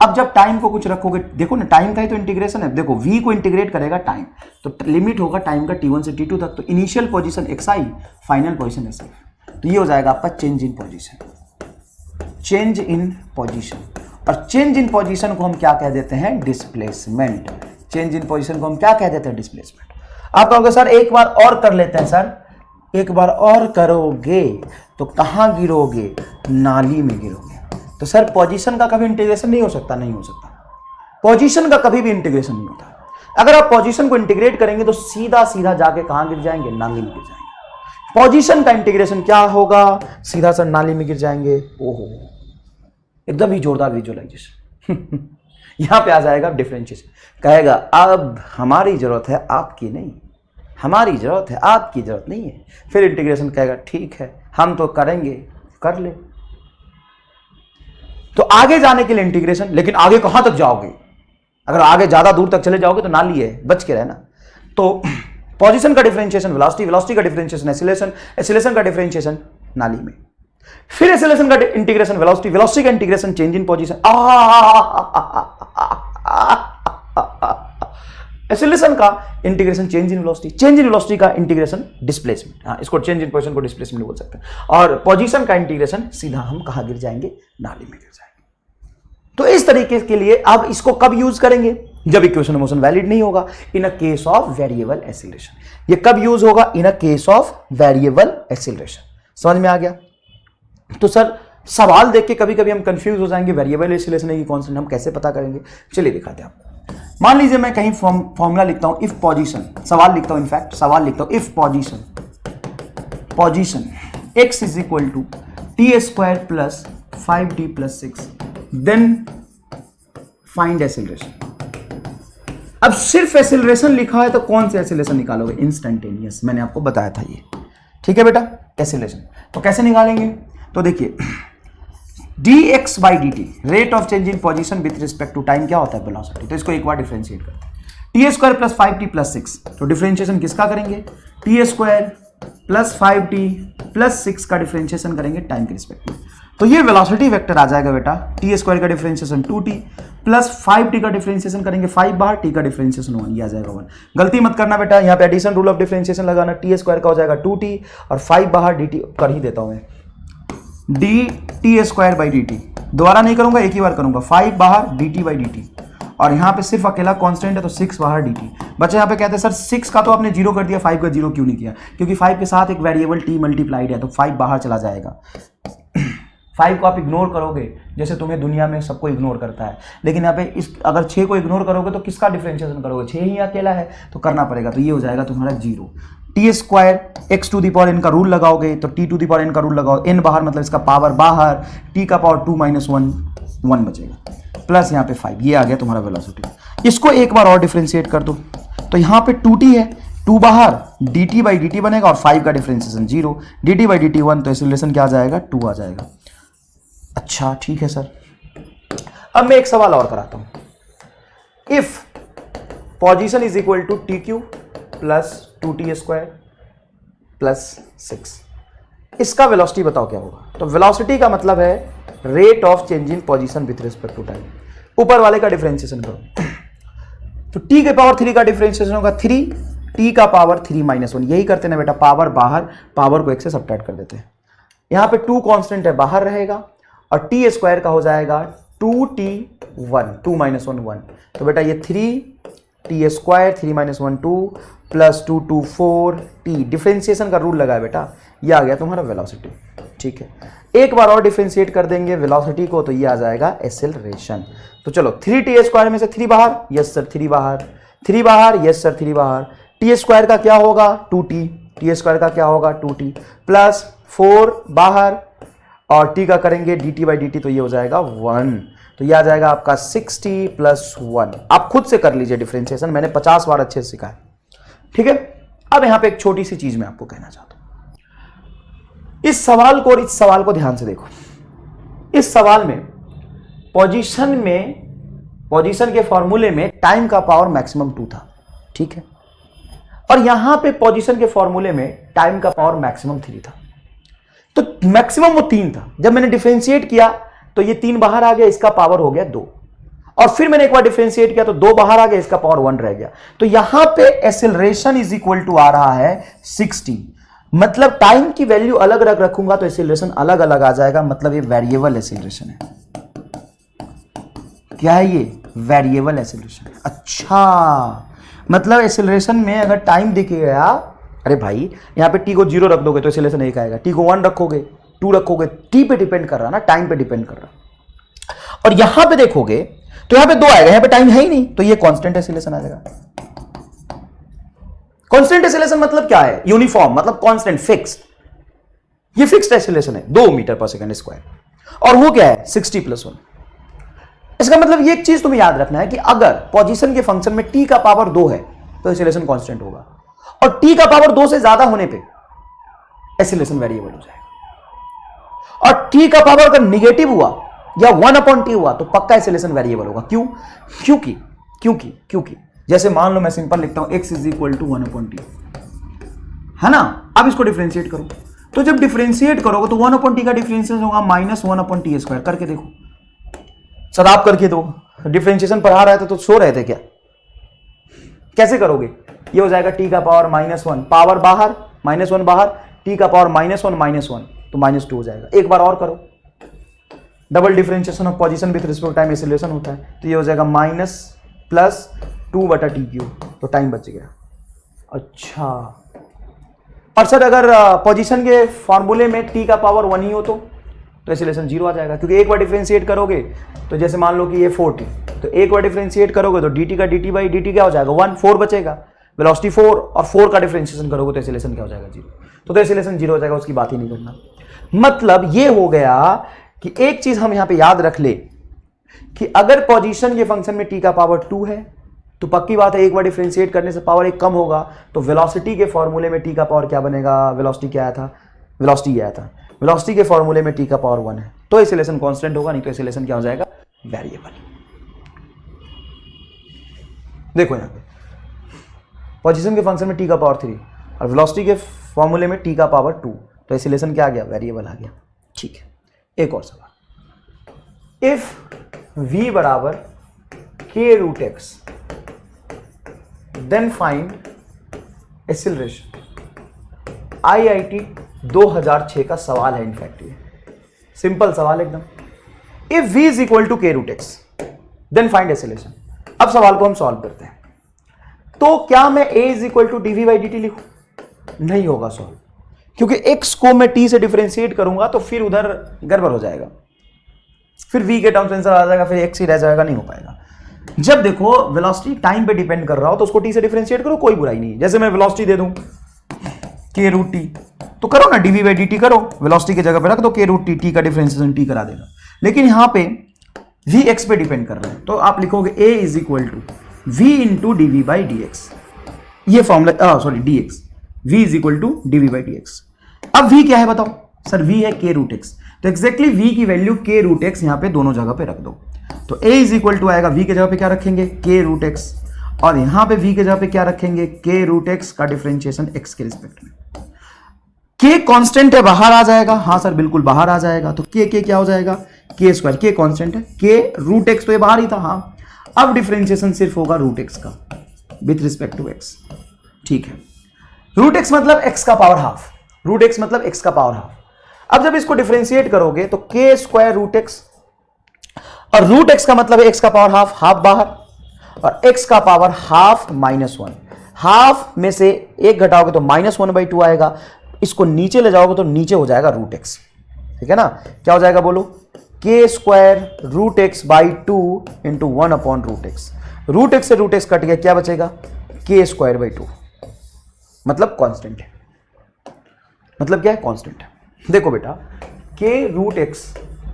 अब जब टाइम को कुछ रखोगे, देखो ना टाइम का ही तो इंटीग्रेशन है, देखो v को इंटीग्रेट करेगा टाइम, तो लिमिट होगा टाइम का t1 से t2 तक, तो initial position xi, final position si, तो ये हो जाएगा आपका change in position, change in position. और चेंज इन पोजीशन को हम क्या कह देते हैं, डिस्प्लेसमेंट। चेंज इन पोजीशन को हम क्या कह देते हैं, डिस्प्लेसमेंट। आप कहोगे सर एक बार और कर लेते हैं, सर एक बार और करोगे तो कहां गिरोगे, नाली में गिरोगे। तो सर पोजीशन का कभी इंटीग्रेशन नहीं हो सकता, नहीं हो सकता, पोजीशन का कभी भी इंटीग्रेशन नहीं होता। अगर आप पोजीशन को इंटीग्रेट करेंगे तो सीधा सीधा जाके कहां गिर जाएंगे, नाली में गिर जाएंगे। पोजीशन का इंटीग्रेशन क्या होगा, सीधा सा नाली में गिर जाएंगे। ओहो, एकदम ही जोरदार विजुअलाइजेशन। यहां पे आ जाएगा डिफरेंशिएशन, कहेगा अब हमारी जरूरत है आपकी नहीं, हमारी जरूरत है आपकी जरूरत नहीं है। फिर इंटीग्रेशन कहेगा ठीक है हम तो करेंगे, कर ले। तो आगे जाने के लिए इंटीग्रेशन, लेकिन आगे कहां तक जाओगे, अगर आगे ज्यादा दूर तक चले जाओगे तो नाली है, बच के रहना। तो पोजीशन का डिफरेंशिएशन वेलोसिटी, वेलोसिटी का डिफरेंशिएशन एक्सीलरेशन, एक्सीलरेशन का डिफरेंशिएशन नाली में। फिर एक्सीलरेशन का इंटीग्रेशन वेलोसिटी, वेलोसिटी का integration change in position. Acceleration का integration change in velocity, change in velocity का इंटीग्रेशन डिस्प्लेसमेंट। हाँ, इसको चेंज इन पोजीशन को डिस्प्लेसमेंट बोल सकते हैं। और पोजीशन का इंटीग्रेशन सीधा हम कहां गिर जाएंगे, नाली में गिर जाएंगे। तो इस तरीके के लिए अब इसको कब यूज करेंगे, जब इक्वेशन ऑफ मोशन वैलिड नहीं होगा, in a case of variable acceleration. ये कब यूज होगा, in a case of variable acceleration. समझ में आ गया। तो सर सवाल देख के कभी कभी हम कंफ्यूज हो जाएंगे, वेरिएबल एक्सीलरेशन है कि कांस्टेंट, हम कैसे पता करेंगे। चलिए दिखाते हैं आपको। मान लीजिए मैं कहीं फॉर्मूला लिखता हूं, इफ पोजीशन, सवाल लिखता हूं, इनफैक्ट सवाल लिखता हूं, if position x is equal to T square plus 5t plus 6 then find acceleration. अब सिर्फ एक्सीलरेशन लिखा है तो कौन से एक्सीलरेशन निकालोगे, इंस्टेंटेनियस, मैंने आपको बताया था ये, ठीक है बेटा। एक्सीलरेशन तो कैसे निकालेंगे, तो देखिए dx by dt rate of change in position with respect to time क्या होता है, वेलोसिटी। तो इसको एक बार डिफरेंशिएट करते हैं, T square plus 5t plus 6, तो डिफरेंशिएशन किसका करेंगे, T square plus 5t plus 6 का डिफरेंशिएशन करेंगे टाइम के रिस्पेक्ट में। तो ये वेलोसिटी वेक्टर आ जाएगा बेटा, टी स्क्वायर का डिफरेंशिएशन 2t प्लस 5t का डिफरेंशिएशन करेंगे 5 बाहर, t का डिफरेंशिएशन 1, ये आ जाएगा 1। गलती मत करना बेटा, यहाँ पे एडिशन रूल ऑफ डिफरेंशिएशन लगाना, टी स्क्वायर का हो जाएगा 2t और 5 बाहर dt कर ही देता हूं मैं, dt स्क्वायर बाई dt, दोबारा नहीं करूंगा, एक ही बार करूंगा, 5 बाहर dt बाई dt, और यहाँ पे सिर्फ अकेला कांस्टेंट है तो 6 बाहर dt। बच्चे यहाँ पे कहते हैं सर 6 का तो आपने 0 कर दिया, 5 का 0 क्यों नहीं किया, क्योंकि 5 के साथ एक वेरिएबल t मल्टीप्लाइड है तो 5 बाहर चला जाएगा। 5 को आप इग्नोर करोगे जैसे तुम्हें दुनिया में सबको इग्नोर करता है, लेकिन यहाँ पे इस अगर 6 को इग्नोर करोगे तो किसका डिफरेंशिएशन करोगे, 6 ही अकेला है तो करना पड़ेगा, तो ये हो जाएगा तुम्हारा 0। T square X to the power N का रूल लगाओगे तो T to the power N का रूल लगाओ, एन बाहर मतलब इसका पावर बाहर, टी का पावर 2 - 1 1 बचेगा, प्लस यहाँ पे 5, ये आ गया तुम्हारा वेलोसिटी। इसको एक बार और डिफरेंशिएट कर दो, तो यहाँ पे 2t है, 2 बाहर dt बाई dt बनेगा और 5 का डिफरेंशिएशन 0, dt बाई dt 1, तो एक्सीलरेशन क्या आ जाएगा, 2 आ जाएगा। अच्छा ठीक है सर, अब मैं एक सवाल और कराता हूं, if position is equal to T cube plus 2t square plus 6, इसका वेलोसिटी बताओ क्या होगा। तो वेलोसिटी का मतलब है rate of change in position with respect to time. ऊपर वाले का डिफरेंशिएशन करो, तो t के पावर 3 का डिफरेंशिएशन होगा 3, t का पावर 3 - 1, यही करते ना बेटा, पावर बाहर, पावर को 1 से सब्ट्रैक्ट कर देते हैं। यहां पे 2 कांस्टेंट है, बाहर रहेगा, और t स्क्वायर का हो जाएगा 2t1, 2 - 1 1, तो बेटा ये 3t square 3 - 1 2 plus 2 2 4t, differentiation का रूल लगा है बेटा, ये आ गया तुम्हारा वेलोसिटी। ठीक है, एक बार और डिफरेंशिएट कर देंगे वेलोसिटी को, तो ये आ जाएगा एक्सेलरेशन। तो चलो 3t स्क्वायर में से 3 बाहर, यस सर 3 बाहर, 3 बाहर, यस सर 3 बाहर, t स्क्वायर का क्या होगा 2t, t स्क्वायर का क्या होगा 2t, प्लस 4 बाहर और t का करेंगे dt बाई dt, तो ये हो जाएगा 1, तो ये आ जाएगा आपका 6t प्लस 1। आप खुद से कर लीजिए डिफरेंशिएशन, मैंने 50 बार अच्छे से सिखाया। ठीक है, अब यहां पे एक छोटी सी चीज मैं आपको कहना चाहता हूं, इस सवाल को और इस सवाल को ध्यान से देखो। इस सवाल में पोजीशन के फॉर्मूले में टाइम का पावर मैक्सिमम 2 था, ठीक है, और यहां पे पोजीशन के फॉर्मूले में टाइम का पावर मैक्सिमम 3 था। तो मैक्सिमम वो 3 था। जब मैंने डिफरेंशिएट किया तो ये 3 बाहर आ गया, इसका पावर हो गया 2, और फिर मैंने एक बार डिफरेंशिएट किया तो 2 बाहर आ गया, इसका पावर 1 रह गया। तो यहां पे एक्सेलरेशन इज इक्वल टू आ रहा है 60। मतलब टाइम की वैल्यू अलग अलग रखूंगा तो एक्सेलरेशन अलग अलग आ जाएगा, मतलब ये वेरिएबल एक्सेलरेशन है। क्या है ये? Variable acceleration. अच्छा, मतलब एक्सेलरेशन में अगर टाइम दिखे गया, अरे भाई यहां पे टी को 0 रख दोगे तो एक्सेलरेशन 1 आएगा, टी को 1 रखोगे 2 रखोगे, टी पे डिपेंड कर रहा ना, टाइम पे डिपेंड कर रहा। और यहां पे देखोगे तो यहां पे 2 आएगा, यहां पे टाइम है ही नहीं, तो ये कांस्टेंट एक्सेलरेशन आ जाएगा। कांस्टेंट एक्सेलरेशन मतलब क्या है? यूनिफॉर्म, मतलब कांस्टेंट, फिक्स्ड। ये फिक्स्ड एक्सेलरेशन है 2 मीटर पर सेकंड स्क्वायर, और वो क्या है? 60 + 1। इसका मतलब ये एक चीज तुम्हें याद रखना है कि अगर पोजीशन के फंक्शन में t का पावर 2 है तो एक्सेलरेशन कांस्टेंट होगा, और t का पावर 2 से ज्यादा होने पे एक्सेलरेशन वेरिएबल हो जाएगा। और t का पावर अगर निगेटिव हुआ या 1/t हुआ तो पक्का एक्सेलरेशन वेरिएबल होगा। क्यों? क्योंकि जैसे मान लो मैं सिंपल लिखता हूं x = 1/t, है ना। अब इसको डिफरेंशिएट करो, तो जब डिफरेंशिएट करोगे तो 1/t का डिफरेंशिएशन होगा -1/t²। करके देखो सर, आप करके दो। डिफरेंशिएशन पढ़ा रहे थे तो सो रहे थे क्या? कैसे करोगे? ये हो जाएगा t का पावर -1, पावर बाहर, -1 बाहर, t का पावर -1 -1 तो -2 हो जाएगा। एक बार और करो, double differentiation of position with respect time acceleration होता है, तो ये हो जाएगा -+2/t³, तो टाइम बच गया। अच्छा, और सर अगर पोजीशन के फॉर्मूले में t का पावर 1 ही हो तो एक्सेलरेशन 0 आ जाएगा, क्योंकि एक बार डिफरेंशिएट करोगे तो जैसे मान लो कि ये 4t, तो एक बार डिफरेंशिएट करोगे तो dt का dt/dt क्या हो जाएगा? 1, 4 बचेगा, वेलोसिटी 4, और 4 का डिफरेंशिएशन करोगे तो एक्सेलरेशन क्या हो जाएगा? 0। तो एक्सेलरेशन 0 हो जाएगा, उसकी बात ही नहीं करना। मतलब ये हो गया कि एक चीज हम यहां पे याद रख ले कि अगर पोजीशन के फंक्शन में t का पावर 2 है तो पक्की बात है एक बार डिफरेंशिएट करने से पावर 1 कम होगा, तो वेलोसिटी के फॉर्मूले में t का पावर क्या बनेगा? वेलोसिटी क्या आया था? वेलोसिटी आया था। वेलोसिटी के फॉर्मूले में t का पावर 1 है, तो एक्सेलरेशन कांस्टेंट होगा, नहीं तो एक्सेलरेशन क्या हो जाएगा? वेरिएबल। देखो यहां पे पोजीशन के फंक्शन में t का पावर 3 और वेलोसिटी के फॉर्मूले में t का पावर 2, तो एक्सेलरेशन क्या आ गया? वेरिएबल आ गया। ठीक है, एक और सवाल। If v = k√x then find acceleration. IIT 2006 का सवाल है, इनफैक्ट ये सिंपल सवाल एकदम। If v = k√x then find acceleration. अब सवाल को हम सॉल्व करते हैं। तो क्या मैं a = dv/dt लिखूं? नहीं होगा सॉल्व, क्योंकि x को मैं t से डिफरेंशिएट करूंगा तो फिर उधर गड़बड़ हो जाएगा, फिर v के टर्म्स आंसर आ जाएगा, फिर x ही रह जाएगा, नहीं हो पाएगा। जब देखो वेलोसिटी टाइम पे डिपेंड कर रहा हो तो उसको t से डिफरेंशिएट करो, कोई बुराई नहीं। जैसे मैं वेलोसिटी दे दूं k√t, तो करो ना dv/dt करो, वेलोसिटी की जगह पे रख दो k√t, t का डिफरेंशिएशन t करा देगा। लेकिन यहां पे v x पे डिपेंड कर रहा है, तो आप लिखोगे a = v × dv/dx। ये formula, sorry dx, v = dv/dx। अब v क्या है बताओ? सर v है k√x, तो एग्जैक्टली v की वैल्यू k√x यहां पे दोनों जगह पे रख दो। तो a = आएगा, v के जगह पे क्या रखेंगे? k√x, और यहां पे v के जगह पे क्या रखेंगे? k√x का डिफरेंशिएशन x के रिस्पेक्ट में। k कांस्टेंट है, बाहर आ जाएगा। हाँ सर बिल्कुल बाहर आ जाएगा, तो k क्या हो जाएगा? k²। k कांस्टेंट है, k√x तो ये बाहर ही था। हाँ, अब डिफरेंशिएशन सिर्फ होगा √x का विथ रिस्पेक्ट टू x। ठीक है, √x मतलब x का पावर हाफ, √x मतलब x का पावर हाफ। अब जब इसको डिफरेंशिएट करोगे तो k² √x, और √x का मतलब है x का पावर हाफ, हाफ बाहर, और x का पावर हाफ -1। हाफ में से 1 घटाओगे तो -1/2 आएगा, इसको नीचे ले जाओगे तो नीचे हो जाएगा √x। ठीक है ना, क्या हो जाएगा बोलो? k² √x/2 × 1/√x। √x से √x कट गया, क्या बचेगा? k²/2, मतलब कांस्टेंट है। मतलब क्या है? कांस्टेंट है। देखो बेटा, k√x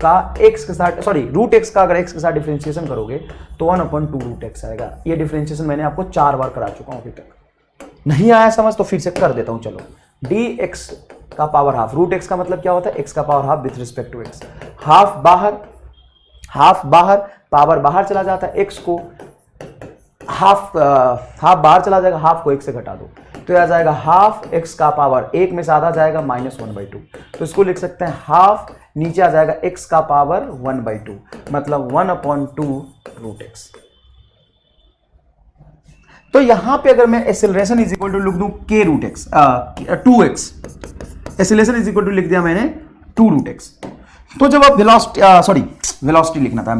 का x के साथ, सॉरी √x का अगर x के साथ डिफरेंशिएशन करोगे तो 1/2√x आएगा। ये डिफरेंशिएशन मैंने आपको 4 बार करा चुका हूं, अभी तक नहीं आया समझ तो फिर से कर देता हूं। चलो, dx का पावर हाफ, √x का मतलब क्या होता है? x का power half with respect to x। Half बाहर, पावर बाहर चला जाता है, x को हाफ बाहर चला जाएगा, हाफ को 1 से घटा दो तो आ जाएगा हाफ x का पावर 1 में से आधा जाएगा -1/2, तो इसको लिख सकते हैं हाफ, नीचे आ जाएगा x का पावर 1/2, मतलब 1/2 रूट एक्स। तो यहां पे अगर मैं एक्सेलरेशन इज इक्वल टू लिख दूं k root X 2x, acceleration is equal to लिख दिया मैंने 2 रूट एक्स। तो जब आप वेलोसिटी लिखना था,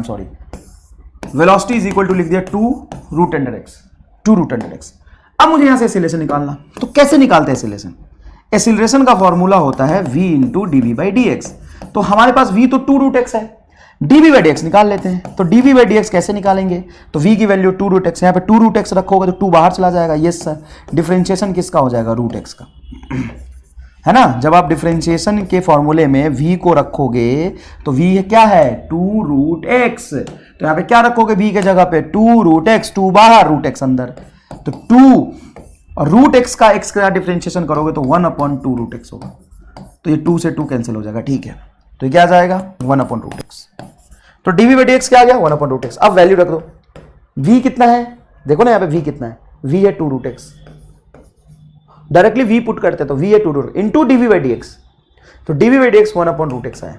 वेलोसिटी इज इक्वल टू लिख दिया 2 रूट अंडर एक्स। अब मुझे यहां से एक्सेलरेशन निकालना, तो कैसे निकालते हैं एक्सेलरेशन? एक्सेलरेशन का फॉर्मूला होता है v into DV by D x. तो हमारे पास v तो 2 रूट एक्स है, dv बाई डी एक्स निकाल लेते हैं। तो dv बाई डी एक्स कैसे निकालेंगे? तो v की वैल्यू 2 रूट एक्स, यहाँ पे 2 रूट एक्स रखोगे तो 2 बाहर चला जाएगा। यस सर, डिफरेंशिएशन किसका हो जाएगा? रूट एक्स का, है ना। जब आप डिफरेंशिएशन के फॉर्मूले में v को रखोगे तो v क्या है? 2 रूट एक्स। तो यहाँ पे क्या रखोगे v के जगह पे? 2 रूट एक्स, 2 बाहर, रूट एक्स अंदर। तो 2 और रूट एक्स का x का डिफरेंशिएशन करोगे तो 1/2 रूट एक्स होगा। तो ये 2 से 2 कैंसिल हो जाएगा, ठीक है। तो ये क्या आ जाएगा? 1/रूट एक्स। तो dv बाई डी एक्स क्या आ गया? 1/रूट एक्स। अब वैल्यू रख दो, v कितना है? देखो ना यहाँ पे v कितना है? v है 2 root x. Directly v put करते तो v है 2 रूट into dv by D x. तो dv बाई डी एक्स 1/रूट एक्स है,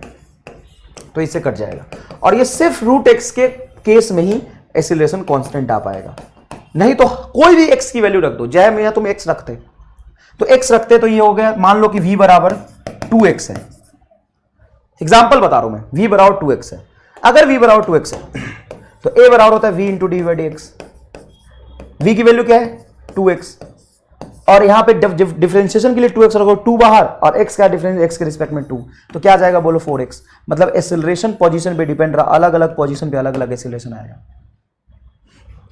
तो इससे कट जाएगा। और ये सिर्फ रूट एक्स के केस में ही एक्सीलरेशन कांस्टेंट आ पाएगा, नहीं तो कोई भी x की वैल्यू रख दो। जय में तुम x रखते तो x रखते तो ये हो गया, मान लो कि v बराबर 2x है। एग्जाम्पल बता रहा हूं मैं, v बराबर 2x है। अगर v बराबर 2x है तो a बराबर होता है v into D by D x. v की वैल्यू क्या है? 2x। और यहां पे डिफरेंशिएशन के लिए 2x रखो, 2 बाहर, और x का डिफरेंस x के रिस्पेक्ट में 2, तो क्या आ जाएगा? बोलो 4x। मतलब एक्सेलरेशन पोजीशन पे डिपेंड रहा, अलग अलग पोजीशन पे अलग अलग एक्सेलरेशन आएगा।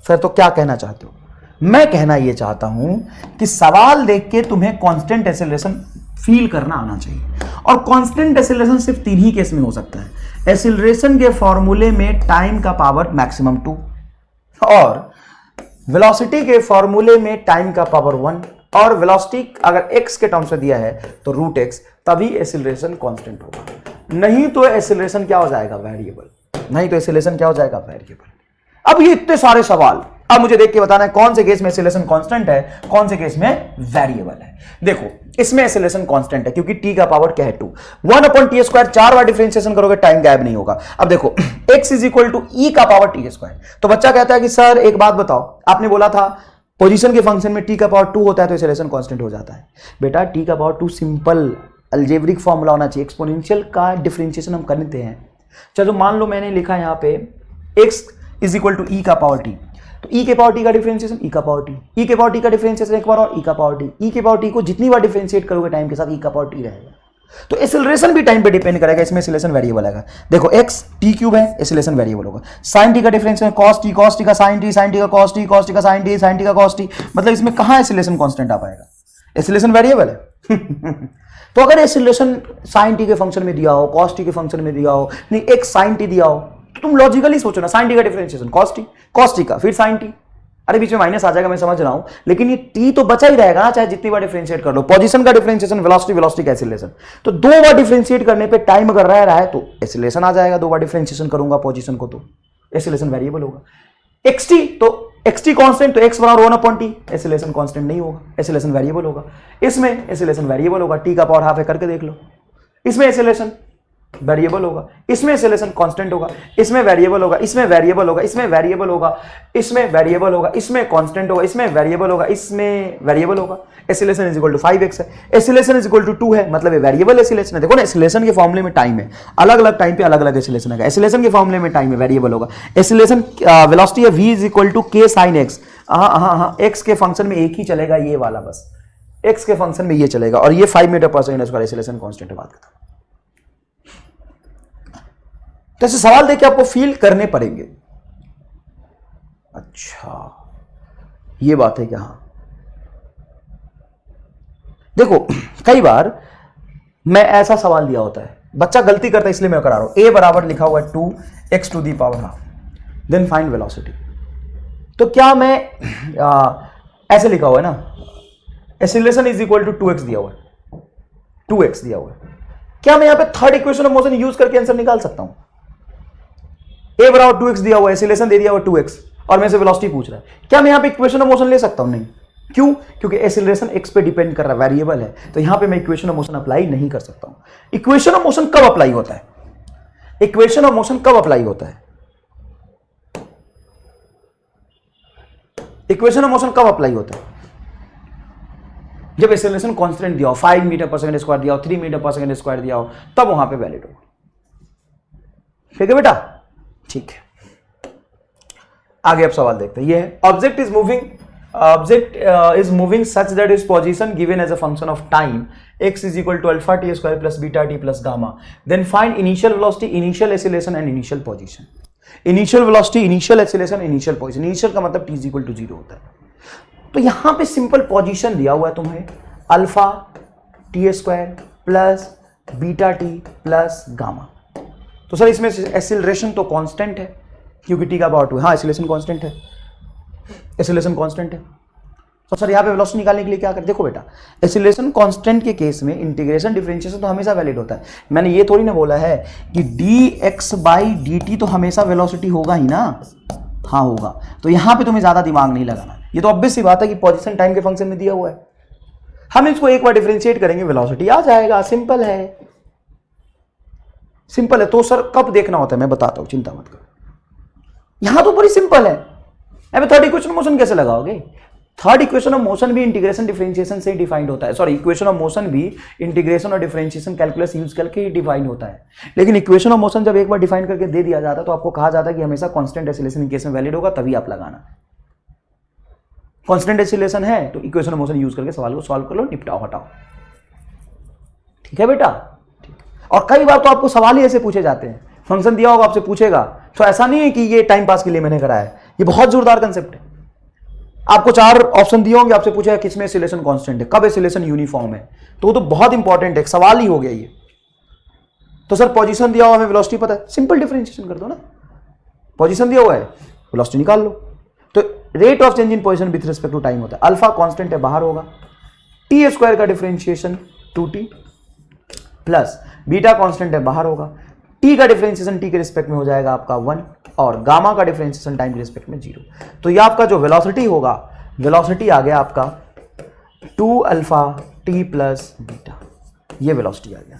सर तो क्या कहना चाहते हो? मैं कहना यह चाहता हूं कि सवाल देख के तुम्हें कांस्टेंट एक्सेलरेशन फील करना आना चाहिए। और कांस्टेंट एक्सेलरेशन सिर्फ 3 ही केस में हो सकता है। एक्सेलरेशन के फॉर्मूले में टाइम का पावर मैक्सिमम 2, और वेलोसिटी के फॉर्मूले में टाइम का पावर 1, और वेलोसिटी अगर x के टर्म्स में दिया है तो रूट एक्स, तभी एक्सेलरेशन कांस्टेंट होगा। नहीं तो एक्सेलरेशन क्या हो जाएगा? वेरिएबल। अब ये इतने सारे सवाल, अब मुझे देख के बताना है कौन से केस में एक्सेलरेशन कांस्टेंट है, कौन से केस में वेरिएबल है। देखो इसमें एक्सेलरेशन कांस्टेंट है क्योंकि t का पावर क्या है? 2। 1/t², 4 बार डिफरेंशिएशन करोगे टाइम गायब नहीं होगा। अब देखो x is equal to e का पावर t²। तो बच्चा कहता है कि सर एक बात बताओ, आपने बोला था पोजीशन के फंक्शन में t का पावर 2 होता है तो एक्सेलरेशन कांस्टेंट हो जाता है। बेटा t का पावर 2 सिंपल अलजेब्रिक फॉर्मूला होना चाहिए, एक्सपोनेंशियल का डिफरेंशिएशन हम करते हैं। चलो मान लो मैंने लिखा यहाँ पे x is equal to e का पावर t, तो e के पावर t का डिफरेंशिएशन e का पावर t, e के पावर t का डिफरेंशिएशन एक बार और e का पावर t, e के पावर t को जितनी बार डिफरेंशिएट करोगे टाइम के साथ e का पावर t रहेगा। तो एक्सेलरेशन भी टाइम पे डिपेंड करेगा, इसमें एक्सेलरेशन वेरिएबल आएगा। देखो x t³ है, एक्सेलरेशन वेरिएबल होगा। sin t का डिफरेंशिएशन cos t का sin t का cos t का sin t का cos t, मतलब इसमें कहां एक्सेलरेशन कांस्टेंट आ पाएगा? एक्सेलरेशन वेरिएबल है। तो अगर एक्सेलरेशन sin t के फंक्शन में दिया हो, cos t के फंक्शन में दिया हो, नहीं x sin t दिया हो, तो तुम लॉजिकली सोचो ना, sin t का डिफरेंशिएशन cos t का, फिर sin t, अरे बीच में माइनस आ जाएगा, मैं समझ रहा हूं, लेकिन ये t तो बचा ही रहेगा ना, चाहे जितनी बार डिफरेंशिएट कर लो। पोजीशन का डिफरेंशिएशन, वेलोसिटी का एक्सेलरेशन, तो 2 बार डिफरेंशिएट करने पे टाइम अगर रह रहा है तो एक्सेलरेशन आ जाएगा। 2 बार डिफरेंशिएशन करूंगा पोजीशन को तो एक्सेलरेशन वेरिएबल होगा। xt, तो xt कांस्टेंट, तो x बराबर 1/t, एक्सेलरेशन कांस्टेंट नहीं होगा, एक्सेलरेशन वेरिएबल होगा। इसमें एक्सेलरेशन वेरिएबल होगा, t का पावर हाफ है करके देख लो। इसमें एक्सेलरेशन वेरिएबल होगा, इसमें एक्सेलरेशन कांस्टेंट होगा, इसमें वेरिएबल होगा, इसमें वेरिएबल होगा, इसमें वेरिएबल होगा, इसमें वेरिएबल होगा, इसमें कांस्टेंट होगा, इसमें वेरिएबल होगा, इसमें वेरिएबल होगा। Acceleration is equal to 5x है, एक्सेलरेशन इज इक्वल टू 2 है, मतलब ये वेरिएबल एक्सेलरेशन है। देखो ना, एक्सेलरेशन के फॉर्मूले में टाइम है, अलग अलग टाइम पे अलग अलग एक्सेलरेशन है। एक्सेलरेशन के फॉर्मूले में टाइम है, वेरिएबल होगा। एक्सेलरेशन वेलोसिटी है v is equal to k sin x। हाँ, x के फंक्शन में एक ही चलेगा, ये वाला बस, x के फंक्शन में ये चलेगा, और ये 5 metre per second square acceleration constant है। बात खत्म। तो ऐसे सवाल देके आपको फील करने पड़ेंगे। अच्छा ये बात है क्या? हाँ देखो, कई बार मैं ऐसा सवाल दिया होता है, बच्चा गलती करता है इसलिए मैं करा रहा हूं। a बराबर लिखा हुआ है 2x to the power half, then find velocity. तो क्या मैं ऐसे लिखा हुआ है ना, acceleration is equal to 2x दिया हुआ है, 2x दिया हुआ है, क्या मैं यहां पे third equation of motion use करके आंसर निकाल सकता हूं? a बराबर 2x दिया हुआ है, एक्सेलरेशन दे दिया हुआ 2x, और मेरे से वेलोसिटी पूछ रहा है, क्या मैं यहां पे इक्वेशन ऑफ मोशन ले सकता हूं? नहीं, क्यों? क्योंकि एक्सेलरेशन एक्स पे डिपेंड कर रहा है, वेरिएबल है, तो यहां पे मैं इक्वेशन ऑफ मोशन अप्लाई नहीं कर सकता हूं। इक्वेशन ऑफ मोशन कब अप्लाई होता है? इक्वेशन ऑफ मोशन कब अप्लाई होता है? इक्वेशन ऑफ मोशन कब अप्लाई होता है? जब एक्सेलरेशन कांस्टेंट दिया हो, 5 मीटर पर सेकंड स्क्वायर दिया हो, 3 मीटर पर सेकंड स्क्वायर दिया हो, तब वहां पे वैलिड होगा। ठीक है बेटा? ठीक है, आगे अब सवाल देखते हैं। ये है object is moving such that is position given as a function of time x is equal to alpha t square plus beta t plus gamma, then find initial velocity, initial acceleration and initial position. Initial velocity, initial acceleration, initial position. Initial का मतलब t is equal to 0 होता है। तो यहां पे simple position दिया हुआ है तुम्हें, alpha T square plus beta T plus gamma. तो सर इसमें एक्सीलरेशन तो कांस्टेंट है क्योंकि टी का पावर 2 है। हाँ, एक्सीलरेशन कांस्टेंट है, एक्सीलरेशन कांस्टेंट है। तो सर यहाँ पे वेलोसिटी निकालने के लिए क्या कर, देखो बेटा, एक्सीलरेशन कांस्टेंट के केस में इंटीग्रेशन डिफरेंशिएशन तो हमेशा वैलिड होता है। मैंने ये थोड़ी ना बोला है कि dx/dt तो हमेशा वेलोसिटी होगा ही ना। हाँ होगा, तो यहाँ पे तुम्हें ज्यादा दिमाग नहीं लगाना। ये तो ऑब्वियस सी बात है कि पोजीशन टाइम के फंक्शन में दिया हुआ है, हम इसको एक बार डिफरेंशिएट करेंगे, वेलोसिटी आ जाएगा। सिंपल है, सिंपल है। तो सर कब देखना होता है मैं बताता हूं, चिंता मत करो। यहां तो बड़ी सिंपल है। अब थर्ड इक्वेशन ऑफ मोशन कैसे लगाओगे? थर्ड इक्वेशन ऑफ मोशन भी इंटीग्रेशन डिफरेंशिएशन से डिफाइंड होता है। सॉरी, इक्वेशन ऑफ मोशन भी इंटीग्रेशन और डिफरेंशिएशन कैलकुलस यूज करके ही डिफाइंड होता है। लेकिन इक्वेशन ऑफ मोशन जब एक बार डिफाइन करके दे दिया जाता है तो आपको कहा जाता है कि हमेशा कांस्टेंट एक्सीलरेशन केस में वैलिड होगा, तभी आप लगाना। कांस्टेंट एक्सीलरेशन है तो इक्वेशन ऑफ मोशन यूज करके सवाल को सॉल्व कर लो, निपटाओ, हटाओ। ठीक है बेटा? ठीक। और कई बार तो आपको सवाल ही ऐसे पूछे जाते हैं, फंक्शन दिया होगा आपसे पूछेगा, तो ऐसा नहीं है कि ये टाइम पास के लिए मैंने कराया है, ये बहुत जोरदार कंसेप्ट है। आपको 4 ऑप्शन दिए होंगे, आपसे पूछेगा किसमें एक्सीलरेशन कांस्टेंट है, कब एक्सीलरेशन यूनिफॉर्म है, तो वो तो बहुत इंपॉर्टेंट है, सवाल ही हो गया ये। तो सर पोजीशन दिया हुआ है, वेलोसिटी पता है, सिंपल डिफरेंशिएशन कर दो ना। पोजीशन दिया हुआ है, वेलोसिटी निकाल लो। तो rate of change in position with respect to time होता है। अल्फा कांस्टेंट है, बाहर होगा। टी स्क्वायर का differentiation 2t plus beta constant है, बाहर होगा। टी का डिफरेंशिएशन टी के रिस्पेक्ट में हो जाएगा आपका 1 और गामा का डिफरेंशिएशन टाइम के रिस्पेक्ट में 0। तो ये आपका जो वेलोसिटी होगा, वेलोसिटी आ गया आपका 2 अल्फा टी प्लस बीटा, ये वेलोसिटी आ गया।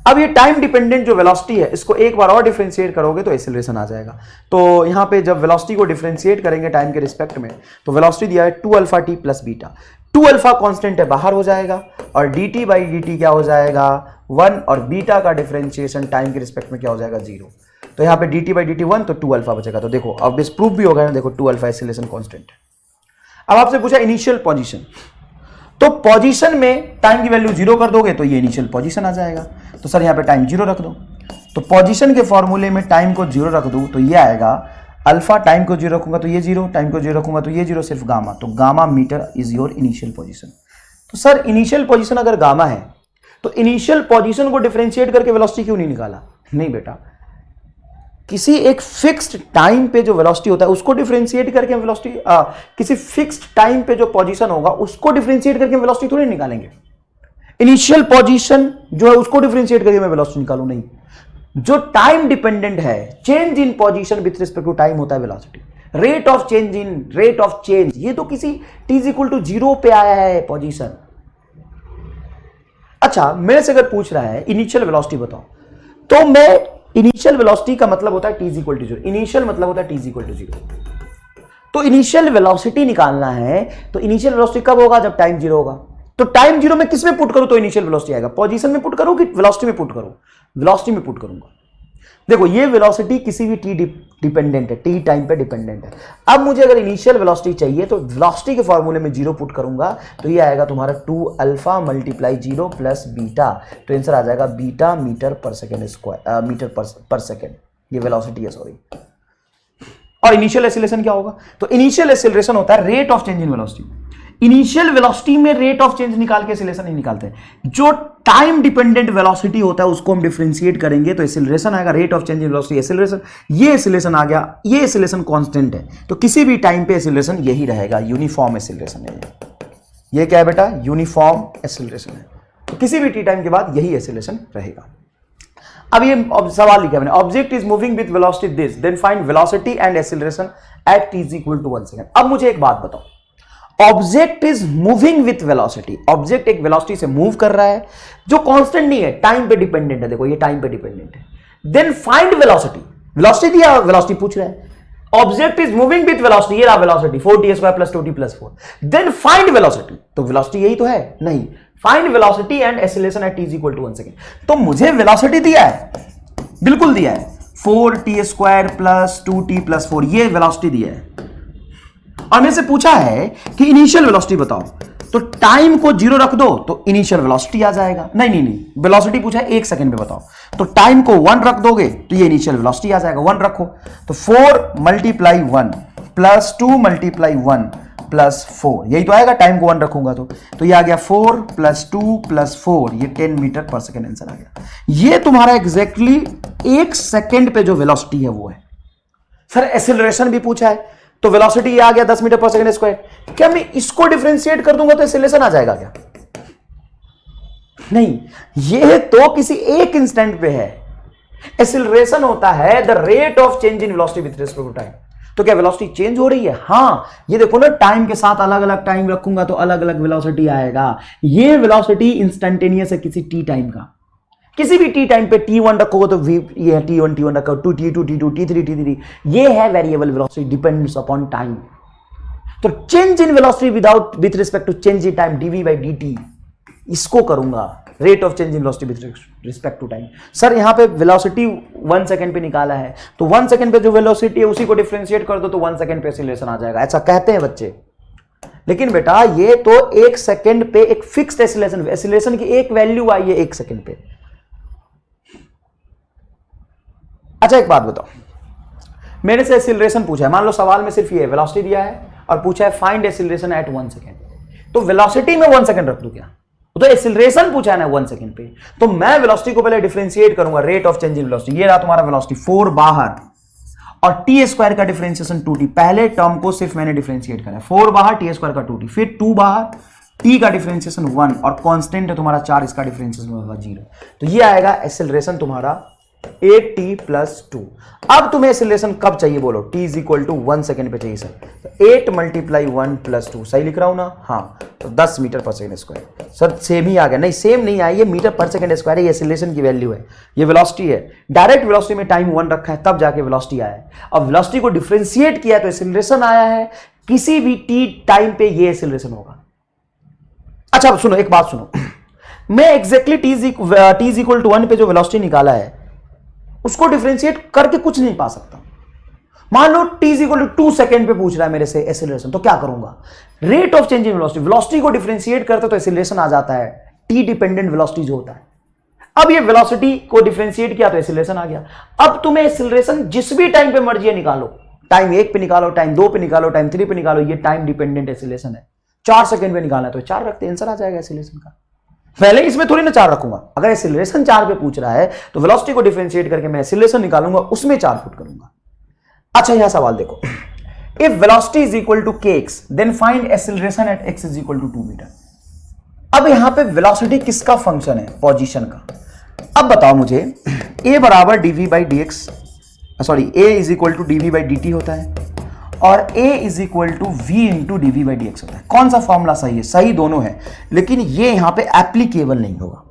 अब ये टाइम डिपेंडेंट जो वेलोसिटी है, इसको एक बार और डिफरेंशिएट करोगे तो एक्सीलरेशन आ जाएगा। तो यहां पे जब वेलोसिटी को डिफरेंशिएट करेंगे टाइम के रिस्पेक्ट में, तो वेलोसिटी दिया है 2 alpha T plus beta. 2 alpha constant है, बाहर हो जाएगा, और dt बाई dt क्या हो जाएगा 1, और बीटा का डिफरेंशिएशन टाइम के रिस्पेक्ट में क्या हो जाएगा 0। तो यहाँ पे dt बाई dt 1, तो 2 अल्फा बचेगा। तो देखो अब इस प्रूफ भी हो गया ना, देखो 2 अल्फा एक्सीलरेशन कांस्टेंट है। अब आपसे पूछा इनिशियल पोजीशन, तो पोजीशन में टाइम की वैल्यू 0 कर दोगे तो ये इनिशियल पोजीशन आ जाएगा। तो सर यहाँ पे टाइम 0 रख दो, तो पोजीशन के फॉर्मूले में टाइम को 0 रख दूं तो ये आएगा अल्फा, टाइम को 0 रखूंगा तो ये 0, टाइम को 0 रखूंगा तो ये 0, सिर्फ गामा, तो gamma metre is your initial position. तो सर इनिशियल पोजीशन अगर गामा है तो इनिशियल पोजीशन को डिफरेंशिएट करके वेलोसिटी क्यों नहीं निकाला? नहीं बेटा, किसी एक फिक्स्ड टाइम पे जो वेलोसिटी होता है उसको डिफरेंशिएट करके वेलोसिटी, किसी फिक्स्ड टाइम पे जो पोजीशन होगा उसको डिफरेंशिएट करके वेलोसिटी थोड़ी निकालेंगे। इनिशियल पोजीशन जो है उसको डिफरेंशिएट करके मैं वेलोसिटी निकालूं, नहीं। जो टाइम डिपेंडेंट है, change in position with respect to time होता है velocity. Rate of change in, rate of change, ये तो किसी t = 0 पे आया है पोजीशन। अच्छा, मेरे से अगर पूछ रहा है इनिशियल वेलोसिटी बताओ, तो मैं इनिशियल वेलोसिटी का मतलब होता है t = 0। इनिशियल मतलब होता है t = 0। तो इनिशियल वेलोसिटी निकालना है तो इनिशियल वेलोसिटी कब होगा? जब टाइम 0 होगा। तो टाइम 0 में किस में पुट करूं तो इनिशियल वेलोसिटी आएगा? पोजीशन में पुट करूं कि वेलोसिटी में पुट करूं? वेलोसिटी में पुट करूंगा। देखो ये वेलोसिटी किसी भी t डिपेंडेंट है, t टाइम पे डिपेंडेंट है। अब मुझे अगर इनिशियल वेलोसिटी चाहिए तो वेलोसिटी के फॉर्मूले में 0 पुट करूंगा तो ये आएगा तुम्हारा 2 अल्फा मल्टीप्लाई 0 प्लस बीटा, तो आंसर आ जाएगा beta metre per second square, metre per second, ये वेलोसिटी है, सॉरी। और इनिशियल एक्सीलरेशन क्या होगा? तो इनिशियल एक्सीलरेशन होता है rate of change in velocity. Initial velocity में रेट ऑफ चेंज निकाल के एक्सीलरेशन नहीं निकालते। जो टाइम डिपेंडेंट वेलोसिटी होता है उसको हम डिफरेंशिएट करेंगे तो एक्सीलरेशन आएगा, rate of change in velocity acceleration. ये एक्सीलरेशन आ गया, ये एक्सीलरेशन कांस्टेंट है, तो किसी भी टाइम पे एक्सीलरेशन यही रहेगा, यूनिफॉर्म एक्सीलरेशन है। ये क्या है बेटा? यूनिफॉर्म एक्सीलरेशन है। तो किसी भी टी टाइम के बाद यही एक्सीलरेशन रहेगा। अब ये सवाल लिखा मैंने, object is moving with velocity this, then find velocity and acceleration at t = 1 second. अब मुझे एक बात बताओ, object is moving with velocity, object एक वेलोसिटी से मूव कर रहा है जो कांस्टेंट नहीं है, टाइम पे डिपेंडेंट है। देखो ये टाइम पे डिपेंडेंट है। देन फाइंड वेलोसिटी, वेलोसिटी दिया, वेलोसिटी पूछ रहा है। Object is moving with velocity, ये रहा velocity 4t² + 2t + 4। Then find velocity, तो वेलोसिटी यही तो है, नहीं, find velocity and acceleration at t = 1 second. तो मुझे वेलोसिटी दिया है, बिल्कुल दिया है, 4t² + 2t + 4, ये वेलोसिटी दिया है। और मेरे से पूछा है कि इनिशियल वेलोसिटी बताओ, तो टाइम को 0 रख दो तो इनिशियल वेलोसिटी आ जाएगा। नहीं, वेलोसिटी पूछा है 1 सेकंड पे बताओ, तो टाइम को 1 रख दोगे तो ये इनिशियल वेलोसिटी आ जाएगा। 1 रखो तो 4 × 1 + 2 × 1 + 4, यही तो आएगा। टाइम को 1 रखूंगा तो ये आ गया 4 + 2 + 4, ये 10 मीटर/सेकंड आंसर आ गया। ये तुम्हारा एग्जैक्टली 1 सेकंड पे जो वेलोसिटी है वो है। सर एक्सीलरेशन भी पूछा है, तो वेलोसिटी ये आ गया 10 मीटर/सेकंड²। क्या मैं इसको डिफरेंशिएट कर दूंगा तो एक्सीलरेशन आ जाएगा क्या? नहीं, ये तो किसी एक इंस्टेंट पे है। एक्सीलरेशन होता है the rate of change in velocity with respect to time. तो क्या वेलोसिटी चेंज हो रही है? हाँ, ये देखो ना, टाइम के साथ अलग अलग टाइम रखूंगा तो अलग अलग वेलोसिटी आएगा। ये वेलोसिटी इंस्टेंटेनियस है किसी टी टाइम का। किसी भी टी टाइम पे t1 रखोगे तो ये t1 रखो, 2t2 t2 t3 t3, ये है variable velocity, depends upon time. तो change in velocity with respect to change in time dv/dt, इसको करूंगा, rate of change in velocity with respect to time. Sir यहां पे वेलोसिटी 1 सेकंड पे निकाला है, तो 1 सेकंड पे जो वेलोसिटी है उसी को डिफरेंशिएट कर दो तो 1 सेकंड पे एक्सीलरेशन आ जाएगा, ऐसा कहते हैं बच्चे। लेकिन बेटा ये तो 1 सेकंड पे एक फिक्स्ड एक्सीलरेशन की एक वैल्यू आई है 1 सेकंड पे। अच्छा एक बात बताओ, मेरे से एक्सीलरेशन पूछा है, मान लो सवाल में सिर्फ ये वेलोसिटी दिया है और पूछा है फाइंड एक्सीलरेशन एट 1 सेकंड, तो वेलोसिटी में 1 सेकंड रख दूं क्या? तो एक्सीलरेशन पूछा है ना 1 सेकंड पे, तो मैं वेलोसिटी को पहले डिफरेंशिएट करूंगा, rate of change in velocity. ये रहा तुम्हारा वेलोसिटी 4 बाहर और t² का डिफरेंशिएशन 2t। पहले टर्म को सिर्फ मैंने डिफरेंशिएट करा, 4 बाहर t² का 2t, फिर 2 बाहर t का डिफरेंशिएशन 1 और कांस्टेंट है तुम्हारा 4, इसका डिफरेंशिएशन होगा 0। तो ये आएगा एक्सीलरेशन तुम्हारा 8t + 2। अब तुम्हें एक्सीलरेशन कब चाहिए बोलो? t = 1 सेकंड पे चाहिए सर, तो 8 × 1 + 2, सही लिख रहा हूं ना? हाँ, तो 10 मीटर/सेकंड²। सर सेम ही आ गया? नहीं, सेम नहीं आया, ये मीटर/सेकंड², ये एक्सीलरेशन की वैल्यू है, ये वेलोसिटी है। डायरेक्ट वेलोसिटी में टाइम 1 रखा है तब जाके वेलोसिटी आया है। अब वेलोसिटी को डिफरेंशिएट किया तो एक्सीलरेशन आया है। किसी भी t टाइम पे ये एक्सीलरेशन होगा। अच्छा सुनो, एक बात सुनो, मैं एग्जैक्टली t = 1 पे जो वेलोसिटी निकाला है उसको डिफरेंशिएट करके कुछ नहीं पा सकता। मान लो t = 2 सेकंड पे पूछ रहा है मेरे से एक्सीलरेशन, तो क्या करूंगा? Rate of change in velocity, velocity को डिफरेंशिएट करते तो एक्सीलरेशन आ जाता है, t डिपेंडेंट वेलोसिटी जो होता है। अब ये वेलोसिटी को डिफरेंशिएट किया तो एक्सीलरेशन आ गया। अब तुम्हें एक्सीलरेशन जिस भी टाइम पे मर्जी है निकालो, टाइम 1 पे निकालो, टाइम 2 पे निकालो, टाइम 3 पे निकालो, ये टाइम डिपेंडेंट एक्सीलरेशन है। 4 सेकंड पे निकालना है तो 4 रखते, आंसर आ जाएगा एक्सीलरेशन का। पहले इसमें थोड़ी ना 4 रखूंगा, अगर एक्सीलरेशन 4 पे पूछ रहा है तो वेलोसिटी को डिफरेंशिएट करके मैं एक्सीलरेशन निकालूंगा, उसमें 4 पुट करूंगा। अच्छा यह सवाल देखो, if velocity is equal to kx then find acceleration at x is equal to 2 metre. अब यहां पे वेलोसिटी किसका फंक्शन है? पोजीशन का। अब बताओ मुझे, a बराबर dv/dx, sorry a is equal to dv/dt होता है और a is equal to v into dv/dx होता है। कौन सा फॉर्मूला सही है? सही दोनों है, लेकिन ये यहां पे एप्लीकेबल नहीं होगा,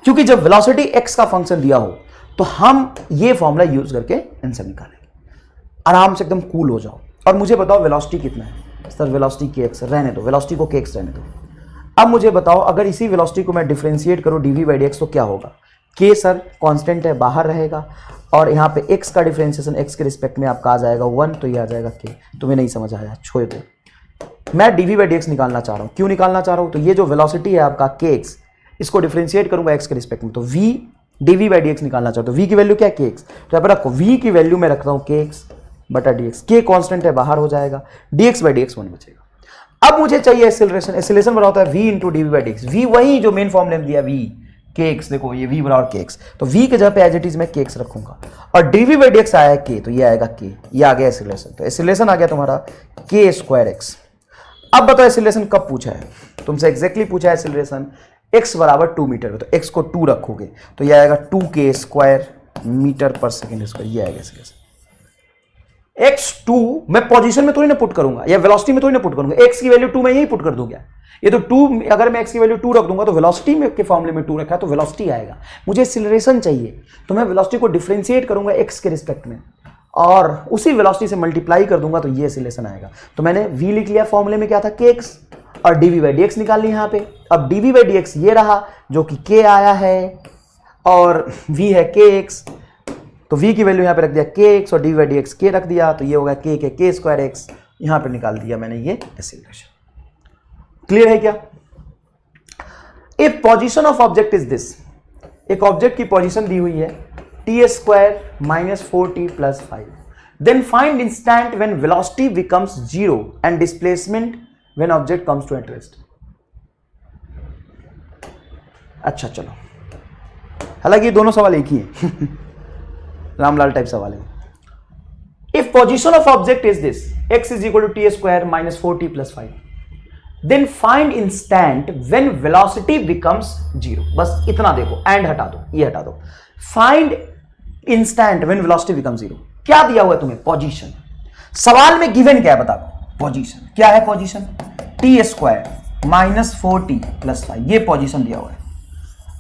क्योंकि जब वेलोसिटी x का फंक्शन दिया हो तो हम ये फॉर्मूला यूज करके आंसर निकालेंगे। आराम से एकदम कूल हो जाओ और मुझे बताओ वेलोसिटी कितना है? सर वेलोसिटी kx, रहने दो, वेलोसिटी को kx रहने दो। अब मुझे बताओ, अगर इसी वेलोसिटी को मैं डिफरेंशिएट करूं dv/dx तो क्या होगा? k सर कांस्टेंट है, बाहर रहेगा, और यहाँ पे x का डिफरेंशिएशन x के रिस्पेक्ट में आपका आ जाएगा 1, तो ये आ जाएगा k। तुम्हें नहीं समझ आया, छोड़ दो। मैं dv/dx निकालना चाह रहा हूँ। क्यों निकालना चाह रहा हूँ? तो ये जो वेलोसिटी है आपका kx, इसको डिफरेंशिएट करूंगा x के रिस्पेक्ट में, तो v dv/dx निकालना चाहता हूँ। v की वैल्यू क्या है? kx। तो यहाँ पर रखो, v की वैल्यू मैं रखता हूँ kx/dx, k कांस्टेंट है, बाहर हो जाएगा, dx/dx 1 बचेगा। अब मुझे चाहिए एक्सीलरेशन। एक्सीलरेशन बड़ा होता है v इंटू dv/dx। v वही जो मेन फॉर्मूला दिया v kx, देखो ये v बराबर kx, तो v के जगह पे एज इट इज मैं kx रखूंगा और dv/dx आया है k, तो ये आएगा k, ये आ गया एक्सीलरेशन। तो एक्सीलरेशन आ गया तुम्हारा k²x। अब बताओ एक्सीलरेशन कब पूछा है? तुमसे एग्जैक्टली पूछा है एक्सीलरेशन x बराबर 2 मीटर, तो x को 2 रखोगे तो ये आएगा 2k² मीटर/सेकंड², ये आएगा एक्सीलरेशन। x2 मैं पोजीशन में थोड़ी ना पुट करूंगा या वेलोसिटी में थोड़ी ना पुट करूंगा, x की वैल्यू 2 मैं यही पुट कर दूंगा। ये तो 2 अगर मैं x की वैल्यू 2 रख दूंगा तो वेलोसिटी में के फॉर्मूले में 2 रखा है तो वेलोसिटी आएगा। मुझे एक्सीलरेशन चाहिए तो मैं वेलोसिटी को डिफरेंशिएट करूंगा x के रिस्पेक्ट में और उसी वेलोसिटी से मल्टीप्लाई कर दूंगा तो ये एक्सीलरेशन आएगा। तो मैंने v लिख लिया, फॉर्मूले में क्या था kx और dv/dx निकाल ली यहाँ पे। अब dv/dx ये रहा जो कि k आया है और v है kx, तो v की वैल्यू यहाँ पे रख दिया kx और dv/dx k रख दिया तो ये होगा k² यहाँ पे निकाल दिया मैंने ये एक्सीलरेशन। क्लियर है क्या? If position of object is this, एक ऑब्जेक्ट की पोजीशन दी हुई है t² - 4t + 5, then find instant when velocity becomes 0 and displacement when object comes to at rest. अच्छा चलो, हालांकि ये दोनों सवाल एक ही है रामलाल टाइप सवाल है। If position of object is this x = t² - 4t + 5, then find instant when velocity becomes 0। बस इतना देखो, एंड हटा दो, ये हटा दो। Find instant when velocity becomes 0। क्या दिया हुआ है तुम्हें? पोजीशन। सवाल में गिवन क्या है बता दो? पोजीशन। क्या है पोजीशन? t² - 4t + 5, ये पोजीशन दिया हुआ है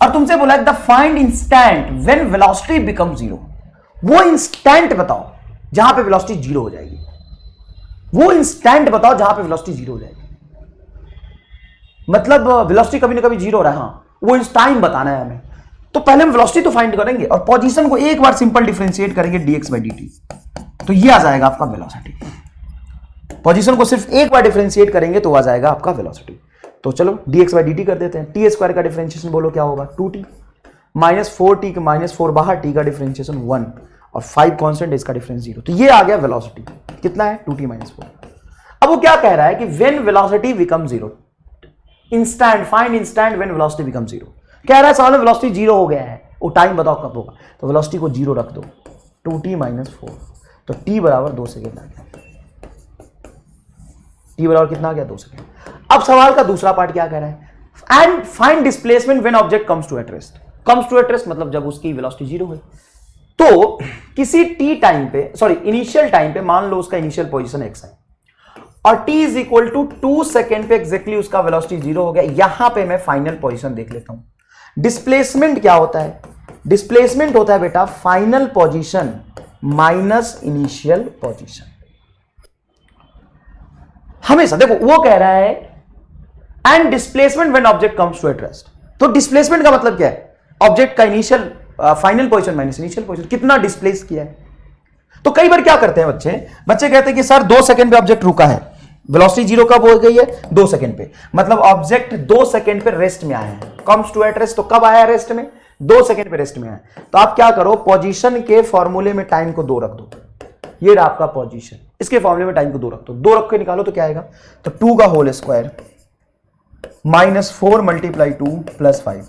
और तुमसे बोला the find instant when velocity becomes 0। वो इंस्टेंट बताओ जहां पे वेलोसिटी 0 हो जाएगी। वो इंस्टेंट बताओ जहां पे वेलोसिटी 0 हो जाएगी। मतलब वेलोसिटी कभी ना कभी 0 हो रहा है, हाँ, वो टाइम बताना है हमें। तो पहले हम वेलोसिटी तो फाइंड करेंगे और पोजीशन को एक बार सिंपल डिफरेंशिएट करेंगे dx/dt, तो ये आ जाएगा आपका वेलोसिटी। पोजीशन को सिर्फ एक बार डिफरेंशिएट करेंगे तो आ जाएगा आपका वेलोसिटी। तो चलो dx/dt कर देते हैं। t² का डिफरेंशिएशन बोलो क्या होगा? 2t - 4t के -4 बाहर, t का डिफरेंशिएशन 1 और 5 कांस्टेंट, इसका डिफरेंस 0। तो ये आ गया वेलोसिटी। कितना है? 2t - 4। अब वो क्या कह रहा है कि when velocity become 0, instant find instant when velocity become 0। कह रहा है सवाल में वेलोसिटी 0 हो गया है, वो टाइम बताओ कब होगा। तो वेलोसिटी को 0 रख दो, 2t - 4, तो t = 2 सेकेंड आ गया। t बराबर कितना आ गया? 2 सेकेंड। अब सवाल का दूसरा पार्ट क्या कह रहा है? And find displacement when object comes to at rest. Comes to at rest मतलब जब उसकी वेलोसिटी 0 है। तो किसी t टाइम पे, सॉरी इनिशियल टाइम पे, मान लो उसका इनिशियल पोजीशन x है और t = 2 सेकेंड पे एग्जैक्टली उसका वेलोसिटी 0 हो गया। यहां पे मैं फाइनल पोजीशन देख लेता हूं। डिस्प्लेसमेंट क्या होता है? डिस्प्लेसमेंट होता है बेटा final position minus initial position. हमेशा देखो वो कह रहा है and displacement when object comes to at rest. तो डिस्प्लेसमेंट का मतलब क्या है? ऑब्जेक्ट का initial final position minus initial position, कितना डिस्प्लेस किया है। तो कई बार क्या करते हैं बच्चे कहते हैं कि सर 2 सेकंड पे ऑब्जेक्ट रुका है, वेलोसिटी 0 कब हो गई है? 2 सेकंड पे, मतलब ऑब्जेक्ट 2 सेकंड पे रेस्ट में आया है। कम्स टू एट रेस्ट, तो कब आया रेस्ट में? 2 सेकंड पे रेस्ट में आया। तो आप क्या करो, पोजीशन के फॉर्मूले में टाइम को 2 रख दो। ये रहा आपका पोजीशन, इसके फॉर्मूले में टाइम को 2 रख दो। 2 रख के निकालो तो क्या आएगा? तो 2 का होल स्क्वायर -4 × 2 + 5।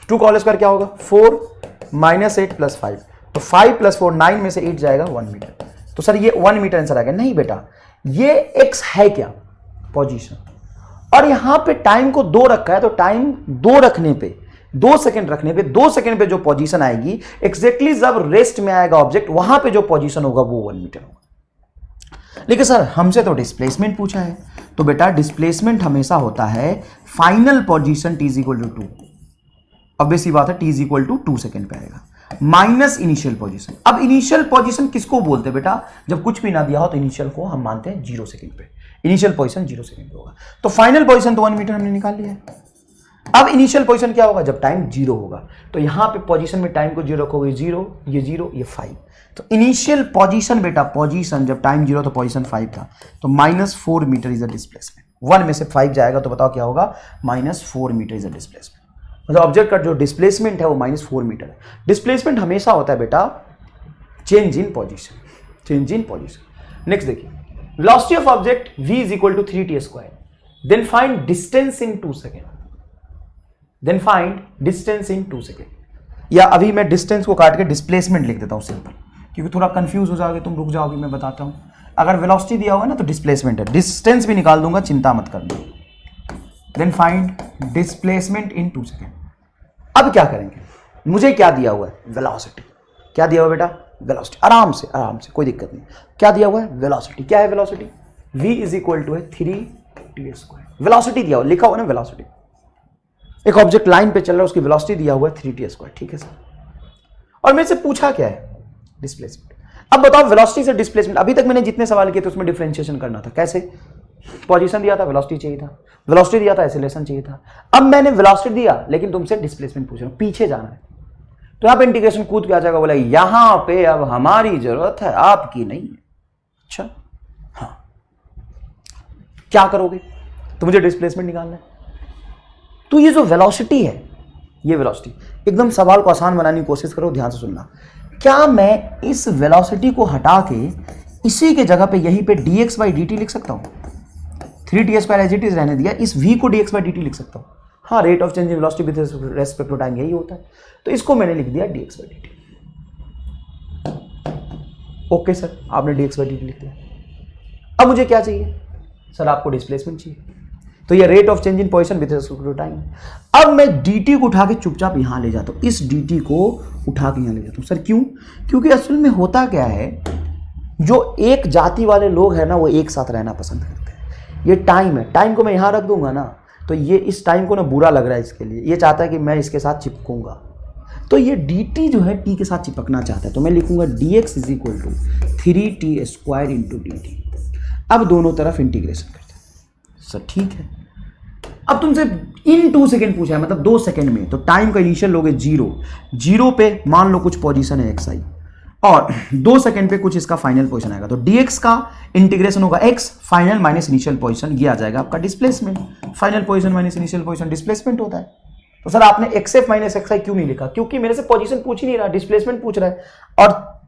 2 का होल स्क्वायर क्या होगा? 4 - 8 + 5, तो 5 + 4 9 में से 8 जाएगा 1 मीटर। तो सर ये 1 मीटर आंसर आ गया। नहीं बेटा, ये x है क्या? पोजीशन। और यहां पे टाइम को 2 रखा है, तो टाइम 2 रखने पे 2 सेकंड रखने पे 2 सेकंड पे जो पोजीशन आएगी एग्जैक्टली जब रेस्ट में आएगा ऑब्जेक्ट, वहां पे जो पोजीशन होगा वो 1 मीटर होगा। लेकिन सर हमसे तो डिस्प्लेसमेंट पूछा है, तो बेटा डिस्प्लेसमेंट हमेशा होता है फाइनल पोजीशन t = 2। ऑब्वियस सी बात है, t = 2 सेकंड पे आएगा माइनस इनिशियल पोजीशन। अब इनिशियल पोजीशन किसको बोलते हैं बेटा? जब कुछ भी ना दिया हो तो इनिशियल को हम मानते हैं 0 सेकंड पे। इनिशियल पोजीशन 0 सेकंड पे होगा। तो फाइनल पोजीशन तो 1 मीटर हमने निकाल लिया है। अब इनिशियल पोजीशन क्या होगा? जब टाइम 0 होगा। तो यहां पे पोजीशन में टाइम को 0 रखोगे, 0 ये 5। तो इनिशियल पोजीशन बेटा, पोजीशन जब टाइम 0 तो पोजीशन 5 था, तो -4 मीटर इज अ डिस्प्लेसमेंट। 1 में से 5 जाएगा तो बताओ क्या होगा? -4 मीटर इज अ डिस्प्लेसमेंट। मतलब ऑब्जेक्ट का जो डिस्प्लेसमेंट है वो -4 मीटर है। डिस्प्लेसमेंट हमेशा होता है बेटा change in position, change in position. Next देखिए, velocity of object v = 3t², then find distance in 2 second. Then find distance in 2 second. या अभी मैं डिस्टेंस को काट के डिस्प्लेसमेंट लिख देता हूं सिंपल, क्योंकि थोड़ा कंफ्यूज हो जाओगे तुम, रुक जाओगे, मैं बताता हूं। अगर वेलोसिटी दिया हुआ है ना तो डिस्प्लेसमेंट है, डिस्टेंस भी निकाल दूंगा, चिंता मत करना। Then find displacement in 2 second. अब क्या करेंगे? मुझे क्या दिया हुआ है? वेलोसिटी। क्या दिया हुआ बेटा? वेलोसिटी, आराम से कोई दिक्कत नहीं। क्या दिया हुआ है? वेलोसिटी। क्या है velocity? v is equal to है 3t²। वेलोसिटी दिया हुआ, लिखा हुआ ना वेलोसिटी। एक ऑब्जेक्ट लाइन पे चल रहा है, उसकी वेलोसिटी दिया हुआ है 3t²। ठीक है सर। और मेरे से पूछा क्या है? डिस्प्लेसमेंट। अब बताओ वेलोसिटी से डिस्प्लेसमेंट, अभी तक मैंने जितने सवाल किए थे उसमें डिफरेंशिएशन करना था। कैसे? पोजीशन दिया था, वेलोसिटी चाहिए था, वेलोसिटी दिया था, एक्सीलरेशन चाहिए था। अब मैंने वेलोसिटी दिया लेकिन तुमसे डिस्प्लेसमेंट पूछ रहा हूं, पीछे जाना है, तो यहां पे इंटीग्रेशन कूद के आ जाएगा, बोला यहां पे अब हमारी जरूरत है, आपकी नहीं है। अच्छा, हाँ, क्या करोगे? तो मुझे डिस्प्लेसमेंट निकालना है। तो ये जो वेलोसिटी है, ये वेलोसिटी, एकदम सवाल को आसान बनाने की कोशिश करो, ध्यान से सुनना। क्या मैं इस वेलोसिटी को हटा के इसी के जगह पे यहीं पे dx/dt लिख सकता हूं? 3t² एज इट इज रहने दिया, इस v को dx/dt लिख सकता हूं। हाँ, rate of change in velocity with respect to time यही होता है, तो इसको मैंने लिख दिया dx/dt। ओके सर, आपने dx/dt लिख दिया। अब मुझे क्या चाहिए? सर आपको डिस्प्लेसमेंट चाहिए, तो ये rate of change in position with respect to time. अब मैं dt को उठा के चुपचाप यहां ले जाता हूं, इस dt को उठा के यहां ले जाता हूं। सर क्यों? क्योंकि असल में होता क्या है, जो एक जाति वाले लोग हैं ना, वो एक साथ रहना पसंद करते हैं। ये टाइम है, टाइम को मैं यहां रख दूंगा ना, तो ये इस टाइम को ना बुरा लग रहा है इसके लिए, ये चाहता है कि मैं इसके साथ चिपकूंगा, तो ये dt जो है t के साथ चिपकना चाहता है, तो मैं लिखूंगा dx is equal to 3t² into dt। अब दोनों तरफ इंटीग्रेशन करते हैं। सर ठीक है। अब तुमसे इन 2 सेकेंड पूछा है, मतलब 2 सेकेंड में, तो टाइम का इनिशियल लोगे 0 पे मान लो कुछ पोजीशन है xi, और 2 सेकेंड पे कुछ इसका फाइनल पोजीशन आएगा, तो dx का इंटीग्रेशन होगा x final minus initial position, ये आ जाएगा आपका displacement. Final position minus initial position displacement होता है। तो सर आपने xf माइनस xi क्यों नहीं लिखा? क्योंकि मेरे से पोजीशन पूछ ही नहीं रहा, डिस्प्लेसमेंट पूछ रहा है, और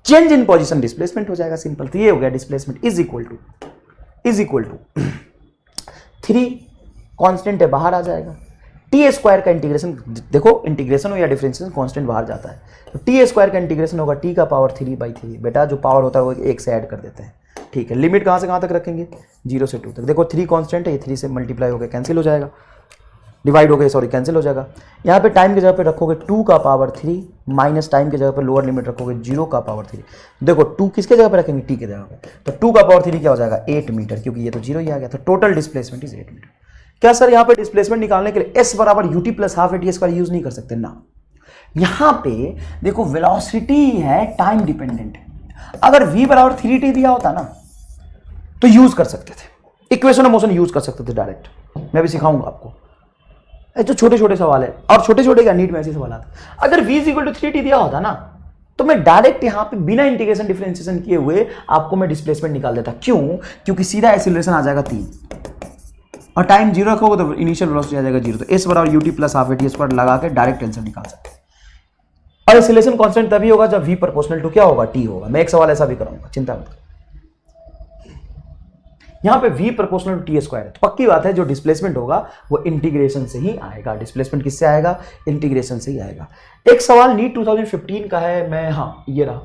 चेंज इन पोजीशन डिस्प्लेसमेंट हो जाएगा, सिंपल। तो ये हो गया displacement is equal to 3 constant है, बाहर आ जाएगा, t² का इंटीग्रेशन, देखो इंटीग्रेशन हो या डिफरेंशिएशन, कांस्टेंट बाहर जाता है, तो t² का इंटीग्रेशन होगा t का पावर 3/3। बेटा जो पावर होता है वो 1 से ऐड कर देते हैं, ठीक है। लिमिट कहां से कहां तक रखेंगे? 0 से 2 तक। देखो 3 कांस्टेंट है, ये 3 से मल्टीप्लाई हो गया, कैंसिल हो जाएगा, डिवाइड हो गया, सॉरी कैंसिल हो जाएगा। यहाँ पे टाइम की जगह पे रखोगे 2 का पावर 3 माइनस टाइम की जगह पे लोअर लिमिट रखोगे 0 का पावर 3। देखो 2 किसके जगह पे रखेंगे? t के जगह पे, तो 2 का पावर 3 क्या हो जाएगा? 8 मीटर, क्योंकि ये तो 0 ही आ गया, तो टोटल डिस्प्लेसमेंट इज 8 मीटर। क्या सर यहाँ पे डिस्प्लेसमेंट निकालने के लिए s बराबर ut plus half at² use नहीं कर सकते ना? यहाँ पे देखो वेलोसिटी है, टाइम डिपेंडेंट है। अगर v बराबर 3t दिया होता ना, तो यूज कर सकते थे, इक्वेशन ऑफ मोशन यूज कर सकते थे डायरेक्ट। मैं भी सिखाऊंगा आपको, जो छोटे छोटे सवाल है, और छोटे छोटे क्या नीट में ऐसे सवाल आते। अगर v is equal to 3t दिया होता ना, तो मैं डायरेक्ट यहां पे बिना इंटीग्रेशन डिफरेंशिएशन किए हुए आपको मैं डिस्प्लेसमेंट निकाल देता। क्यों? क्योंकि सीधा एक्सीलरेशन आ जाएगा 3, और टाइम 0 रखोगे तो इनिशियल वेलोसिटी आ जाएगा 0, तो s बराबर ut प्लस हाफ at² लगा के डायरेक्ट आंसर निकाल सकते हैं। और एक्सीलरेशन कांस्टेंट तभी होगा जब v प्रोपोर्शनल टू क्या होगा? t होगा। मैं एक सवाल ऐसा भी कराऊंगा, चिंता मत करो। यहां पे v प्रोपोर्शनल टू t² है, तो पक्की बात है जो डिस्प्लेसमेंट होगा वो इंटीग्रेशन से ही आएगा। डिस्प्लेसमेंट किससे आएगा? इंटीग्रेशन से ही आएगा। एक सवाल नीट 2015 का है, मैं, हाँ ये रहा,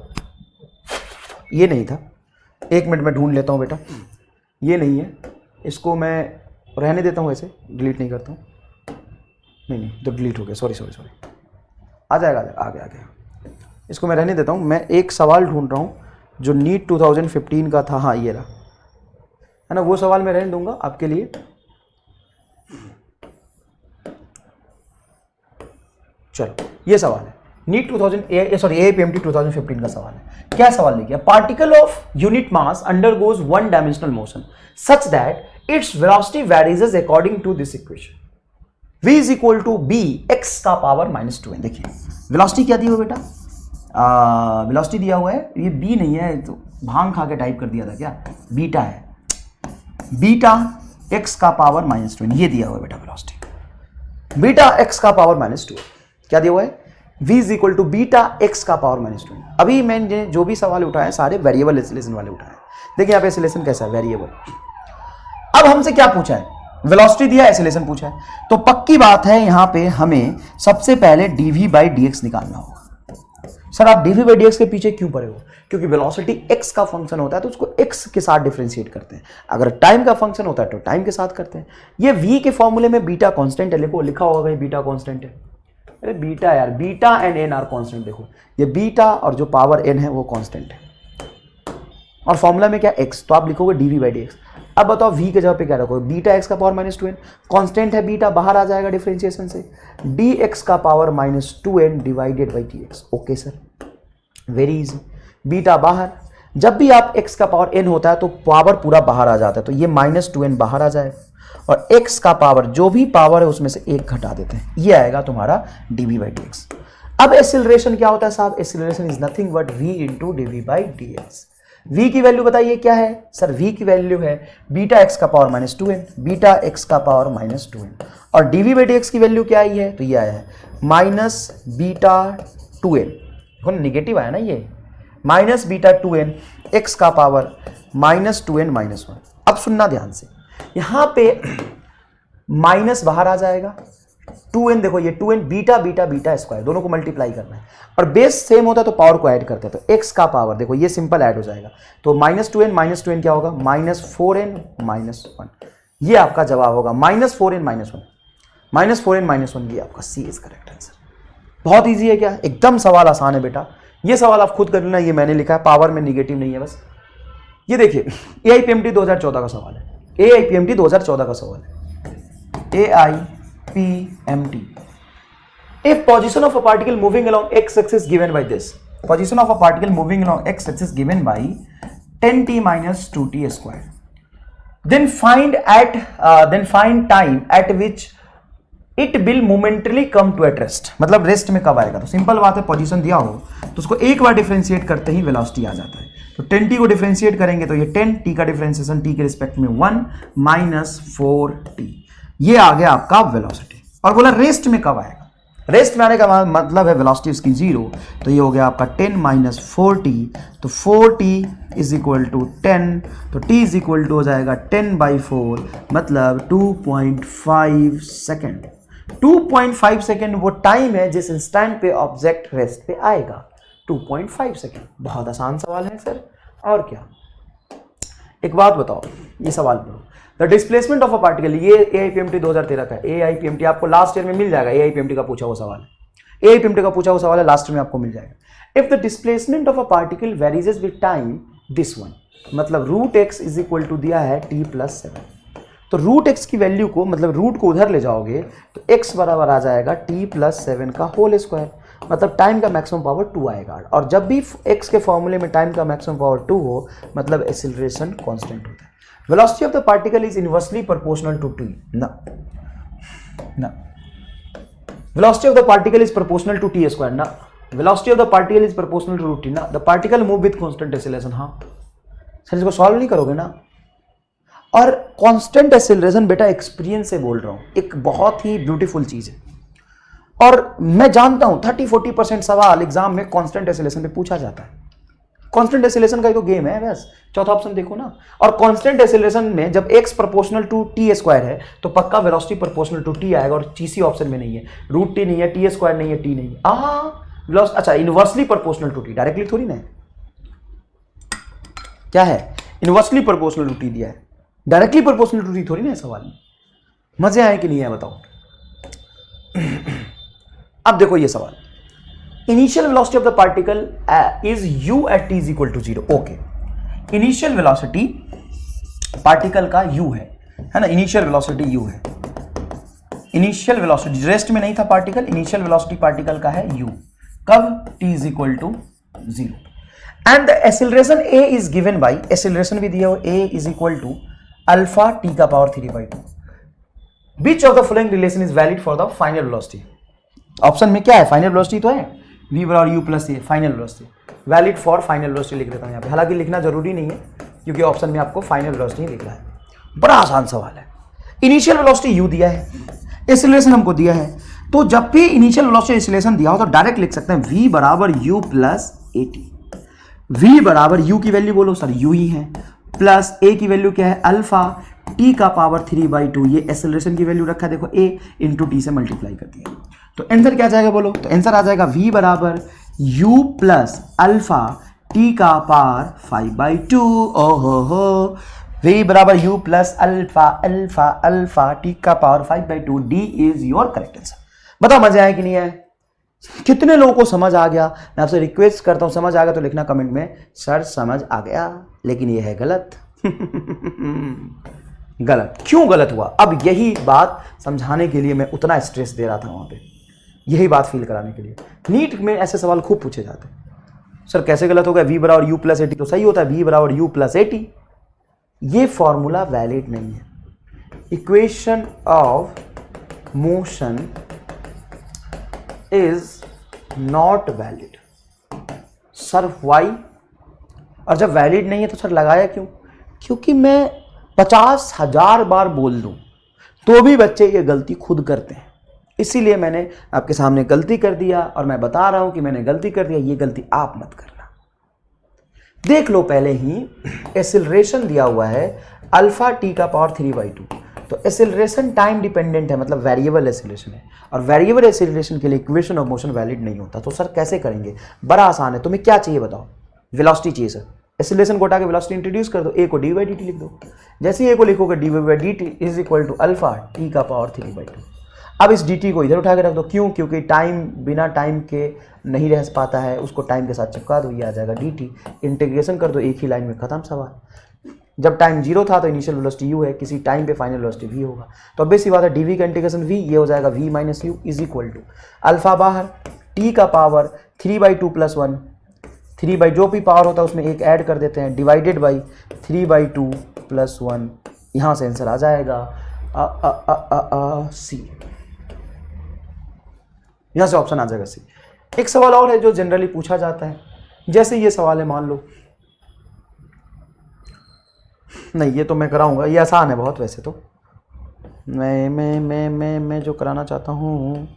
ये नहीं था, 1 मिनट में ढूंढ लेता हूं बेटा, ये नहीं है, इसको मैं रहने देता हूं, ऐसे डिलीट नहीं करता हूं, नहीं तो डिलीट हो गया, सॉरी आ जाएगा, आ गया, इसको मैं रहने देता हूं। मैं एक सवाल ढूंढ रहा हूं जो नीट 2015 का था, हाँ ये रहा, है ना, वो सवाल मैं रहने दूंगा आपके लिए। चलो ये सवाल है नीट 2015 का सवाल है। क्या सवाल लिखा? Particle of unit mass undergoes one dimensional motion such that its velocity varies according to this equation, v is equal to B X का पावर -2 है। देखिए वेलोसिटी क्या दी हुआ बेटा? वेलोसिटी दिया हुआ है, ये b नहीं है, तो भांग खा के टाइप कर दिया था क्या, बीटा है, बीटा x का पावर -2, ये दिया हुआ है बेटा वेलोसिटी, बीटा x का पावर -2। क्या दिया हुआ है? v is equal to beta x का पावर -2। अभी मैंने जो भी सवाल उठाए सारे वेरिएबल एक्सीलरेशन वाले उठाए। देखिए यहाँ पे एक्सीलरेशन कैसा है, वेरिएबल। अब हमसे क्या पूछा है? वेलोसिटी दिया, एक्सीलरेशन पूछा है, तो पक्की बात है यहाँ पे हमें सबसे पहले dv/dx निकालना होगा। सर आप dv/dx के पीछे क्यों पड़े हो? क्योंकि वेलोसिटी x का फंक्शन होता है तो उसको x के साथ डिफरेंशिएट करते हैं, अगर टाइम का फंक्शन होता है तो टाइम के साथ करते हैं। ये v के फॉर्मूले में बीटा कांस्टेंट है, लिखा होगा बीटा कांस्टेंट है, अरे बीटा यार, beta and n are constant. देखो ये बीटा और जो पावर एन है वो कांस्टेंट है, और फॉर्मूला में क्या x, तो आप लिखोगे dv बाई dx। अब बताओ v के जगह पे क्या रखोगे, बीटा x का पावर -2n, कांस्टेंट है बीटा, बाहर आ जाएगा डिफरेंशिएशन से, dx का power -2n divided by dx। Okay sir, very easy. Beta बाहर, जब भी आप x का पावर n होता है तो पावर पूरा बाहर आ जाता है, तो ये -2n बाहर आ जाएगा, और x का पावर जो भी पावर है उसमें से 1 घटा देते हैं, ये आएगा तुम्हारा dv बाई dx। अब एक्सीलरेशन क्या होता है साहब, acceleration is nothing but v into dv by dx। v की वैल्यू बताइए क्या है सर, v की वैल्यू है बीटा x का पावर -2n, बीटा x का पावर -2n, और dv बाई dx की वैल्यू क्या आई है, तो ये आया है -β2n, देखो निगेटिव आया ना ये, -β2n, x का पावर -2n -1। अब सुनना ध्यान से, यहां पे माइनस बाहर आ जाएगा, 2n देखो ये 2n, beta beta beta square दोनों को मल्टीप्लाई करना है, और बेस सेम होता है तो पावर को ऐड करते हैं, तो x का पावर देखो ये सिंपल ऐड हो जाएगा, तो -2n क्या होगा, -4n -1। ये आपका जवाब होगा -4n -1, ये आपका सी इज करेक्ट आंसर। बहुत ईजी है क्या, एकदम सवाल आसान है बेटा, ये सवाल आप खुद कर लेना, ये मैंने लिखा है, पावर में निगेटिव नहीं है बस। ये देखिए AIPMT 2014 का सवाल है, AIPMT 2014 का सवाल है, AIPMT। If position of a particle moving along x-axis given by this, position of a particle moving along x-axis given by 10t minus 2t square, then find time at which it will momentarily come to at rest। मतलब rest में कब आएगा, तो simple बात है, position दिया हो तो उसको एक बार डिफरेंशिएट करते ही वेलोसिटी आ जाता है, तो 10t को डिफरेंशिएट करेंगे तो ये 10t का डिफरेंशिएशन t के रिस्पेक्ट में 1 -4t, ये आ गया आपका वेलोसिटी। और बोला रेस्ट में कब आएगा, रेस्ट में आने का मतलब है वेलोसिटी उसकी 0, तो ये हो गया आपका 10 - 4t, तो 4t इज इक्वल टू 10, तो t इज इक्वल टू हो जाएगा 10/4, मतलब 2.5 सेकेंड। 2.5 सेकेंड वो टाइम है जिस इंस्टेंट पे ऑब्जेक्ट रेस्ट पे आएगा, 2.5 सेकेंड। बहुत आसान सवाल है सर, और क्या। एक बात बताओ, ये सवाल पढ़ो, the displacement of a particle, ये AIPMT 2013 का है, AIPMT आपको लास्ट ईयर में मिल जाएगा, AIPMT का पूछा हुआ सवाल है, AIPMT का पूछा हुआ सवाल है, लास्ट में आपको मिल जाएगा। If the displacement of a particle varies with time, this one, मतलब √x इज इक्वल टू दिया है t+7, तो √x की वैल्यू को, मतलब रूट को उधर ले जाओगे तो x बराबर आ जाएगा t+7 का होल स्क्वायर, मतलब टाइम का मैक्सिमम पावर 2 आएगा, और जब भी x के फॉर्मूले में टाइम का मैक्सिमम पावर 2 हो मतलब एक्सीलरेशन कांस्टेंट होता है। Velocity of the particle is inversely proportional to t, ना velocity of the particle is proportional to t square, ना velocity of the particle is proportional to t, ना the particle move with constant acceleration. हाँ sir, इसको solve नहीं करोगे ना। और constant acceleration बेटा एक्सपीरियंस से बोल रहा हूं, एक बहुत ही ब्यूटीफुल चीज है, और मैं जानता हूं 30-40% सवाल एग्जाम में कांस्टेंट एक्सीलरेशन पे पूछा जाता है। कांस्टेंट एक्सीलरेशन का ही तो गेम है बस, चौथा ऑप्शन देखो ना। और कांस्टेंट एक्सीलरेशन में जब x proportional to t square है तो पक्का वेलोसिटी प्रोपोर्शनल टू t आएगा, और तीसरी ऑप्शन में नहीं है, √t नहीं है, t स्क्वायर नहीं है, t नहीं है, वेलोसिटी अच्छा inversely proportional to t, directly थोड़ी ना है, क्या है, इनवर्सली प्रोपोर्शनल टू t दिया है, डायरेक्टली प्रोपोर्शनल टू t थोड़ी ना है सवाल में। मजे आए कि नहीं है बताओ। अब देखो ये सवाल, initial velocity of the particle is u at t is equal to 0। Okay, initial velocity particle का u है ना, इनिशियल वेलोसिटी u है, इनिशियल वेलोसिटी रेस्ट में नहीं था पार्टिकल, इनिशियल वेलोसिटी पार्टिकल का है u, कब t is equal to 0, and the acceleration a is given by, acceleration भी दिया हो, a is equal to alpha t का power 3/2। Which of the following relation is valid for the final velocity? Option में क्या है, final velocity तो है, v बराबर u plus a, final velocity, valid for final velocity लिख देता हूं यहाँ पे, हालांकि लिखना जरूरी नहीं है क्योंकि ऑप्शन में आपको फाइनल वेलोसिटी लिखना है। बड़ा आसान सवाल है। इनिशियल वेलोसिटी u दिया है, एक्सीलरेशन हमको दिया है, तो जब भी इनिशियल वेलोसिटी एक्सीलरेशन दिया हो तो डायरेक्ट लिख सकते हैं v बराबर u प्लस at। v बराबर u की वैल्यू बोलो सर u ही है, प्लस a की वैल्यू क्या है अल्फा, t का पावर 3/2, ये एक्सेलरेशन की वैल्यू रखा है देखो a इंटू टी से मल्टीप्लाई कर दिया, तो आंसर क्या आ जाएगा बोलो, तो आंसर आ जाएगा v बराबर u प्लस अल्फा t का पावर 5/2। ओहो हो, v बराबर u plus alpha alpha alpha t का power 5/2, d is your correct answer. बताओ मजे आए कि नहीं आए, कितने लोगों को समझ आ गया? मैं आपसे रिक्वेस्ट करता हूं, समझ आ गया तो लिखना कमेंट में सर समझ आ गया, लेकिन ये है गलत। गलत क्यों गलत हुआ? अब यही बात समझाने के लिए मैं उतना स्ट्रेस दे रहा था वहां पे, यही बात फील कराने के लिए। नीट में ऐसे सवाल खूब पूछे जाते हैं, सर कैसे गलत हो गया? v बराबर u प्लस एटी तो सही होता है, v बराबर u प्लस एटी। ये फॉर्मूला वैलिड नहीं है। Equation of motion is not valid. Sir why? और जब वैलिड नहीं है तो सर लगाया क्यों? क्योंकि मैं 50,000 बार बोल दूं तो भी बच्चे ये गलती खुद करते हैं, इसीलिए मैंने आपके सामने गलती कर दिया और मैं बता रहा हूं कि मैंने गलती कर दिया, ये गलती आप मत करना। देख लो, पहले ही एक्सेलरेशन दिया हुआ है अल्फा टी का पावर 3/2, तो एक्सेलरेशन टाइम डिपेंडेंट है, मतलब वेरिएबल एक्सेलरेशन है, और वेरिएबल एक्सेलरेशन के लिए इक्वेशन ऑफ मोशन वैलिड नहीं होता। तो सर कैसे करेंगे? बड़ा आसान है, तुम्हें क्या चाहिए बताओ? वेलोसिटी चाहिए सर। एक्सेलरेशन को हटा के वेलोसिटी इंट्रोड्यूस कर दो, ए को dy/dt लिख दो। जैसे ही ए को लिखोगे dy/dt is equal to alpha T का पावर 3/2। अब इस dt को इधर उठा के रख दो, क्यों? क्योंकि टाइम बिना टाइम के नहीं रह पाता है, उसको टाइम के साथ चिपका दो, ये आ जाएगा dt। इंटीग्रेशन कर दो, एक ही लाइन में खत्म सवाल। जब टाइम 0 था तो इनिशियल वेलोसिटी u है, किसी टाइम पे फाइनल वेलोसिटी v होगा, तो बेसिक बात है dv का इंटीग्रेशन v, ये हो जाएगा v minus U is equal to alpha बाहर t का पावर 3/2 प्लस 1, 3 जो भी पावर होता है उसमें एक ऐड कर देते हैं, डिवाइडेड बाई 3/2 प्लस 1। यहाँ से आंसर आ जाएगा सी। यहाँ से ऑप्शन आ जाएगा सी। एक सवाल और है जो जनरली पूछा जाता है, जैसे ये सवाल है, मान लो, नहीं ये तो मैं कराऊंगा, ये आसान है बहुत वैसे तो। मैं जो कराना चाहता हूँ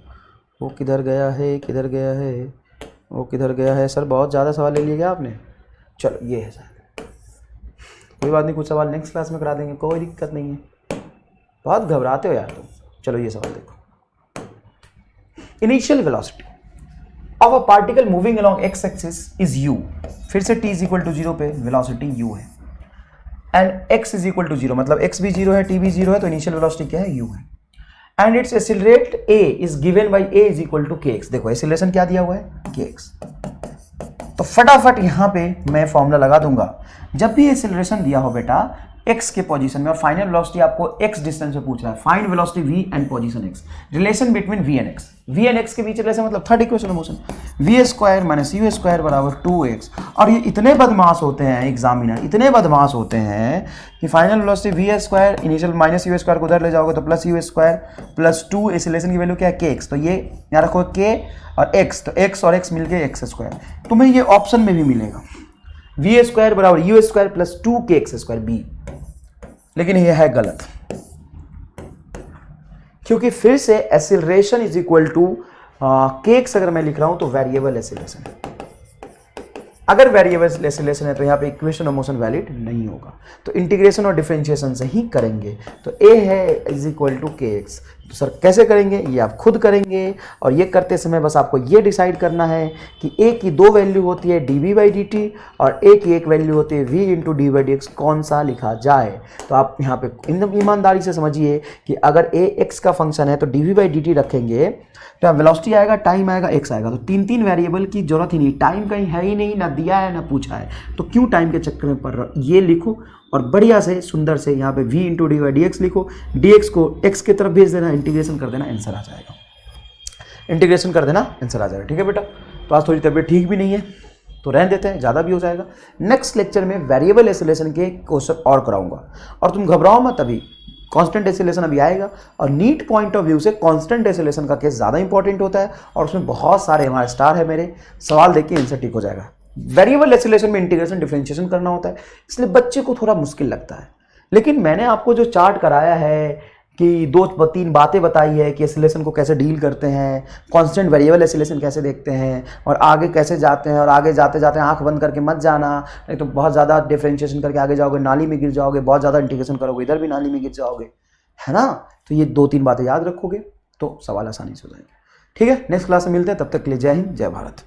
वो किधर गया है, किधर गया है, वो किधर गया है? सर बहुत ज़्यादा सवाल ले लिया क्या आपने? चलो ये है सर, कोई बात नहीं, कुछ सवाल नेक्स्ट क्लास में करा देंगे, कोई दिक्कत नहीं है। बहुत घबराते हो यार तुम। चलो ये सवाल देखो, initial velocity of a particle moving along X axis is u। फिर से t इज इक्वल टू 0 पे वेलोसिटी u है, and x is equal to 0, मतलब x भी 0 है, t भी 0 है, तो इनिशियल वेलोसिटी क्या है? u है। And its accelerate a is given by a is equal to kx। देखो एक्सेलरेशन क्या दिया हुआ है? kx। तो फटाफट यहां पे मैं फॉर्मूला लगा दूंगा। जब भी एक्सेलरेशन दिया हो बेटा x के पोजीशन में और फाइनल वेलोसिटी आपको x डिस्टेंस में पूछ रहा है, find velocity v and position x, relation between v and x, v and x के बीच रिलेशन मतलब third equation of motion, v square minus u square बराबर 2x। और ये इतने बदमाश होते हैं एग्जामिनर, इतने बदमाश होते हैं कि final velocity v square initial minus u square को उधर ले जाओगे तो plus u square plus 2, acceleration की वैल्यू क्या है? kx। तो ये यहाँ रखो k और x, तो x और x मिलके x स्क्वायर। तुम्हें ये ऑप्शन में भी मिलेगा, v स्क्वायर बराबर u square plus 2kx square b, लेकिन यह है गलत, क्योंकि फिर से acceleration is equal to kx अगर मैं लिख रहा हूं तो वेरिएबल एक्सेलरेशन है। अगर वेरिएबल एक्सेलरेशन है तो यहाँ पे इक्वेशन ऑफ मोशन वैलिड नहीं होगा, तो इंटीग्रेशन और डिफरेंशिएशन से ही करेंगे। तो a है इज इक्वल टू kx। तो सर कैसे करेंगे? ये आप खुद करेंगे, और ये करते समय बस आपको ये डिसाइड करना है कि a की 2 वैल्यू होती है dv/dt और a की एक वैल्यू होती है v इंटू dy/dx, कौन सा लिखा जाए। तो आप यहाँ पे ईमानदारी से समझिए कि अगर a x का फंक्शन है तो dv/dt रखेंगे तो वेलोसिटी आएगा, टाइम आएगा, x आएगा, तो 3 वेरिएबल की जरूरत ही नहीं, टाइम कहीं है ही नहीं, ना दिया है ना पूछा है, तो क्यों टाइम के चक्कर में पड़ रहा? ये लिखो और बढ़िया से सुंदर से यहाँ पे v इंटू dy/dx लिखो, dx को x की तरफ भेज देना, इंटीग्रेशन कर देना, आंसर आ जाएगा। इंटीग्रेशन कर देना, आंसर आ जाएगा। ठीक है बेटा, तो आज थोड़ी तबीयत ठीक भी नहीं है तो रहने देते हैं, ज़्यादा भी हो जाएगा। नेक्स्ट लेक्चर में वेरिएबल एक्सेलरेशन के क्वेश्चन और कराऊंगा, और तुम घबराओ मत, अभी कांस्टेंट एक्सेलरेशन अभी आएगा, और नीट पॉइंट ऑफ व्यू से कांस्टेंट एक्सेलरेशन का केस ज़्यादा इंपॉर्टेंट होता है, और उसमें बहुत सारे हमारे स्टार है मेरे, सवाल देखिए आंसर ठीक हो जाएगा। वेरिएबल एक्सेलरेशन में इंटीग्रेशन डिफरेंशिएशन करना होता है, इसलिए बच्चे को थोड़ा मुश्किल लगता है, लेकिन मैंने आपको जो चार्ट कराया है कि 2-3 बातें बताई है कि एक्सेलरेशन को कैसे डील करते हैं, कांस्टेंट वेरिएबल एक्सेलरेशन कैसे देखते हैं, और आगे कैसे जाते हैं, और आगे जाते जाते आंख बंद करके मत जाना, नहीं तो बहुत ज़्यादा डिफरेंशिएशन करके आगे जाओगे नाली में गिर जाओगे, बहुत ज़्यादा इंटीग्रेशन करोगे इधर भी नाली में गिर जाओगे, है ना। तो ये 2-3 बातें याद रखोगे तो सवाल आसानी से हो जाएंगे। ठीक है, नेक्स्ट क्लास में मिलते हैं, तब तक के लिए जय हिंद, जय भारत।